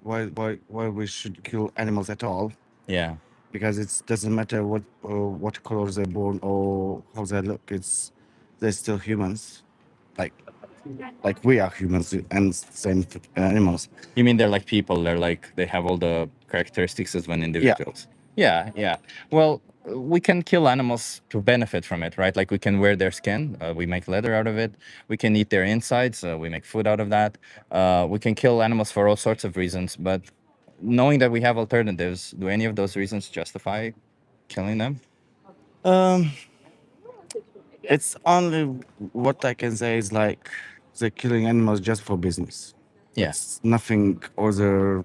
we should kill animals at all, Yeah. because it doesn't matter what colors they're born or how they look. They're still humans. Like Like we are humans and same animals. You mean they're like people? They're like they have all the characteristics as one individuals. Yeah, yeah. Well, we can kill animals to benefit from it, right? Like we can wear their skin, we make leather out of it. We can eat their insides, we make food out of that. We can kill animals for all sorts of reasons, but knowing that we have alternatives, do any of those reasons justify killing them? Um, it's only what I can say is like they're killing animals just for business. Yeah. It's nothing other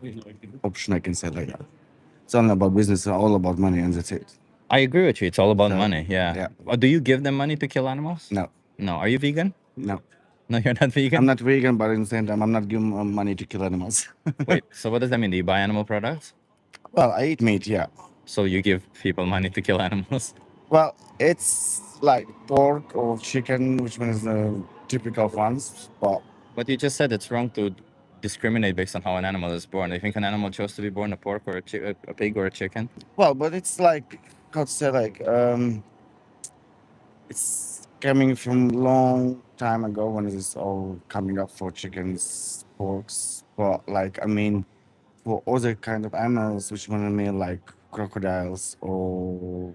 option I can say like that. It's only about business, all about money, and that's it. I agree with you. It's all about So, money. Yeah. yeah. Do you give them money to kill animals? No, No. Are you vegan? no. No, you're not vegan. I'm not vegan, but at the same time, I'm not giving money to kill animals. Wait. So what does that mean? Do you buy animal products? Well, I eat meat, yeah. So you give people money to kill animals? Well, it's like pork or chicken, which one is the typical ones. But you just said it's wrong to discriminate based on how an animal is born. Do you think an animal chose to be born a pork or a pig or a chicken? Well, but it's like how to say like it's coming from long time ago when it's all coming up for chickens, porks. But like I mean, for other kind of animals, which one I mean like crocodiles or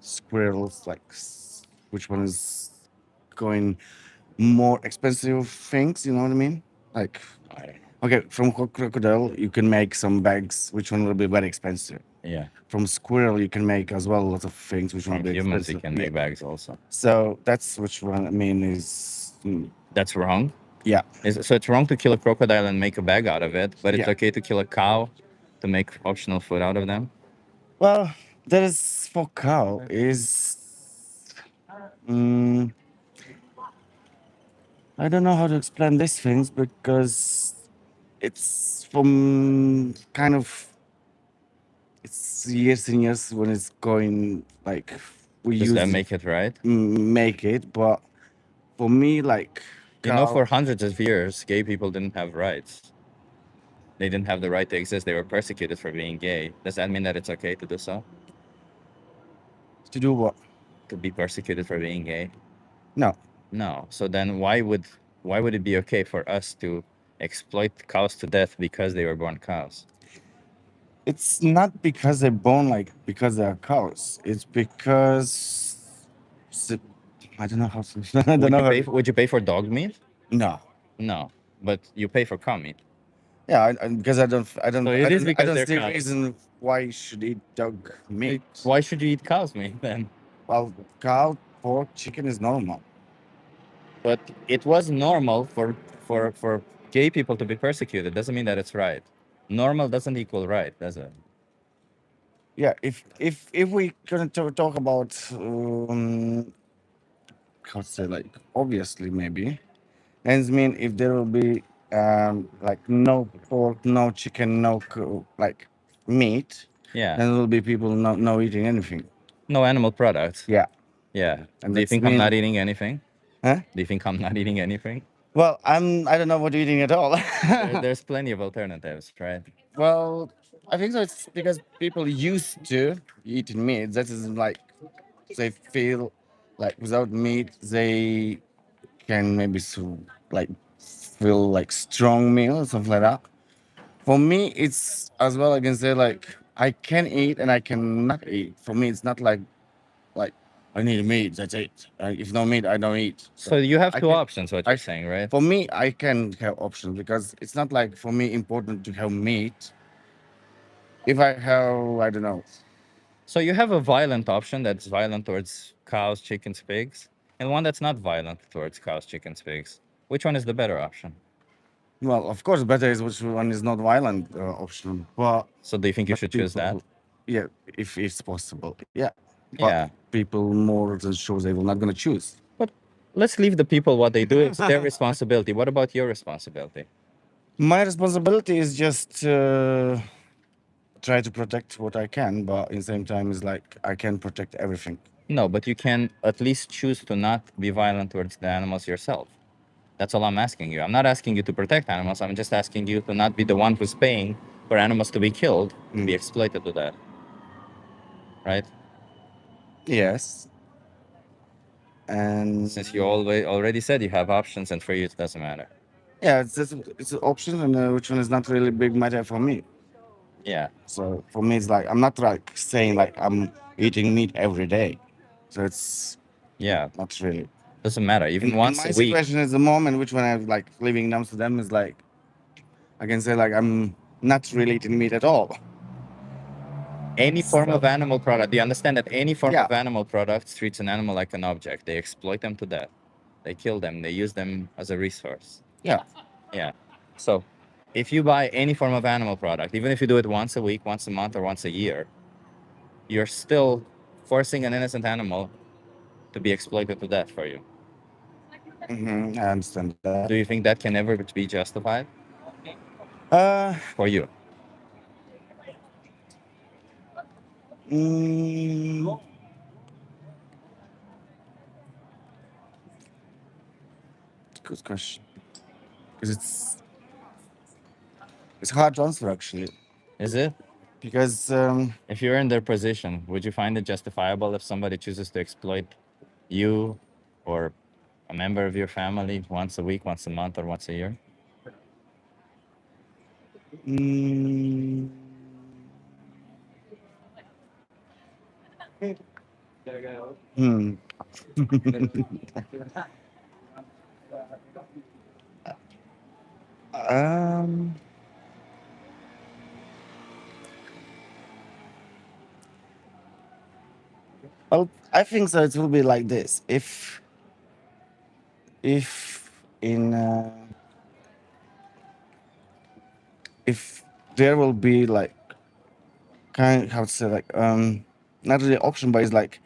squirrels, like which one is going more expensive things. You know what I mean? Like okay, from crocodile you can make some bags, which one will be very expensive. Yeah. From squirrel you can make as well lots of things which will From be humans, you expensive. can make bags also. So that's which one I mean is That's wrong. yeah. So it's wrong to kill a crocodile and make a bag out of it, but it's Yeah. okay to kill a cow to make optional food out of them. Well, that is for cow is mm, I don't know how to explain these things because it's from kind of it's years and years when it's going like we Does use that make it right? make it, but for me like You know, cow for hundreds of years, gay people didn't have rights. They didn't have the right to exist. They were persecuted for being gay. Does that mean that it's okay to do so? to do what? To be persecuted for being gay? No. No. So then why would it be okay for us to exploit cows to death because they were born cows? It's not because they're born like because they're cows. It's because s- I don't know how to. I don't know how. Would you pay for dog meat? No. No. But you pay for cow meat. Yeah, because I don't. I don't. So it I is don't. I because don't they're see cows. reason why you should eat dog meat. Why should you eat cow's meat then? Well, cow, pork, chicken is normal. But it was normal for gay people to be persecuted. Doesn't mean that it's right. Normal doesn't equal right, does it? Yeah. If we gonna talk about how to say like obviously maybe, and mean if there will be like no pork, no chicken, no like meat, Yeah. then there will be people no eating anything. No animal products. Yeah. Yeah. And Do you that's think I'm mean- not eating anything? Huh? Do you think I'm not eating anything? Well, I don't know what you're eating at all. There's plenty of alternatives, right? Well, I think so. It's because people used to eat meat. That is like they feel like without meat they can maybe like feel like strong meal or something like that. For me, it's as well. I can say like I can eat and I cannot eat. For me, it's not like I need meat. That's it. If no meat, I don't eat. So you have I two can- options, what you're saying, right? For me, I can have options because it's not like for me important to have meat. If I have, I don't know. So you have a violent option that's violent towards cows, chickens, pigs, and one that's not violent towards cows, chickens, pigs. Which one is the better option? Well, of course, better is which one is not violent option. But So do you think you but should choose that? yeah, if it's possible, yeah. But Yeah. people more than sure they will not gonna choose. But let's leave the people what they do. It's their responsibility. What about your responsibility? My responsibility is just try to protect what I can, but in the same time, is like I can protect everything. No, but you can at least choose to not be violent towards the animals yourself. That's all I'm asking you. I'm not asking you to protect animals. I'm just asking you to not be the one who's paying for animals to be killed, to be exploited to that. Right? Yes. And Since you already said you have options, and for you it doesn't matter. yeah, it's an option, and which one is not really big matter for me. Yeah, So for me, it's like I'm not like saying like I'm eating meat every day. So it's yeah, not really. doesn't matter. Even In once my a week. situation at the moment, which one I'm like living in Amsterdam is like I can say like I'm not really eating meat at all. Any form of animal product. Do you understand that any form Yeah. of animal product treats an animal like an object? They exploit them to death. They kill them. They use them as a resource. Yeah. Yeah. So, if you buy any form of animal product, even if you do it once a week, once a month, or once a year, you're still forcing an innocent animal to be exploited to death for you. I understand that. Do you think that can ever be justified Uh, for you? mm, good question. Because it's hard to answer actually. Is it? Because If you're in their position, would you find it justifiable if somebody chooses to exploit you or a member of your family once a week, once a month, or once a year? mm, hmm. um, well, I think so. It will be like this. If in if there will be like kind how to say like not really option, but it's like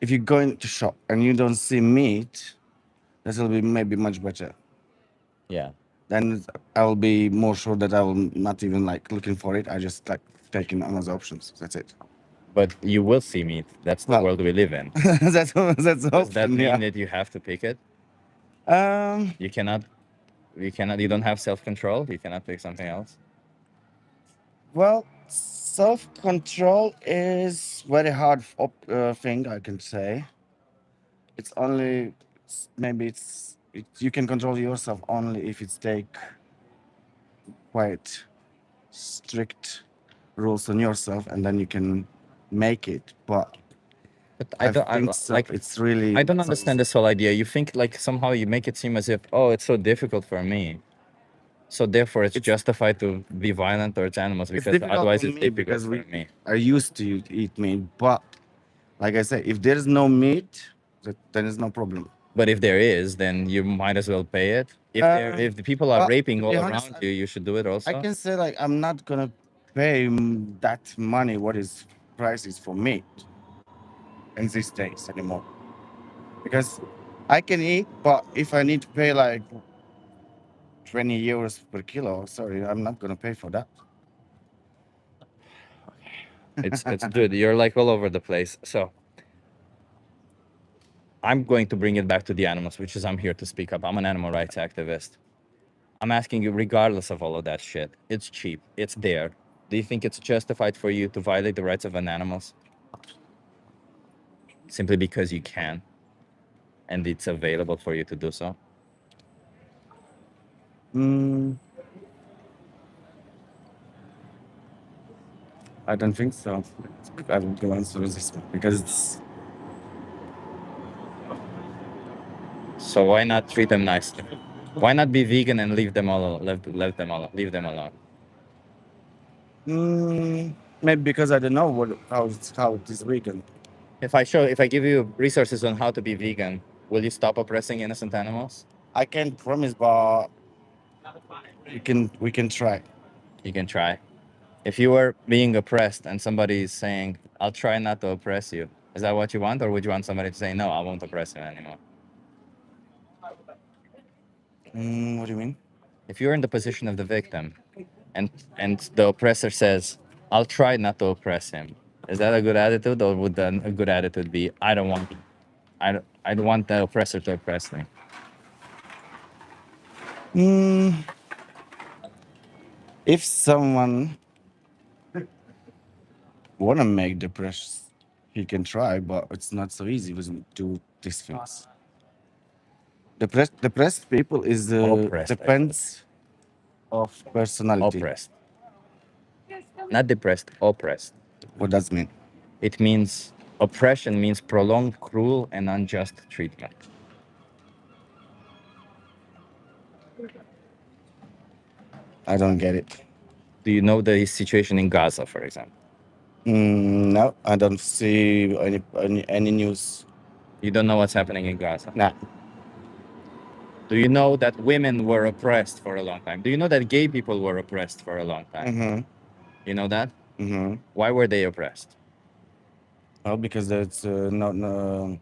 if you go into shop and you don't see meat, that will be maybe much better. Yeah. Then I will be more sure that I will not even like looking for it. I just like taking another options. That's it. But you will see meat. That's the Well, world we live in. that's the Does that option. mean Yeah. that you have to pick it? Um. You cannot. You don't have self control. You cannot pick something else. Well, self control is very hard thing I can say. It's only maybe you can control yourself only if it's take quite strict rules on yourself, and then you can make it. But But I think so. like. It's really I don't understand this whole idea. You think like somehow you make it seem as if, oh, it's so difficult for me, so therefore it's justified to be violent towards animals It's because difficult otherwise for it's me difficult because for we me. are used to eat meat. But like I said, if there's no meat, then it's no problem. But if there is, then you might as well pay it. If the people are Well, raping to all be honest, around you, you should do it I also. can say like I'm not gonna pay that money what is prices for meat in these days anymore because I can eat, but if I need to pay like 20 euros per kilo, sorry, I'm not gonna pay for that. It's good. You're like all over the place. So I'm going to bring it back to the animals, which is I'm here to speak up. I'm an animal rights activist. I'm asking you, regardless of all of that shit, it's cheap. It's there. Do you think it's justified for you to violate the rights of an animals simply because you can, and it's available for you to do so? Mm, I don't think so. I will go answer this one because it's So why not treat them nicely? Why not be vegan and leave them all leave them alone? Leave them alone. maybe because I don't know how it is vegan. If I give you resources on how to be vegan, will you stop oppressing innocent animals? I can't promise, but we can try. You can try. If you were being oppressed and somebody is saying, "I'll try not to oppress you," is that what you want, or would you want somebody to say, "No, I won't oppress you anymore"? What do you mean? If you're in the position of the victim, and the oppressor says, "I'll try not to oppress him," is that a good attitude, or would a good attitude be, I don't want the oppressor to oppress me"? Mm, if someone wanna make the press, he can try, but it's not so easy to these things. Depressed people is Oppressed, I depends of personality. Oppressed. Not depressed, oppressed. What does it mean? It means oppression means prolonged, cruel, and unjust treatment. I don't get it. Do you know the situation in Gaza, for example? No, I don't see any news. You don't know what's happening in Gaza. Nah. Do you know that women were oppressed for a long time? Do you know that gay people were oppressed for a long time? Mm-hmm. You know that? Mm-hmm. Why were they oppressed? Well, because there's no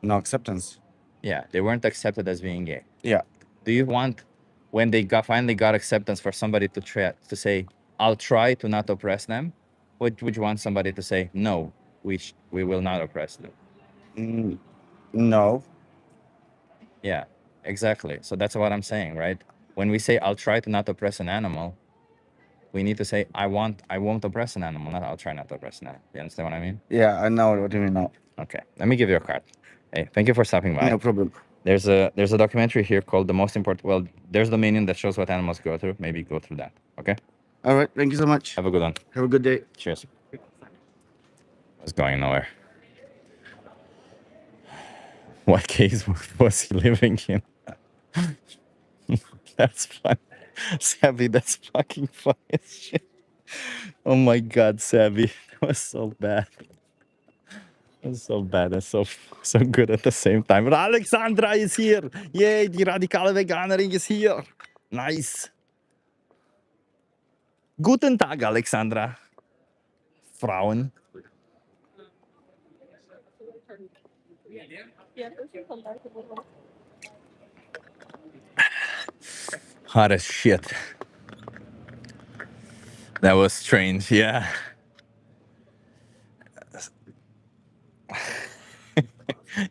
acceptance. Yeah, they weren't accepted as being gay. Yeah. Do you want, when they finally got acceptance, for somebody to say, "I'll try to not oppress them"? Would you want somebody to say, "No, we will not oppress them"? No. Yeah, exactly. So that's what I'm saying, right? When we say, "I'll try to not oppress an animal," we need to say, I won't oppress an animal, not I'll try not to oppress an animal. You understand what I mean? Yeah, I know what you mean now. Okay, let me give you a card. Hey, thank you for stopping by. No problem. There's a documentary here called The Most Important. Well, there's Dominion that shows what animals go through. Maybe go through that. Okay. All right. Thank you so much. Have a good one. Have a good day. Cheers. Was going nowhere. What case was he living in? That's fun. Savvy, that's fucking funny as shit. Oh my god, Savvy. That was so bad. That's so bad and so good at the same time. But Alexandra is here. Yay, die radikale Veganerin is here. Nice. Guten Tag, Alexandra. Frauen. Hot as shit. That was strange, yeah.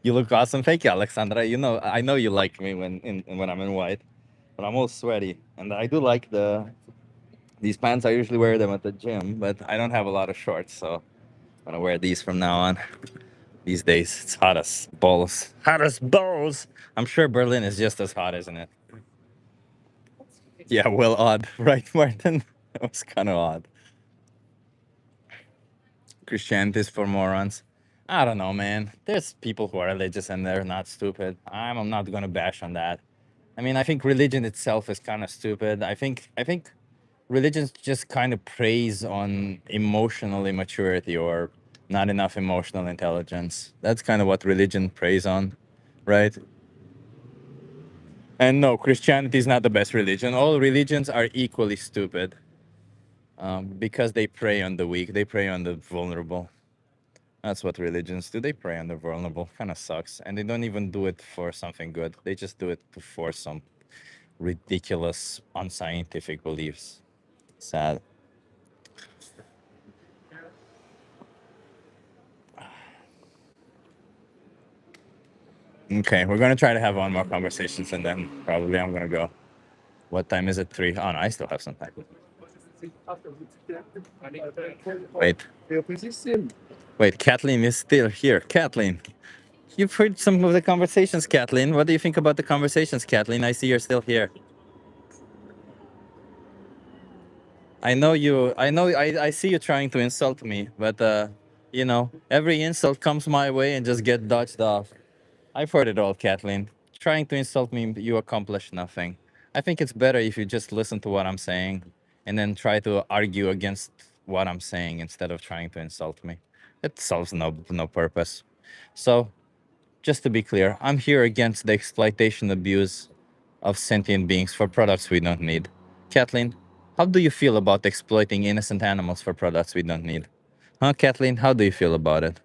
You look awesome. Thank you, Alexandra. You know, I know you like me when I'm in white, but I'm all sweaty, and I do like these pants. I usually wear them at the gym, but I don't have a lot of shorts, so I'm gonna wear these from now on. These days, it's hot as balls. Hot as balls. I'm sure Berlin is just as hot, isn't it? Yeah, well, odd, right, Martin? That was kind of odd. Christianity is for morons. I don't know, man. There's people who are religious and they're not stupid. I'm not gonna bash on that. I mean, I think religion itself is kind of stupid. I think religions just kind of preys on emotional immaturity or not enough emotional intelligence. That's kind of what religion preys on, right? And no, Christianity is not the best religion. All religions are equally stupid because they prey on the weak, they prey on the vulnerable. That's what religions do. They prey on the vulnerable. Kind of sucks. And they don't even do it for something good. They just do it to force some ridiculous, unscientific beliefs. Sad. Okay, we're gonna try to have one more conversations and then probably I'm gonna go. What time is it? 3. Oh no, I still have some time. Wait. Wait, Kathleen is still here. Kathleen, you've heard some of the conversations, Kathleen. What do you think about the conversations, Kathleen? I see you're still here. I know you. I know. I see you trying to insult me, but you know, every insult comes my way and just get dodged off. I've heard it all, Kathleen. Trying to insult me, you accomplish nothing. I think it's better if you just listen to what I'm saying and then try to argue against what I'm saying instead of trying to insult me. It solves no purpose. So, just to be clear, I'm here against the exploitation abuse of sentient beings for products we don't need. Kathleen, how do you feel about exploiting innocent animals for products we don't need? Huh, Kathleen, how do you feel about it?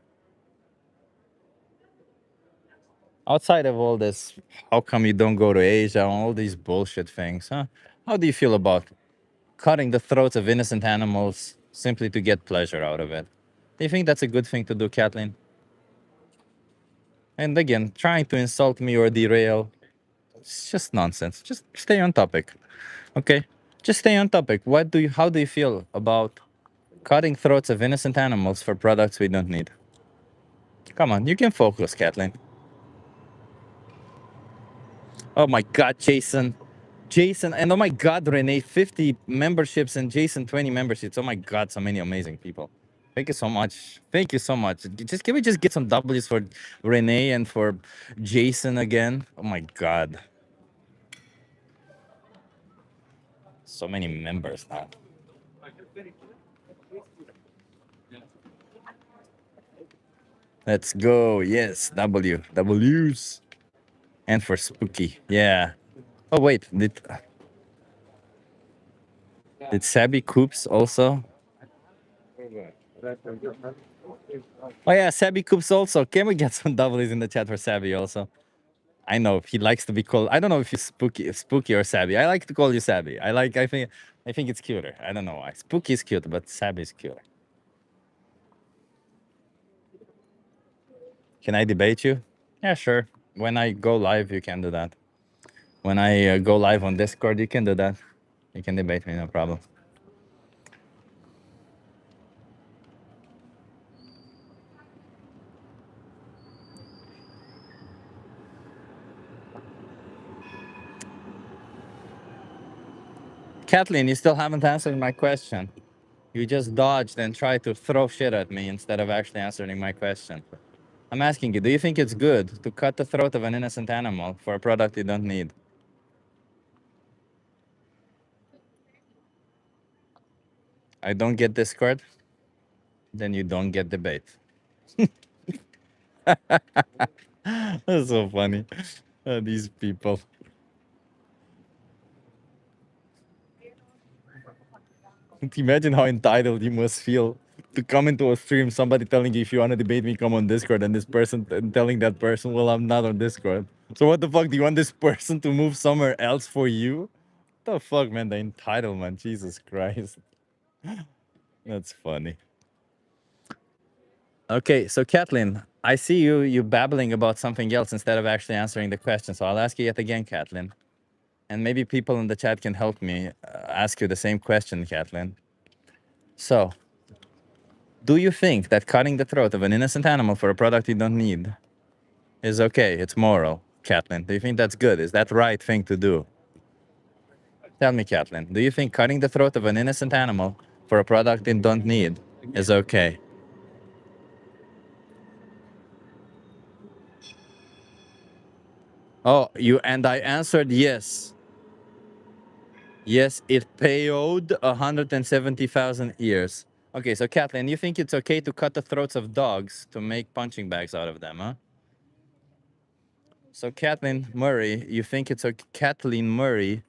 Outside of all this, how come you don't go to Asia and all these bullshit things, huh? How do you feel about cutting the throats of innocent animals simply to get pleasure out of it? Do you think that's a good thing to do, Kathleen? And again, trying to insult me or derail, it's just nonsense. Just stay on topic, okay? Just stay on topic. How do you feel about cutting throats of innocent animals for products we don't need? Come on, you can focus, Kathleen. Oh my God, Jason. Jason, and oh my God, Renee, 50 memberships and Jason, 20 memberships. Oh my God, so many amazing people. Thank you so much. Thank you so much. Just can we just get some W's for Renee and for Jason again? Oh my God. So many members now. Let's go. Yes, W. W's. And for Spooky. Yeah. Oh wait, did Sabby Coops also? Oh yeah, Sabby Coops also. Can we get some W's in the chat for Sabby also? I know he likes to be called. I don't know if he's spooky or Sabby. I like to call you Sabby. I think it's cuter. I don't know why. Spooky is cute, but Sabby is cuter. Can I debate you? Yeah, sure. When I go live, you can do that. When I go live on Discord, you can do that. You can debate me, no problem. Kathleen, you still haven't answered my question. You just dodged and tried to throw shit at me instead of actually answering my question. I'm asking you, do you think it's good to cut the throat of an innocent animal for a product you don't need? I don't get Discord, then you don't get debate. That's so funny. These people. Imagine how entitled you must feel to come into a stream, somebody telling you if you want to debate me, come on Discord, and this person telling that person, well, I'm not on Discord. So what the fuck? Do you want this person to move somewhere else for you? What the fuck, man? The entitlement. Jesus Christ. That's funny. Okay, so Kathleen, I see you babbling about something else instead of actually answering the question. So I'll ask you yet again, Kathleen. And maybe people in the chat can help me ask you the same question, Kathleen. So, do you think that cutting the throat of an innocent animal for a product you don't need is okay? It's moral, Kathleen. Do you think that's good? Is that the right thing to do? Tell me, Kathleen. Do you think cutting the throat of an innocent animal for a product you don't need is okay? Oh, you and I answered yes. Yes, it paid 170,000 years. Okay, so Kathleen, you think it's okay to cut the throats of dogs to make punching bags out of them, huh? So Kathleen Murray, you think it's okay? Kathleen Murray,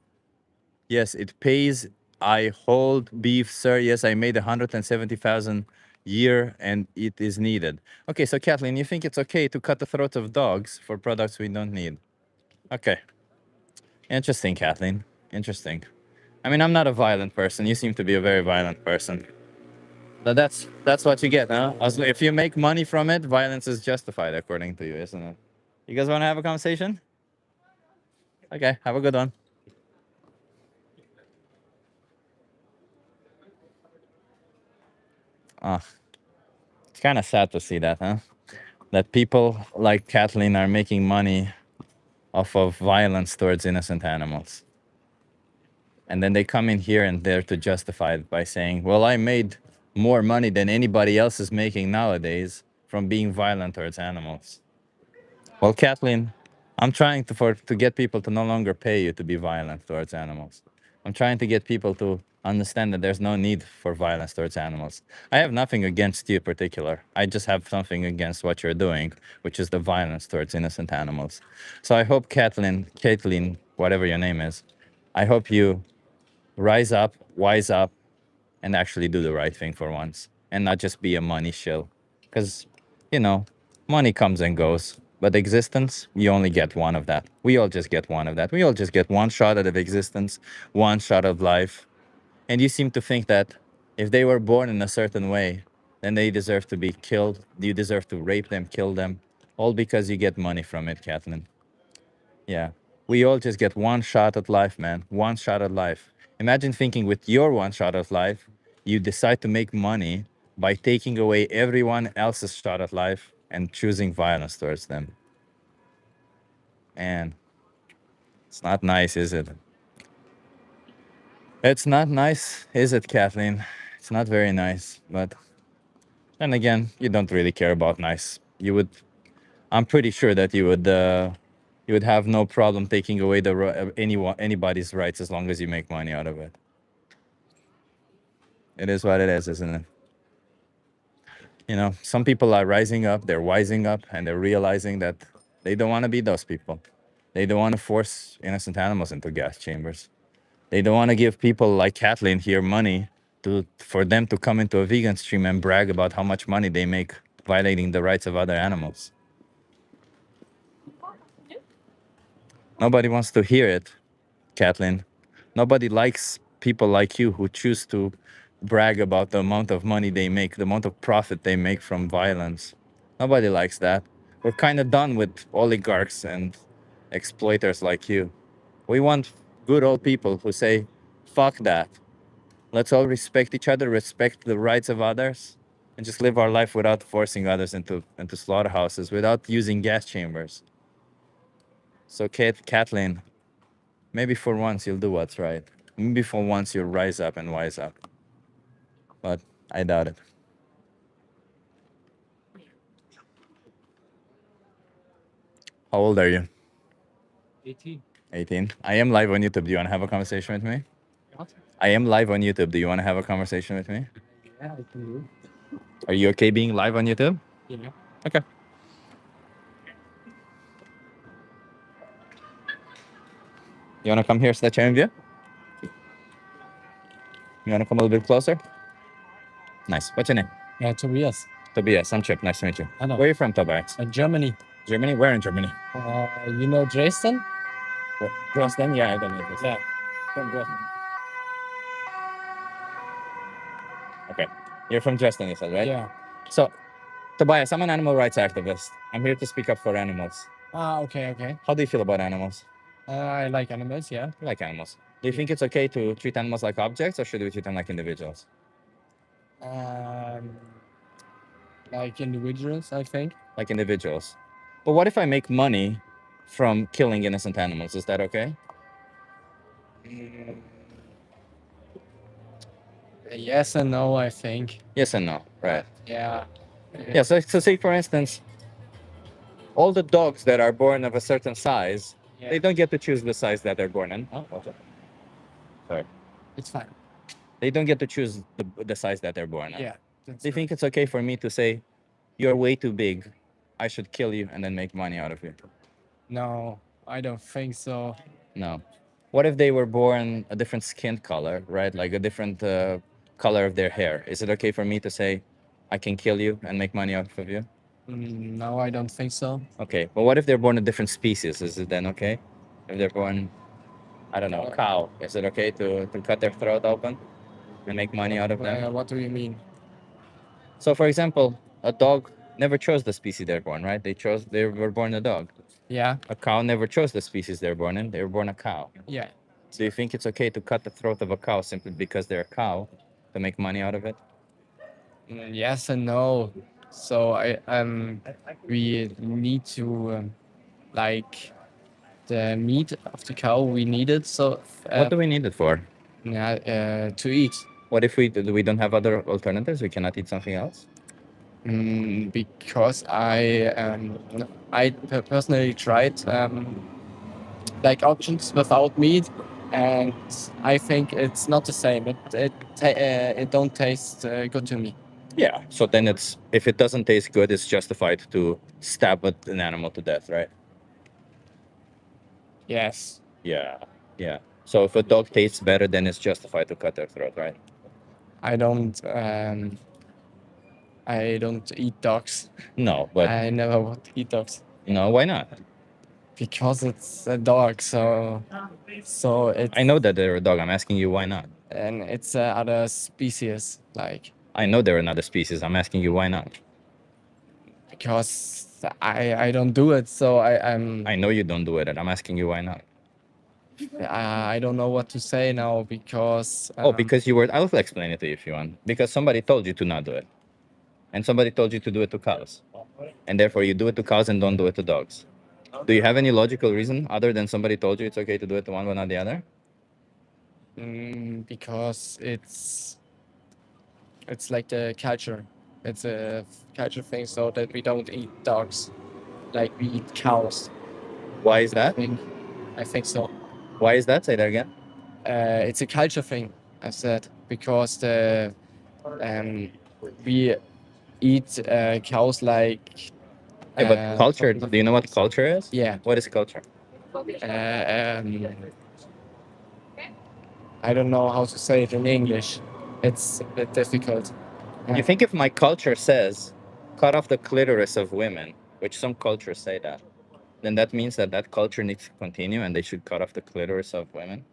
yes, it pays. I hold beef, sir. Yes, I made 170,000 year and it is needed. Okay, so Kathleen, you think it's okay to cut the throats of dogs for products we don't need? Okay. Interesting, Kathleen. Interesting. I mean, I'm not a violent person. You seem to be a very violent person. But that's what you get, huh? If you make money from it, violence is justified according to you, isn't it? You guys want to have a conversation? Okay, have a good one. Ah, it's kind of sad to see that, huh? That people like Kathleen are making money off of violence towards innocent animals. And then they come in here and they're to justify it by saying, well, I made more money than anybody else is making nowadays from being violent towards animals. Well, Kathleen, I'm trying to get people to no longer pay you to be violent towards animals. I'm trying to get people to understand that there's no need for violence towards animals. I have nothing against you in particular. I just have something against what you're doing, which is the violence towards innocent animals. So I hope Caitlin, whatever your name is, I hope you rise up, wise up, and actually do the right thing for once and not just be a money shill. Because, you know, money comes and goes, but existence, you only get one of that. We all just get one of that. We all just get one shot at existence, one shot of life. And you seem to think that if they were born in a certain way, then they deserve to be killed. You deserve to rape them, kill them, all because you get money from it, Kathleen. Yeah. We all just get one shot at life, man. One shot at life. Imagine thinking with your one shot at life, you decide to make money by taking away everyone else's shot at life and choosing violence towards them. And It's not nice, is it? It's not nice, is it, Kathleen? It's not very nice. But then again, you don't really care about nice. You would. I'm pretty sure that you would have no problem taking away anybody's rights as long as you make money out of it. It is what it is, isn't it? You know, some people are rising up, they're wising up, and they're realizing that they don't want to be those people. They don't want to force innocent animals into gas chambers. They don't want to give people like Kathleen here money for them to come into a vegan stream and brag about how much money they make violating the rights of other animals. Nobody wants to hear it, Kathleen. Nobody likes people like you who choose to brag about the amount of money they make, the amount of profit they make from violence. Nobody likes that. We're kind of done with oligarchs and exploiters like you. We want good old people who say, fuck that. Let's all respect each other, respect the rights of others, and just live our life without forcing others into slaughterhouses, without using gas chambers. So, Kathleen, maybe for once you'll do what's right. Maybe for once you'll rise up and wise up. But I doubt it. How old are you? 18. 18. I am live on YouTube. Do you want to have a conversation with me? What? I am live on YouTube. Do you want to have a conversation with me? Yeah, I can do. Are you okay being live on YouTube? Yeah. Okay. You want to come here so that you view? You want to come a little bit closer? Nice. What's your name? Yeah, Tobias. Tobias. I'm Chip. Nice to meet you. Hello. Where are you from, Tobias? Germany. Germany? Where in Germany? You know Dresden? Dresden? Yeah, I don't know. Yeah. From Dresden. Okay. You're from Dresden, you said, right? Yeah. So, Tobias, I'm an animal rights activist. I'm here to speak up for animals. Ah, okay, okay. How do you feel about animals? I like animals, yeah. You like animals. Do you think it's okay to treat animals like objects, or should we treat them like individuals? Um, like individuals, I think. Like individuals. But what if I make money from killing innocent animals? Is that okay? Mm, yes and no, I think. Yes and no. Right. Yeah. Yeah. So say for instance, all the dogs that are born of a certain size, Yeah. they don't get to choose the size that they're born in. Oh, okay. Sorry. It's fine. They don't get to choose the size that they're born in. Yeah. Do you think it's okay for me to say, you're way too big, I should kill you and then make money out of you? No, I don't think so. No. What if they were born a different skin color, right? Like a different color of their hair. Is it okay for me to say, I can kill you and make money off of you? No, I don't think so. Okay. But what if they're born a different species? Is it then okay? If they're born, I don't know, a cow, is it okay to cut their throat open and make money out of them? What do you mean? So, for example, a dog never chose the species they're born, right? They were born a dog. Yeah. A cow never chose the species they're born in. They were born a cow. Yeah. Do you think it's okay to cut the throat of a cow simply because they're a cow to make money out of it? Yes and no. So we need to like the meat of the cow. We need it. So What do we need it for? yeah, to eat. What if we don't have other alternatives? We cannot eat something else? Because I personally tried like options without meat, and I think it's not the same. It don't taste good to me. Yeah. So then if it doesn't taste good, it's justified to stab an animal to death, right? Yes. Yeah. Yeah. So if a dog tastes better, then it's justified to cut their throat, right? I don't eat dogs. No, but I never would eat dogs no, why not? because it's a dog. So it's I know that they're a dog. I'm asking you why not? and it's other species like I know they're another species. I'm asking you why not? because I don't do it. So I know you don't do it, and I'm asking you why not? I don't know what to say now because Because you were. I'll explain it to you if you want. Because somebody told you to not do it, and somebody told you to do it to cows, and therefore you do it to cows and don't do it to dogs. Do you have any logical reason other than somebody told you it's okay to do it to one but not the other? Because it's like the culture. It's a culture thing, so that we don't eat dogs, like we eat cows. Why is that? I think so. Why is that? Say that again. It's a culture thing, I said, because we eat cows like. Yeah, but culture. Do you know what culture is? Yeah. What is culture? I don't know how to say it in English. It's a bit difficult. You think if my culture says cut off the clitoris of women, which some cultures say that, then that means that that culture needs to continue and they should cut off the clitoris of women?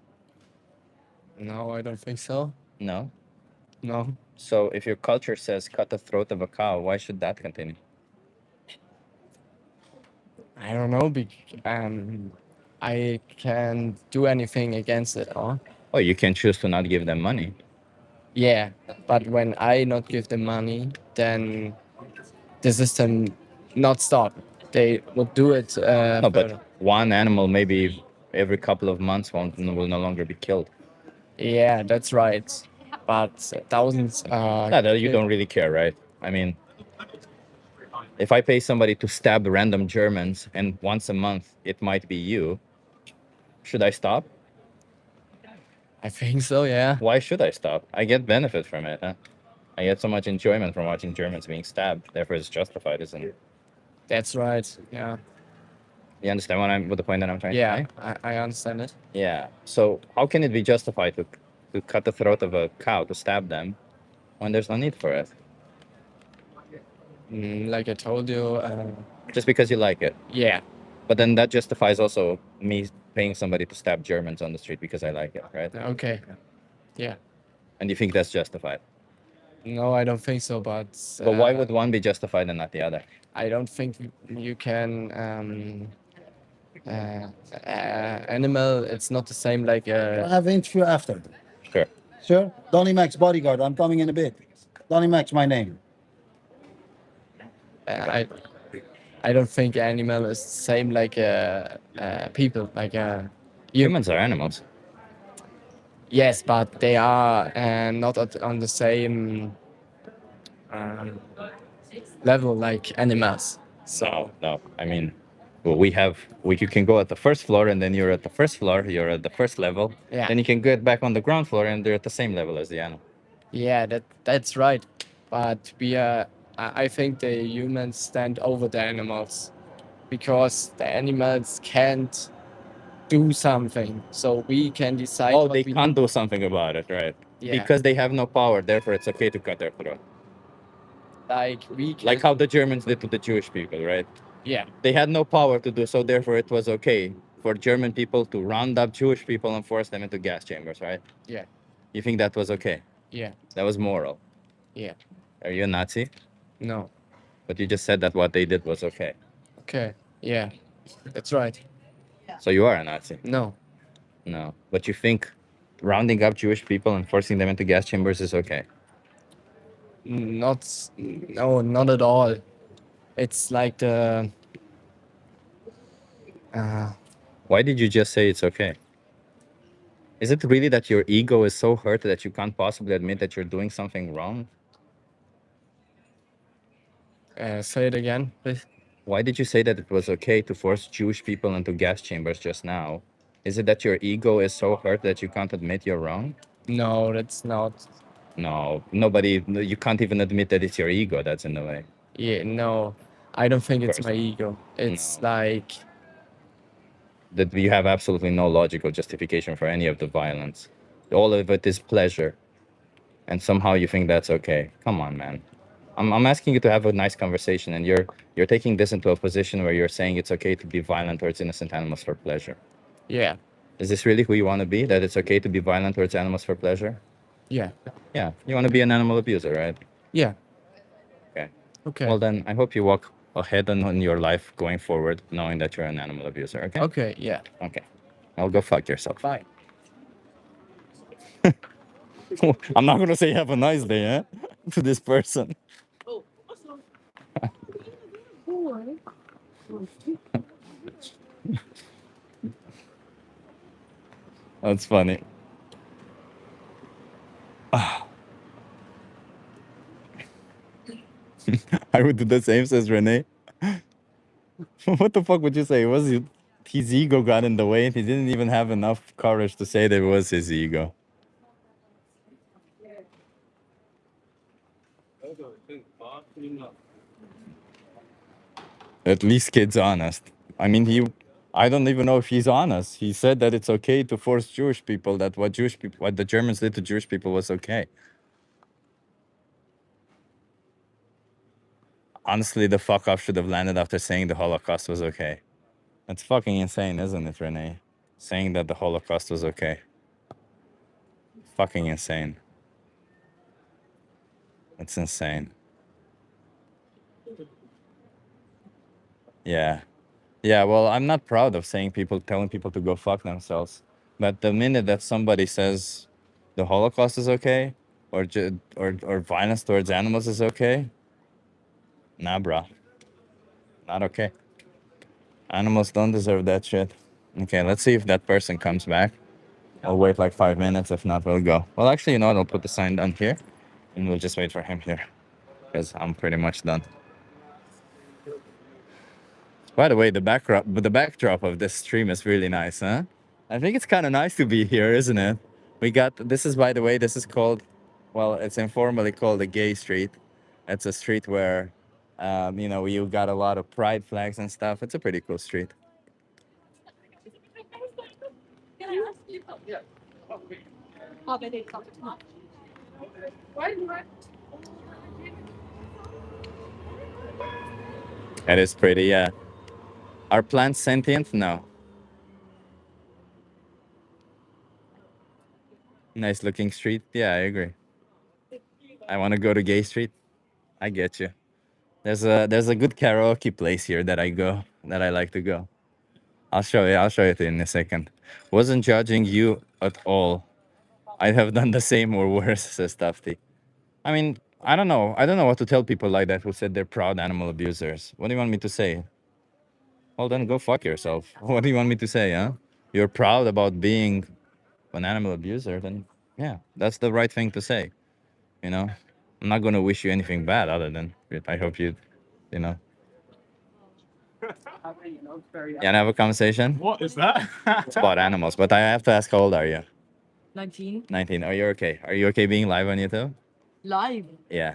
No, I don't think so. No. No. So if your culture says cut the throat of a cow, why should that continue? I don't know. I can't do anything against it. Or Oh, you can choose to not give them money. yeah, but when I not give them money, then the system not stop. They would do it. No, but one animal maybe every couple of months will no longer be killed. Yeah, that's right. But thousands. No, you don't really care, right? I mean, if I pay somebody to stab random Germans and once a month it might be you, should I stop? I think so, yeah. Why should I stop? I get benefit from it. Huh? I get so much enjoyment from watching Germans being stabbed. Therefore, it's justified, isn't it? That's right. Yeah. You understand what the point that I'm trying Yeah, to make? I understand it. Yeah. So how can it be justified to cut the throat of a cow to stab them when there's no need for it? Like I told you. Just because you like it. Yeah. But then that justifies also me paying somebody to stab Germans on the street because I like it, right? Okay. Yeah. And you think that's justified? No, I don't think so. But why would one be justified and not the other? I don't think you can. Animal, it's not the same like. I have an interview after. Sure. Sir, Donnie Mac's bodyguard. I'm coming in a bit. Donnie Mac's my name. I don't think animal is the same like people. Like humans are animals. Yes, but they are not on the same level like animals. So no. I mean, well, you can go at the first floor and then you're at the first floor. You're at the first level. Yeah. Then you can get back on the ground floor and they're at the same level as the animal. Yeah, that's right. But I think the humans stand over the animals because the animals can't do something. So we can decide. Oh, they can't do something about it, right? Yeah. Because they have no power. Therefore, it's okay to cut their throat. Like we can. Like how the Germans did to the Jewish people, right? Yeah. They had no power to do so. Therefore, it was okay for German people to round up Jewish people and force them into gas chambers, right? Yeah. You think that was okay? Yeah. That was moral. Yeah. Are you a Nazi? No. But you just said that what they did was okay. Okay. Yeah. That's right. So you are a Nazi? No. No. But you think rounding up Jewish people and forcing them into gas chambers is okay? No, not at all. It's like the. Why did you just say it's okay? Is it really that your ego is so hurt that you can't possibly admit that you're doing something wrong? Say it again, please. Why did you say that it was okay to force Jewish people into gas chambers just now? Is it that your ego is so hurt that you can't admit you're wrong? No, that's not. No, you can't even admit that it's your ego that's in the way. Yeah, no, I don't think it's my ego. It's like. That you have absolutely no logical justification for any of the violence. All of it is pleasure. And somehow you think that's okay. Come on, man. I'm asking you to have a nice conversation, and you're taking this into a position where you're saying it's okay to be violent towards innocent animals for pleasure. Yeah. Is this really who you want to be? That it's okay to be violent towards animals for pleasure? Yeah. Yeah. You want to be an animal abuser, right? Yeah. Okay. Okay. Well, then I hope you walk ahead in your life going forward, knowing that you're an animal abuser. Okay. Okay. Yeah. Okay. I'll go fuck yourself. Bye. I'm not gonna say have a nice day, eh? To this person. That's funny. I would do the same, says Renee. What the fuck would you say? His ego got in the way and he didn't even have enough courage to say that it was his ego. At least kid's honest. I mean, I don't even know if he's honest. He said that it's okay to force Jewish people, that what the Germans did to Jewish people was okay. Honestly, the fuck off should have landed after saying the Holocaust was okay. That's fucking insane, isn't it, Renee? Saying that the Holocaust was okay. Fucking insane. That's insane. Yeah. Yeah, well, I'm not proud of telling people to go fuck themselves. But the minute that somebody says the Holocaust is okay, or violence towards animals is okay, nah, bro, not okay. Animals don't deserve that shit. Okay, let's see if that person comes back. I'll wait like 5 minutes. If not, we'll go. Well, actually, you know what? I'll put the sign down here, and we'll just wait for him here, because I'm pretty much done. By the way, the backdrop of this stream is really nice, huh? I think it's kind of nice to be here, isn't it? This is, by the way, this is called, well, it's informally called a gay street. It's a street where, you got a lot of pride flags and stuff. It's a pretty cool street. It is pretty, yeah. Are plants sentient? No. Nice looking street. Yeah, I agree. I want to go to gay street. I get you. There's a good karaoke place here that I like to go. I'll show it in a second. Wasn't judging you at all. I'd have done the same or worse, says Tafty. I mean, I don't know. I don't know what to tell people like that who said they're proud animal abusers. What do you want me to say? Well, then go fuck yourself. What do you want me to say, huh? You're proud about being an animal abuser, then yeah, that's the right thing to say. You know, I'm not going to wish you anything bad other than I hope you know, yeah, have a conversation. What is that? It's about animals, but I have to ask, how old are you? 19. 19. Are you okay? Are you okay being live on YouTube? Live. Yeah.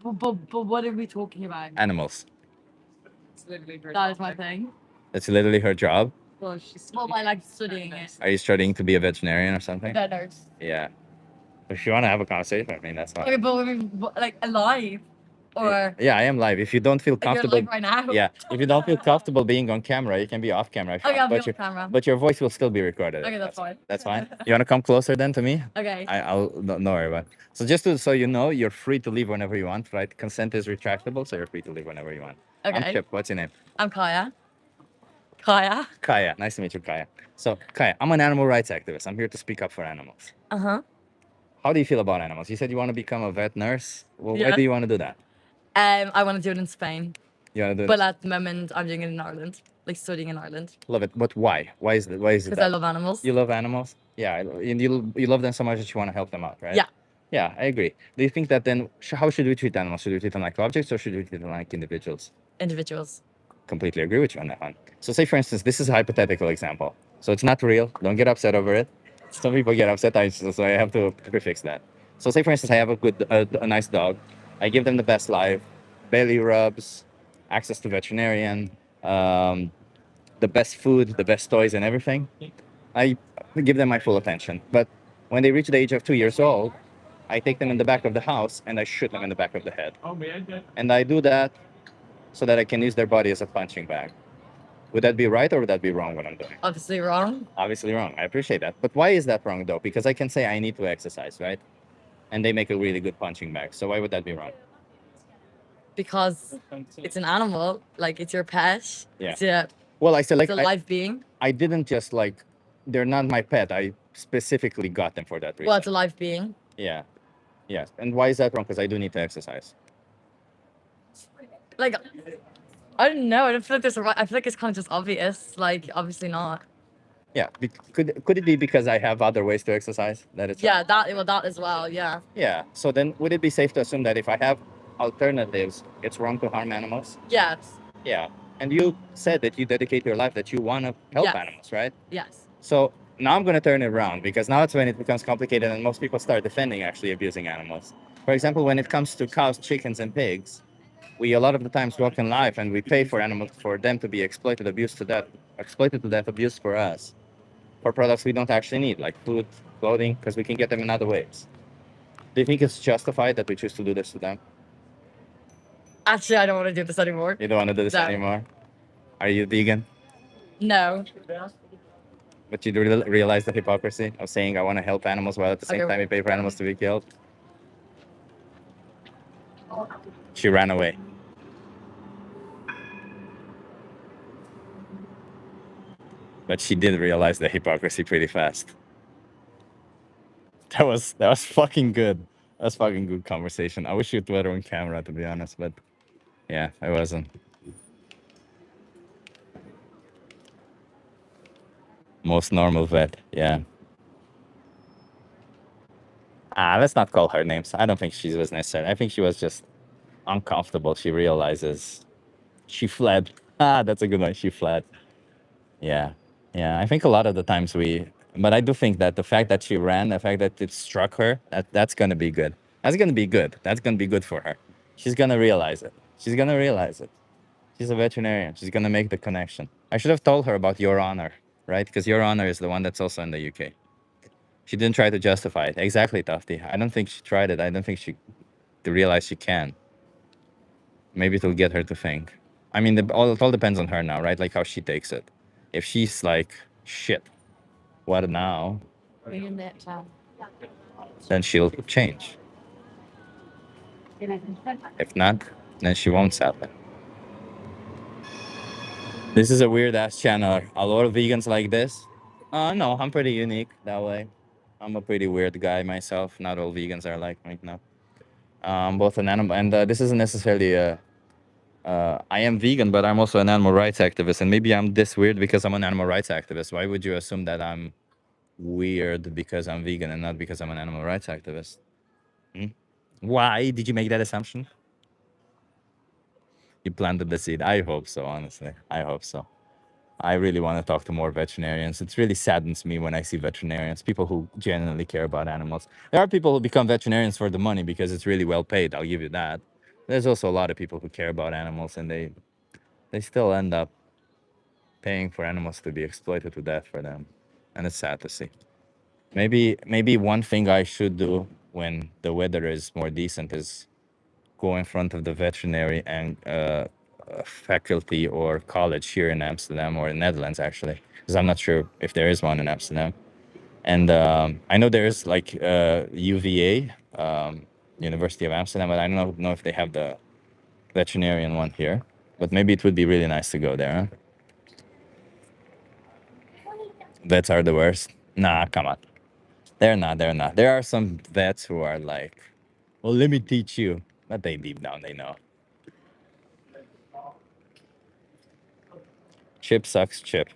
But what are we talking about? Animals. That is my thing. It's literally her job. Well, I like studying it. Are you studying to be a veterinarian or something? That nurse. Yeah. If you want to have a conversation, I mean, that's fine. Okay, but like alive, or Yeah, I am live. If you don't feel like you're comfortable, live right now. yeah, if you don't feel comfortable being on camera, you can be off camera. If you Okay, want, I'll be off camera. but your voice will still be recorded. Okay, that's fine. That's fine. You want to come closer then to me? Okay. I'll don't worry about it. So so you know, you're free to leave whenever you want, right? Consent is retractable, so you're free to leave whenever you want. I'm Okay. Chip. What's your name? I'm Kaya. Kaya. Kaya. Nice to meet you, Kaya. So, Kaya, I'm an animal rights activist. I'm here to speak up for animals. Uh-huh. How do you feel about animals? You said you want to become a vet nurse. Well, why Yeah. do you want to do that? I want to do it in Spain, You want to do but at the moment I'm doing it in Ireland, like studying in Ireland. Love it. But why? Why is it Because I that? love animals. You love animals? Yeah. And you love them so much that you want to help them out, right? Yeah. Yeah, I agree. Do you think that then, how should we treat animals? Should we treat them like objects or should we treat them like individuals? Individuals. Completely agree with you on that one. So say, for instance, this is a hypothetical example. So it's not real. Don't get upset over it. Some people get upset, so I have to prefix that. So say, for instance, I have a nice dog. I give them the best life, belly rubs, access to veterinarian, the best food, the best toys and everything. I give them my full attention. But when they reach the age of 2 years old, I take them in the back of the house and I shoot them in the back of the head. And I do that so that I can use their body as a punching bag. Would that be right or would that be wrong what I'm doing? Obviously wrong. Obviously wrong. I appreciate that. But why is that wrong though? Because I can say I need to exercise, right? And they make a really good punching bag. So why would that be wrong? Because it's an animal, like it's your pet. Yeah. Well, I It's a live being. I didn't just they're not my pet. I specifically got them for that reason. Well, it's a live being. Yeah. Yes. And why is that wrong? Because I do need to exercise. Like, I don't know. I don't feel like there's a right. I feel like it's kind of just obvious. Like, obviously not. Yeah. Could it be because I have other ways to exercise? That it's Yeah, that as well. Yeah. Yeah. So then, would it be safe to assume that if I have alternatives, it's wrong to harm animals? Yes. Yeah. And you said that you dedicate your life that you want to help Yes. animals, right? Yes. So now I'm going to turn it around because now it's when it becomes complicated and most people start defending actually abusing animals. For example, when it comes to cows, chickens, and pigs, we a lot of the times walk in life and we pay for animals for them to be exploited to death, abused for us, for products we don't actually need, like food, clothing, because we can get them in other ways. Do you think it's justified that we choose to do this to them? Actually, I don't want to do this anymore. You don't want to do this No. anymore? Are you vegan? No. But you do realize the hypocrisy of saying I want to help animals while at the same Okay. time you pay for animals to be killed? She ran away. But she did realize the hypocrisy pretty fast. That was fucking good. That was fucking good conversation. I wish you'd let her on camera to be honest, but yeah, I wasn't. Most normal vet, yeah. Let's not call her names. I don't think she was necessary. I think she was just uncomfortable. She realizes she fled. That's a good one. She fled. Yeah. Yeah. I think a lot of the times but I do think that the fact that she ran, the fact that it struck her, that's going to be good. That's going to be good. That's going to be good for her. She's going to realize it. She's going to realize it. She's a veterinarian. She's going to make the connection. I should have told her about Your Honor, right? Because Your Honor is the one that's also in the UK. She didn't try to justify it. Exactly, Tafti. I don't think she tried it. I don't think she realized she can. Maybe it'll get her to think. I mean, it all depends on her now, right? Like how she takes it. If she's like, shit, what now? Then she'll change. If not, then she won't sell it. This is a weird ass channel. A lot of vegans like this. No, I'm pretty unique that way. I'm a pretty weird guy myself. Not all vegans are like me. No. Both an animal, and this isn't necessarily a. I am vegan, but I'm also an animal rights activist, and maybe I'm this weird because I'm an animal rights activist. Why would you assume that I'm weird because I'm vegan and not because I'm an animal rights activist? Hmm? Why did you make that assumption? You planted the seed. I hope so, honestly. I hope so. I really want to talk to more veterinarians. It really saddens me when I see veterinarians, people who genuinely care about animals. There are people who become veterinarians for the money because it's really well paid. I'll give you that. There's also a lot of people who care about animals and they still end up paying for animals to be exploited to death for them. And it's sad to see. Maybe one thing I should do when the weather is more decent is go in front of the veterinary and faculty or college here in Amsterdam or in Netherlands actually, because I'm not sure if there is one in Amsterdam. And I know there is like UVA, University of Amsterdam, but I don't know if they have the veterinarian one here. But maybe it would be really nice to go there. Huh? Vets are the worst. Nah, come on. They're not. They're not. There are some vets who are like, well, let me teach you. But they deep down, they know. Chip sucks chip.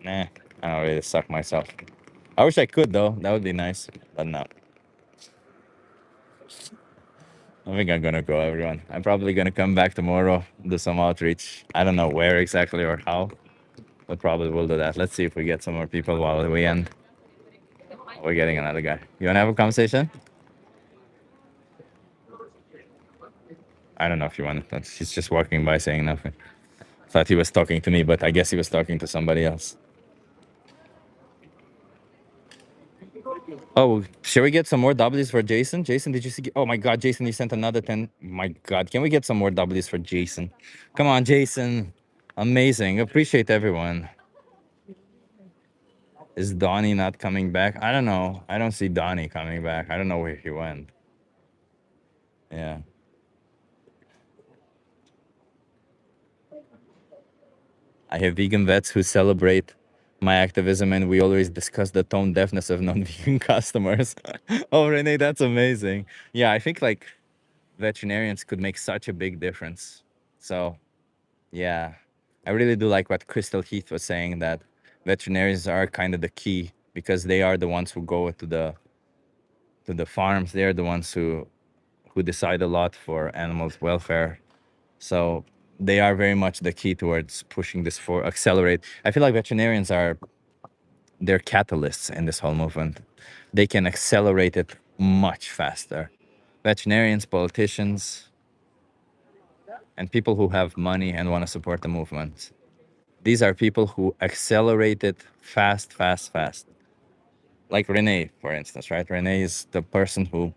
Nah, I don't really suck myself. I wish I could though. That would be nice, but no. I think I'm gonna go, everyone. I'm probably gonna come back tomorrow, do some outreach. I don't know where exactly or how, but probably we'll do that. Let's see if we get some more people while we end. We're getting another guy. You wanna have a conversation? I don't know if you want. He's just walking by saying nothing. Thought he was talking to me, but I guess he was talking to somebody else. Oh, shall we get some more W's for Jason? Jason, did you see? Oh my God, Jason, you sent another 10. My God, can we get some more W's for Jason? Come on, Jason. Amazing. Appreciate everyone. Is Donnie not coming back? I don't know. I don't see Donnie coming back. I don't know where he went. Yeah. I have vegan vets who celebrate my activism, and we always discuss the tone deafness of non-vegan customers. Oh, Renee, that's amazing. Yeah, I think like veterinarians could make such a big difference. So, yeah, I really do like what Crystal Heath was saying, that veterinarians are kind of the key because they are the ones who go to the farms. They are the ones who decide a lot for animals' welfare. So they are very much the key towards pushing this for accelerate. I feel like veterinarians are they're catalysts in this whole movement. They can accelerate it much faster. Veterinarians, politicians, and people who have money and want to support the movement. These are people who accelerate it fast, fast, fast. Like Renee, for instance, right? Renee is the person who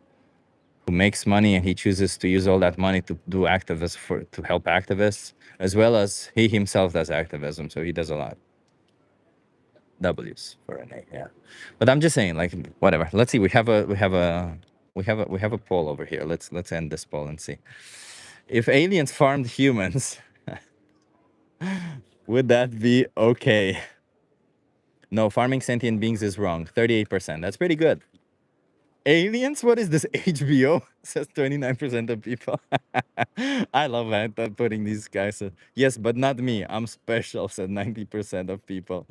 makes money and he chooses to use all that money to do activists for to help activists, as well as he himself does activism. So he does a lot. W's for Renee, yeah. But I'm just saying, like, whatever. Let's see. We have a poll over here. Let's end this poll and see. If aliens farmed humans, would that be okay? No, farming sentient beings is wrong. 38%. That's pretty good. Aliens? What is this HBO? Says 29% of people. I love that, putting these guys. Yes, but not me. I'm special, said 90% of people.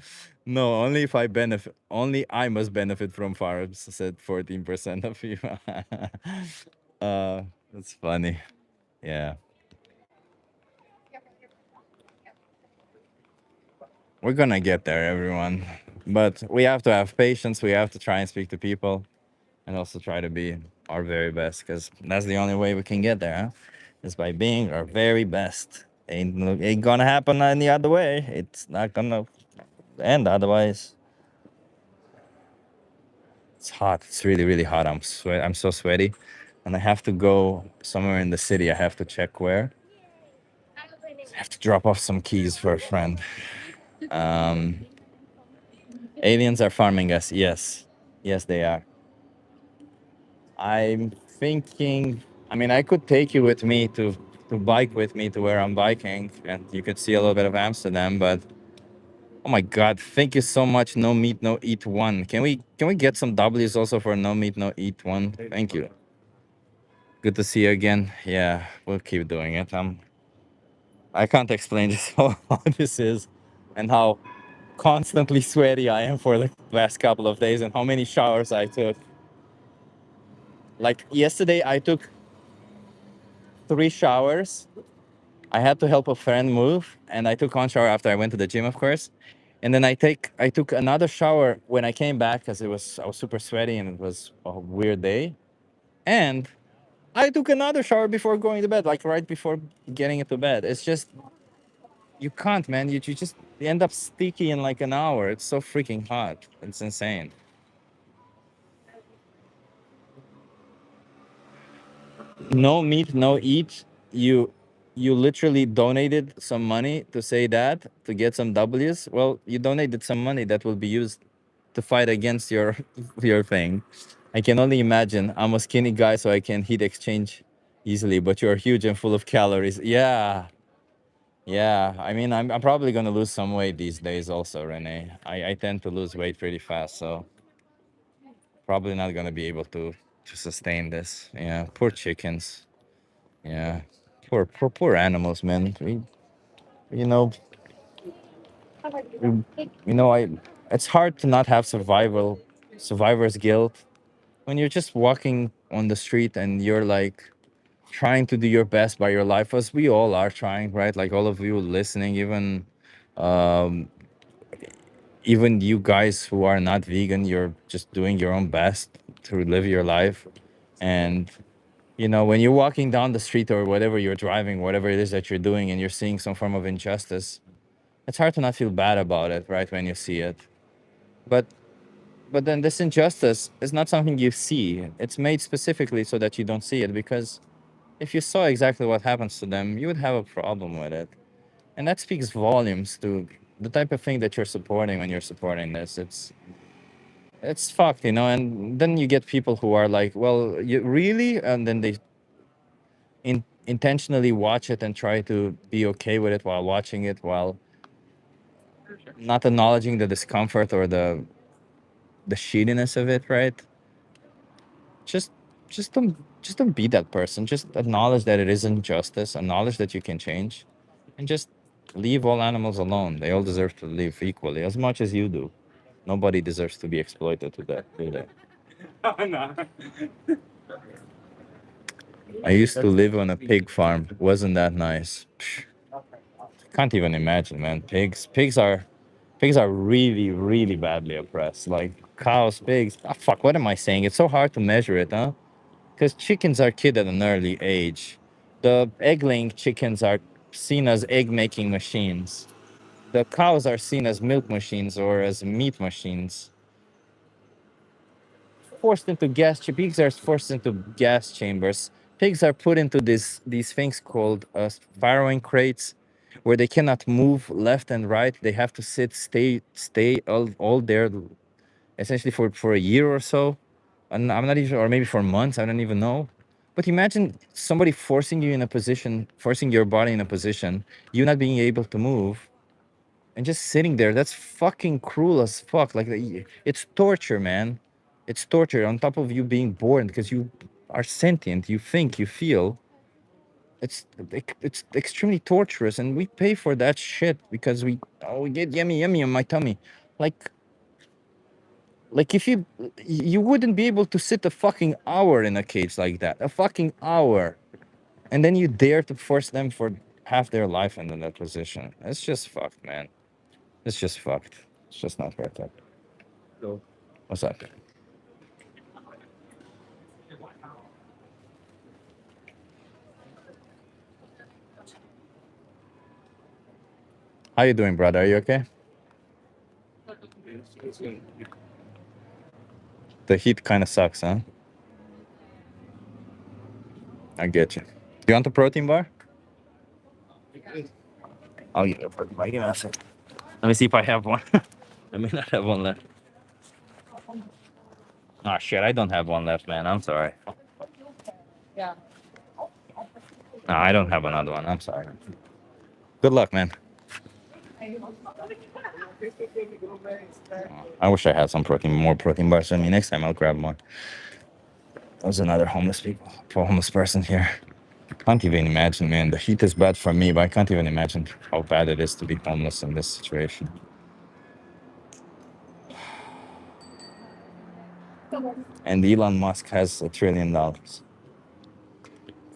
No, only if I benefit. Only I must benefit from farms, said 14% of people. That's funny. Yeah. We're gonna get there, everyone. But we have to have patience. We have to try and speak to people and also try to be our very best because that's the only way we can get there, huh? Is by being our very best. Ain't gonna happen any other way. It's not gonna end otherwise. It's hot. It's really, really hot. I'm so sweaty. And I have to go somewhere in the city. I have to check where. I have to drop off some keys for a friend. Um, aliens are farming us. Yes. Yes, they are. I'm thinking. I mean, I could take you with me to bike with me to where I'm biking, and you could see a little bit of Amsterdam. But oh my God, thank you so much. No meat, no eat one. Can we get some W's also for no meat, no eat one? Thank you. Good to see you again. Yeah, we'll keep doing it. I can't explain just how this is, and how constantly sweaty I am for the last couple of days, and how many showers I took. Like yesterday, I took 3 showers. I had to help a friend move, and I took one shower after I went to the gym, of course. And then I took another shower when I came back because I was super sweaty and it was a weird day. And I took another shower before going to bed, like right before getting into bed. It's just you can't, man. You just you end up sticky in like an hour. It's so freaking hot. It's insane. No meat, no eat. You literally donated some money to say that to get some W's. Well, you donated some money that will be used to fight against your your thing. I can only imagine. I'm a skinny guy, so I can heat exchange easily, but you're huge and full of calories. Yeah. Yeah. I mean, I'm probably gonna lose some weight these days also, Renee. I tend to lose weight pretty fast, so probably not gonna be able to sustain this. Yeah. Poor chickens. Yeah. Poor animals, man. You know, I it's hard to not have survivor's guilt when you're just walking on the street and you're like trying to do your best by your life, as we all are trying, right? Like all of you listening, um even you guys who are not vegan, you're just doing your own best to live your life. And when you're walking down the street or whatever you're driving, whatever it is that you're doing, and you're seeing some form of injustice, it's hard to not feel bad about it, right? When you see it. But then this injustice is not something you see. It's made specifically so that you don't see it, because if you saw exactly what happens to them, you would have a problem with it. And that speaks volumes to the type of thing that you're supporting when you're supporting this. It's fucked, and then you get people who are like, well, you really? And then they intentionally watch it and try to be okay with it while watching it, while not acknowledging the discomfort or the shittiness of it, right? Just just don't be that person. Just acknowledge that it is injustice, acknowledge that you can change, and just Leave all animals alone. They all deserve to live equally, as much as you do. Nobody deserves to be exploited to death, do they? I used to live on a pig farm. Wasn't that nice? Psh, can't even imagine, man. Pigs are really, really badly oppressed. Like cows, pigs. Ah, fuck. What am I saying? It's so hard to measure it, huh? Because chickens are killed at an early age. The egg-laying chickens are seen as egg-making machines. The cows are seen as milk machines or as meat machines. Forced into pigs are forced into gas chambers. Pigs are put into these things called farrowing crates, where they cannot move left and right. They have to stay all there, essentially for a year or so. And I'm not even, or maybe for months. I don't even know. But imagine somebody forcing you in a position, forcing your body in a position, you not being able to move, and just sitting there. That's fucking cruel as fuck. Like it's torture, man. It's torture on top of you being born because you are sentient. You think, you feel. It's extremely torturous, and we pay for that shit because we get yummy on my tummy. Like if you wouldn't be able to sit a fucking hour in a cage like that, a fucking hour, and then you dare to force them for half their life into that position. It's just fucked, man. It's just fucked. It's just not worth it. What's up? How you doing, brother? Are you okay? The heat kind of sucks, huh? I get you. Do you want a protein bar? I'll give you a protein bar. Give me a second. Let me see if I have one. I may not have one left. Oh shit, I don't have one left, man. I'm sorry. No, I don't have another one. I'm sorry. Good luck, man. I wish I had more protein bars. I mean, next time I'll grab more. There's another homeless person here. Can't even imagine, man. The heat is bad for me, but I can't even imagine how bad it is to be homeless in this situation. And Elon Musk has $1 trillion. God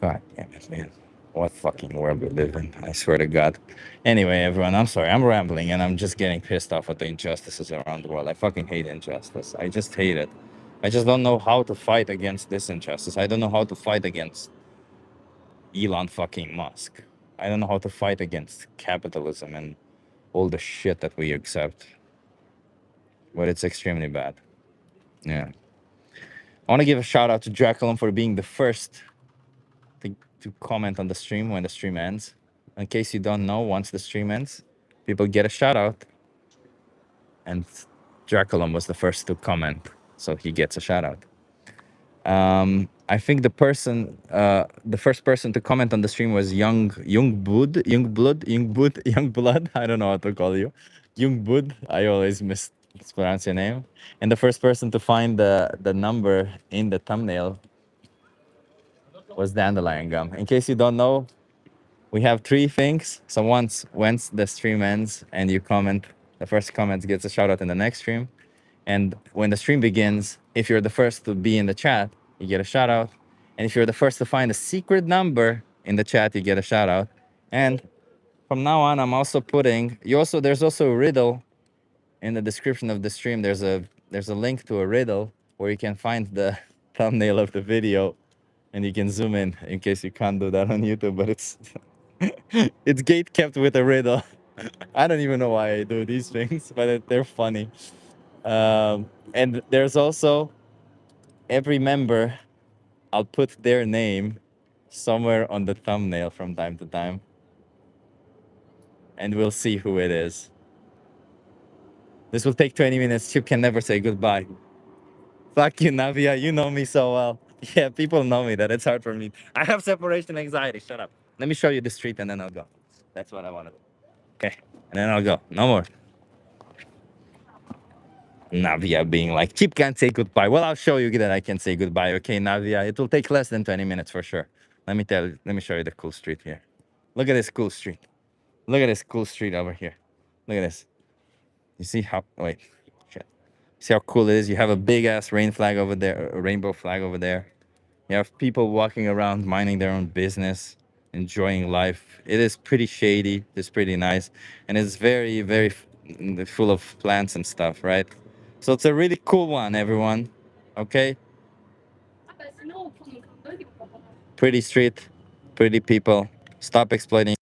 damn it, man. What fucking world we live in. I swear to God. Anyway, everyone, I'm sorry. I'm rambling and I'm just getting pissed off at the injustices around the world. I fucking hate injustice. I just hate it. I just don't know how to fight against this injustice. I don't know how to fight against Elon fucking Musk. I don't know how to fight against capitalism and all the shit that we accept. But it's extremely bad. Yeah. I want to give a shout out to Jacqueline for being the first to comment on the stream when the stream ends. In case you don't know, once the stream ends, people get a shout out. And Jacqueline was the first to comment, so he gets a shout out. I think the first person to comment on the stream was Young Blood. I don't know how to call you, Young Bud. I always mispronounce your name. And the first person to find the number in the thumbnail was Dandelion Gum. In case you don't know, we have three things. So once the stream ends and you comment, the first comment gets a shout out in the next stream. And when the stream begins, if you're the first to be in the chat, you get a shout out. And if you're the first to find a secret number in the chat, you get a shout out. And from now on, I'm also putting there's also a riddle in the description of the stream. There's a link to a riddle where you can find the thumbnail of the video and you can zoom in case you can't do that on YouTube, but it's it's gate kept with a riddle. I don't even know why I do these things, but they're funny. And there's also every member, I'll put their name somewhere on the thumbnail from time to time, and we'll see who it is. This will take 20 minutes. Chip can never say goodbye. Fuck you, Navia. You know me so well. Yeah, people know me that it's hard for me. I have separation anxiety. Shut up. Let me show you the street and then I'll go. That's what I want to do. Okay. And then I'll go. No more. Navia being like, Chip can't say goodbye. Well, I'll show you that I can say goodbye. Okay, Navia. It will take less than 20 minutes for sure. Let me show you the cool street here. Look at this cool street. Look at this cool street over here. Look at this. You see how? Wait, shit. See how cool it is? You have a big ass rain flag over there, a rainbow flag over there. You have people walking around, minding their own business, enjoying life. It is pretty shady. It's pretty nice, and it's very, very full of plants and stuff, right? So it's a really cool one, everyone. Okay, pretty street, pretty people. Stop exploiting.